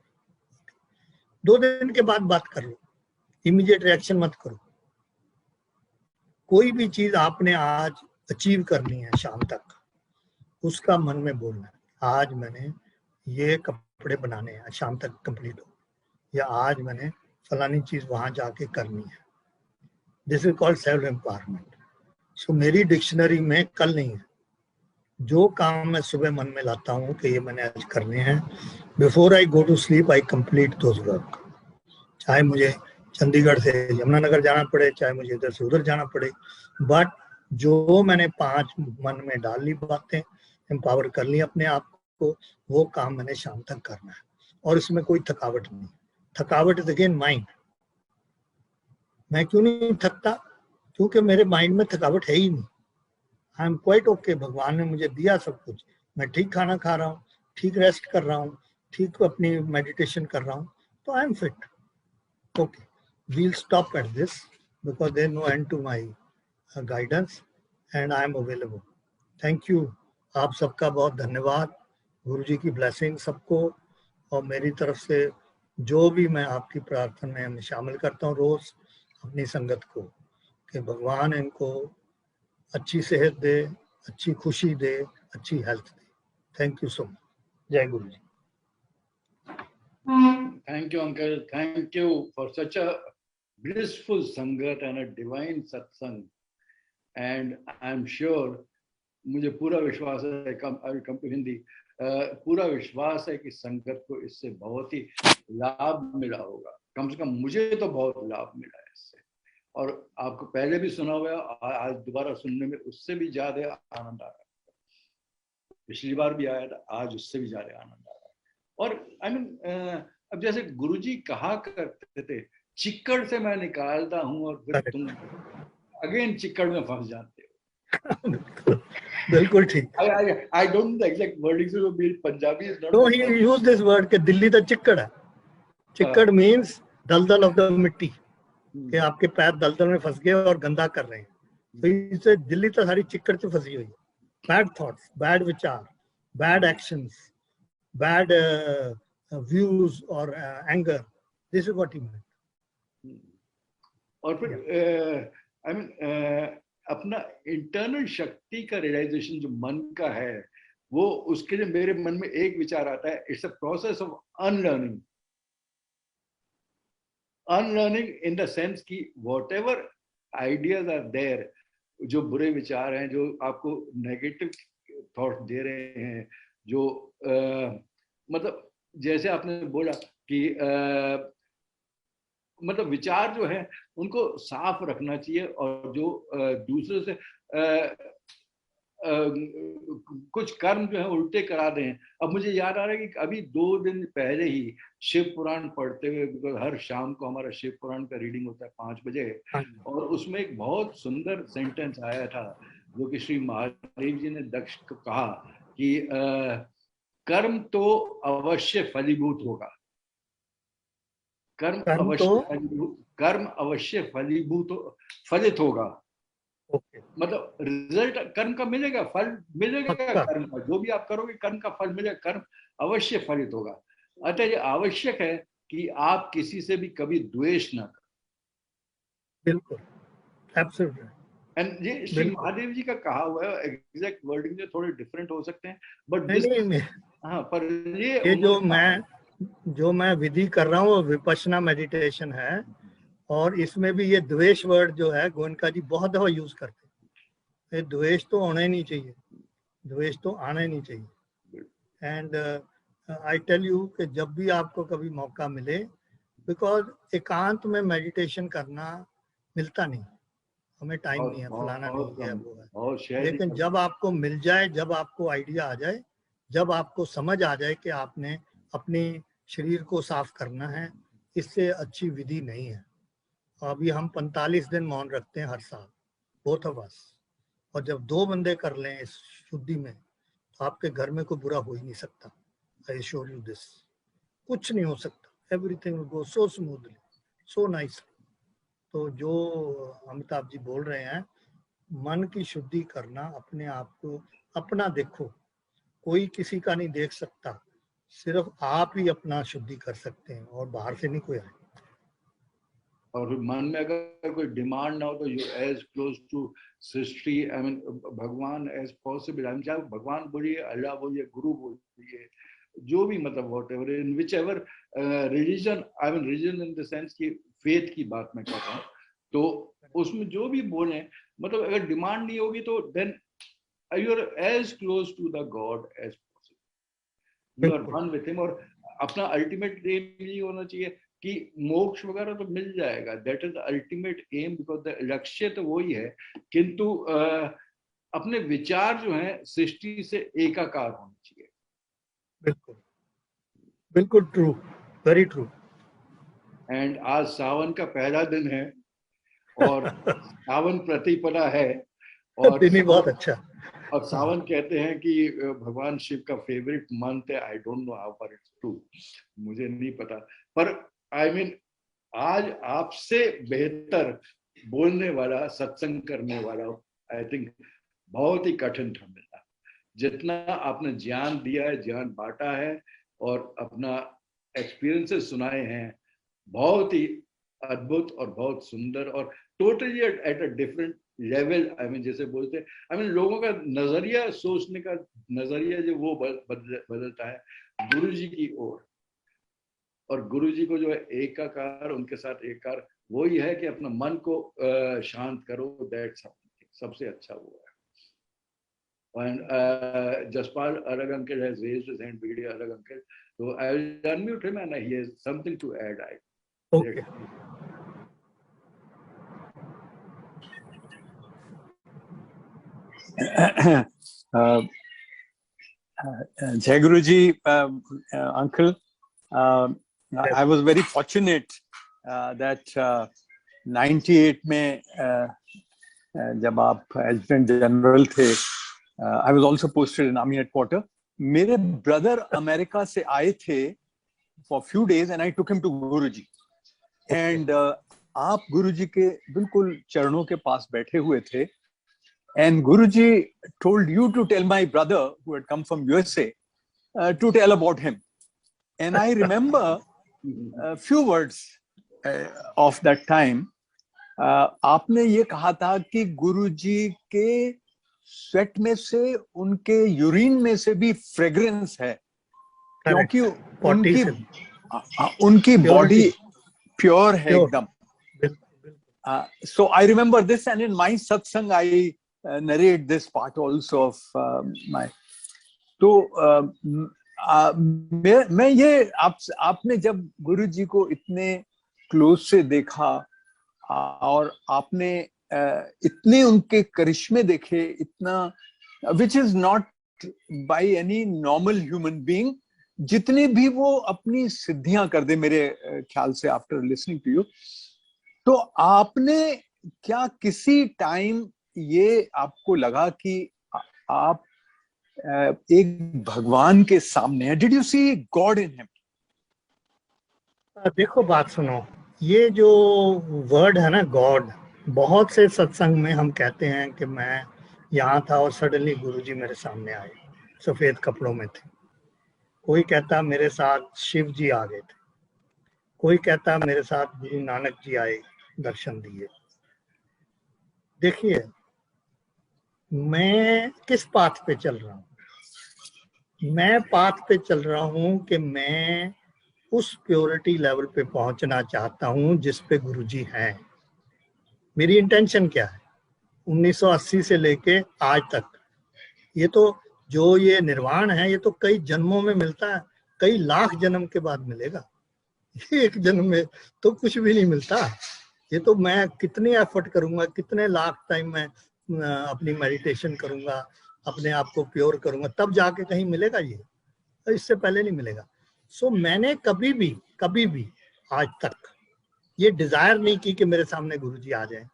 2 दिन के बाद बात कर लो, इमीडिएट रिएक्शन मत करो। कोई भी चीज आपने आज अचीव करनी है शाम तक, उसका मन में बोलना है आज मैंने ये कपड़े बनाने हैं, शाम तक कंप्लीट हो, या आज मैंने फलानी चीज वहां जाके करनी है। This is called self empowerment. So मेरी डिक्शनरी में कल नहीं है। जो काम मैं सुबह मन में लाता हूँ कि ये मैंने आज करने हैं, before I go to sleep I complete those work. चाहे मुझे चंडीगढ़ से यमुनानगर जाना पड़े, चाहे मुझे इधर से उधर जाना पड़े, बट जो मैंने 5 मन में डाल ली बातें, एम्पावर कर ली अपने आप को, वो काम मैंने शाम तक करना है। और इसमें कोई थकावट नहीं। थकावट इज अगेन माइंड। मैं क्यों नहीं थकता? क्योंकि मेरे माइंड में थकावट है ही नहीं। आई एम क्वाइट ओके, भगवान ने मुझे दिया सब कुछ, मैं ठीक खाना खा रहा हूँ, ठीक रेस्ट कर रहा हूँ, ठीक अपनी मेडिटेशन कर रहा हूँ, तो I am fit. Okay, we'll stop at this because there no end to my guidance and I am available. Thank you, आप सबका बहुत धन्यवाद। गुरु जी की ब्लेसिंग सबको, और मेरी तरफ से जो भी मैं आपकी प्रार्थना में शामिल करता हूँ रोज अपनी संगत को, कि भगवान इनको अच्छी सेहत दे, अच्छी खुशी दे, अच्छी health they. Thank you so much. जय गुरु जी। Thank you, uncle. Thank you for such a blissful sangat and a divine satsang. And I'm sure, मुझे पूरा विश्वास है, I will come to Hindi, पूरा विश्वास है कि संगत को इससे बहुत ही लाभ मिला होगा। कम से कम मुझे तो बहुत लाभ मिला है इससे, और आपको पहले भी सुना हुआ, आज दोबारा सुनने में उससे भी ज्यादा आनंद आ रहा है। पिछली बार भी आया था, आज उससे भी ज्यादा आनंद आ रहा है। और आई मीन अब जैसे गुरुजी कहा करते थे, चिक्कड़ से मैं निकालता हूँ और फिर तुम अगेन चिक्कड़ में फंस जाते हो। बिल्कुल ठीक। I don't know the exact wording, so maybe Punjabi is not. No, he used this word कि दिल्ली तो चिक्कड़ है। चिक्कड़ मीन्स दलदल ऑफ द मिट्टी, कि आपके पैर दलदल में फंस गए और गंदा कर रहे हैं। तो इससे दिल्ली तो सारी चिक्कड़ से फंसी हुई है। बैड थॉट्स, बैड विचार, बैड एक्शंस, बैड व्यूज और anger, this is what he meant. और फिर आई मीन अपना इंटरनल शक्ति का रियलाइजेशन जो मन का है, वो उसके लिए मेरे मन में एक विचार आता है, it's a process of unlearning. Unlearning in the sense कि whatever ideas are there, जो बुरे विचार हैं, जो आपको नेगेटिव थॉट दे रहे हैं, जो मतलब जैसे आपने बोला कि मतलब विचार जो है उनको साफ रखना चाहिए, और जो दूसरे से कुछ कर्म जो है उल्टे करा दें। अब मुझे याद आ रहा है कि अभी 2 दिन पहले ही शिव पुराण पढ़ते हुए, बिकॉज हर शाम को हमारा शिव पुराण का रीडिंग होता है 5 बजे, और उसमें एक बहुत सुंदर सेंटेंस आया था जो कि श्री महादेव जी ने दक्ष को कहा कि कर्म तो अवश्य फलीभूत होगा, कर्म अवश्य फलित होगा। मतलब रिजल्ट कर्म का मिलेगा, फल मिलेगा कर्म का, जो भी आप करोगे कर्म का फल मिलेगा, कर्म अवश्य फलित होगा। अतः ये आवश्यक है कि आप किसी से भी कभी द्वेष न करें। बिल्कुल, एब्सोल्युटली। एंड ये श्री महादेव जी का कहा हुआ है, एग्जैक्ट वर्डिंग जो थोड़े डिफरेंट हो सकते हैं, बट हाँ, पर ये जो मैं विधि कर रहा हूँ विपश्यना मेडिटेशन है, और इसमें भी ये द्वेष वर्ड जो है गोयनका जी बहुत दफा यूज करते हैं। ये द्वेष तो होना ही नहीं चाहिए, द्वेष तो आना ही नहीं चाहिए। एंड आई टेल यू कि जब भी आपको कभी मौका मिले, बिकॉज एकांत में मेडिटेशन करना मिलता नहीं, हमें टाइम नहीं है, फलाना नहीं है, वो है। लेकिन जब आपको मिल जाए, जब आपको आइडिया आ जाए, जब आपको समझ आ जाए कि आपने अपने शरीर को साफ करना है, इससे अच्छी विधि नहीं है। अभी हम 45 दिन मौन रखते हैं हर साल, बोथ ऑफ अस, और जब 2 बंदे कर लें इस शुद्धि में, तो आपके घर में कोई बुरा हो ही नहीं सकता। आई एश्योर यू दिस, कुछ नहीं हो सकता। Everything will go so smoothly, so nicely. तो जो अमिताभ जी बोल रहे हैं, मन की शुद्धि करना, अपने आप को अपना देखो, कोई किसी का नहीं देख सकता, सिर्फ आप ही अपना शुद्धि कर सकते हैं, और बाहर से नहीं कोई आए। और मन में अगर कोई डिमांड ना हो तो यू एज क्लोज टू सृष्टि, आई मीन भगवान एज पॉसिबल। आई मीन चाहे भगवान बोलिए, अल्लाह बोलिए, गुरु बोलिए, जो भी, मतलब what ever, in which ever religion, I mean religion in the sense की फेथ की बात मैं कर रहा हूँ, तो उसमें जो भी बोले, मतलब अगर डिमांड नहीं होगी तो then you are as close to the God as possible, you are one with him. और अपना अल्टीमेट एम ये होना चाहिए कि मोक्ष वगैरह तो मिल जाएगा, that is the ultimate aim, because the लक्ष्य तो वही है, किंतु अपने विचार जो है सृष्टि से एकाकार होने चाहिए। बिल्कुल, बिल्कुल ट्रू, वेरी ट्रू। एंड आज सावन का पहला दिन है, और सावन प्रतिपदा है, और दिन ही बहुत अच्छा। और सावन कहते हैं कि भगवान शिव का फेवरेट मंथ है। आई don't know how for its true, मुझे नहीं पता, पर आई मीन आज आपसे बेहतर बोलने वाला, सत्संग करने वाला, आई थिंक बहुत ही कठिन था मिलना। जितना आपने ज्ञान दिया है, ज्ञान बांटा है, और अपना एक्सपीरियंसेस सुनाए हैं, बहुत ही अद्भुत और बहुत सुंदर, और totally at a different level. I mean जैसे बोलते हैं, आई मीन लोगों का नजरिया, सोचने का नजरिया जो वो बदलता है गुरु जी की ओर। और गुरु जी को जो है एकाकार, उनके साथ एकाकार वही है कि अपना मन को शांत करो, दैट्स सबसे अच्छा वो है। And Jaspal Arag uncle has raised his hand, BD Arag uncle. So I will unmute him and he has something to add. Okay. Jai Guruji, uncle, I was very fortunate that 98 में जब आप एडजुटेंट जनरल थे, I was also posted in Army headquarters. मेरे ब्रदर अमेरिका से आए थे for few days and I took him to Guruji. And आप गुरुजी के बिल्कुल चरणों के पास बैठे हुए थे. And Guruji told you to tell my brother who had come from USA to tell about him. And I remember a few words of that time. आपने ये कहा था कि गुरुजी के स्वेट में से, उनके यूरिन में से भी फ्रेग्रेंस है, क्योंकि उनकी बॉडी प्योर है एकदम. So I remember this, and in my satsang I narrate this part also of my. तो मैं ये आपने जब गुरु जी को इतने क्लोज से देखा और आपने इतने उनके करिश्मे देखे, इतना, विच is not by any normal human being, जितने भी वो अपनी सिद्धियां कर दे मेरे ख्याल से, आफ्टर लिसनिंग टू यू, तो आपने क्या किसी टाइम ये आपको लगा कि आप एक भगवान के सामने है? Did you see God in him? देखो बात सुनो, ये जो वर्ड है ना गॉड, बहुत से सत्संग में हम कहते हैं कि मैं यहाँ था और सडनली गुरुजी मेरे सामने आए, सफेद कपड़ों में थे। कोई कहता मेरे साथ शिव जी आ गए थे, कोई कहता मेरे साथ गुरु नानक जी आए, दर्शन दिए। देखिए मैं किस पाथ पे चल रहा हूँ? मैं पाथ पे चल रहा हूँ कि मैं उस प्योरिटी लेवल पे पहुंचना चाहता हूँ जिस पे गुरुजी हैं। मेरी इंटेंशन क्या है? 1980 से लेके आज तक, ये तो जो ये निर्वाण है ये तो कई जन्मों में मिलता है, कई लाख जन्म के बाद मिलेगा। ये एक जन्म में तो कुछ भी नहीं मिलता। ये तो मैं कितनी एफर्ट करूंगा, कितने लाख टाइम मैं अपनी मेडिटेशन करूंगा, अपने आप को प्योर करूंगा, तब जाके कहीं मिलेगा ये, इससे पहले नहीं मिलेगा। सो मैंने कभी भी आज तक ये डिजायर नहीं की कि मेरे सामने गुरुजी आ जाए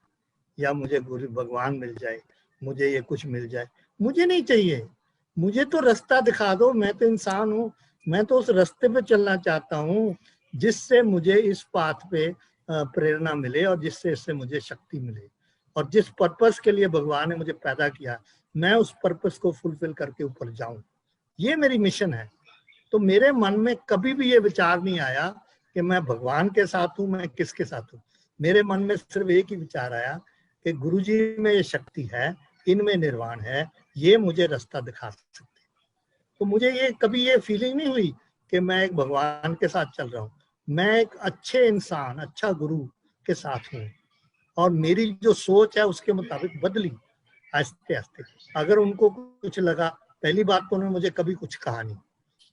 या मुझे गुरु भगवान मिल जाए, मुझे ये कुछ मिल जाए। मुझे नहीं चाहिए, मुझे तो रास्ता दिखा दो। मैं तो इंसान हूँ, मैं तो उस रास्ते पे चलना चाहता हूँ जिससे मुझे इस पाथ पे प्रेरणा मिले और जिससे इससे मुझे शक्ति मिले। और जिस पर्पस के लिए भगवान ने मुझे पैदा किया, मैं उस पर्पस को फुलफिल करके ऊपर जाऊं, ये मेरी मिशन है। तो मेरे मन में कभी भी ये विचार नहीं आया कि मैं भगवान के साथ हूँ, मैं किसके साथ हूँ। मेरे मन में सिर्फ एक ही विचार आया कि गुरुजी में ये शक्ति है, इनमें निर्वाण है, ये मुझे रास्ता दिखा सकते। तो मुझे ये कभी ये फीलिंग नहीं हुई कि मैं एक भगवान के साथ चल रहा हूँ। मैं एक अच्छे इंसान, अच्छा गुरु के साथ हूँ और मेरी जो सोच है उसके मुताबिक बदली आहिस्ते आहिस्ते। अगर उनको कुछ लगा, पहली बात तो उन्होंने मुझे कभी कुछ कहा नहीं,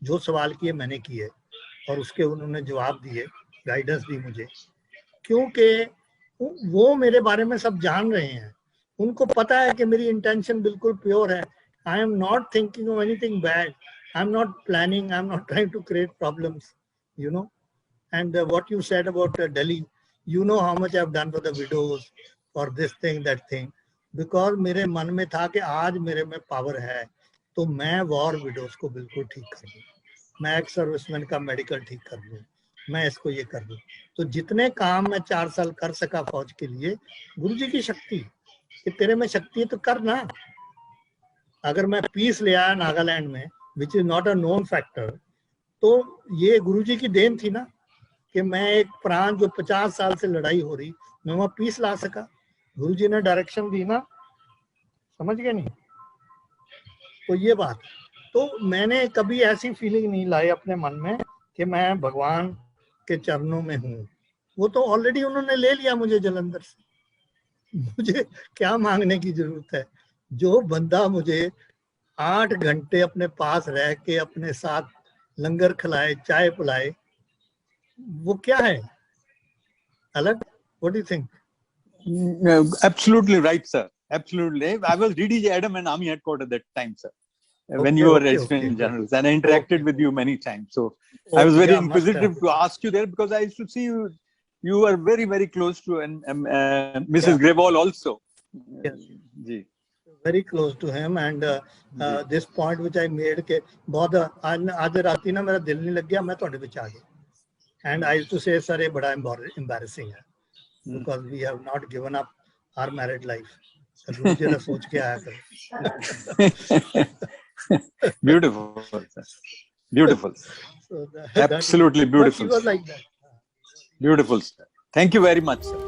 जो सवाल किए मैंने किए और उसके उन्होंने जवाब दिए, गाइडेंस दी मुझे, क्योंकि वो मेरे बारे में सब जान रहे हैं। उनको पता है कि मेरी इंटेंशन बिल्कुल प्योर है। I am not thinking of anything bad, I am not planning, I am not trying to create problems, you know. And what you said about Delhi, you know how much I've done for the widows, for this thing, that thing, because मेरे मन में था कि आज मेरे में पावर है तो मैं वॉर विडोज को बिल्कुल ठीक कर दूं, मैं एक सर्विसमैन का मेडिकल ठीक कर दूं, मैं इसको ये कर दूं। तो जितने काम मैं 4 साल कर सका फौज के लिए, गुरुजी की शक्ति कि तेरे में शक्ति है तो कर ना। अगर मैं पीस ले आया नागालैंड में, विच is not a known factor, तो ये गुरुजी की देन थी ना कि मैं एक प्राण जो 50 साल से लड़ाई हो रही, मैं वहां पीस ला सका। गुरुजी ने डायरेक्शन दी ना, समझ गए नहीं? तो ये बात, तो मैंने कभी ऐसी फीलिंग नहीं लाई अपने मन में कि मैं भगवान के चरणों में हूँ। वो तो ऑलरेडी उन्होंने ले लिया मुझे जलंधर से, मुझे क्या मांगने की जरूरत है। जो बंदा मुझे 8 घंटे अपने पास रह के अपने साथ लंगर खिलाए, चाय पिलाए, वो क्या है अलग? What do you think? Absolutely right, sir. Absolutely. I was DDJ Adam and Army headquarters at that time, sir. When you were Registrant General, and I interacted with you many times. So I was very inquisitive to ask you there because I used to see you. You were very, very close to Mrs. Grewal also. Yes. Ji. Very close to him, and this point which I made के बहुत आज राती ना मेरा दिल नहीं लग गया, मैं थोड़े विच आ गया, and I used to say sir ये बड़ा embarrassing है because we have not given up our married life. तो गुरुजी ने सोच के आया कर। Beautiful, sir. Beautiful. So absolutely beautiful. He was like that. Beautiful, sir. Thank you very much, sir.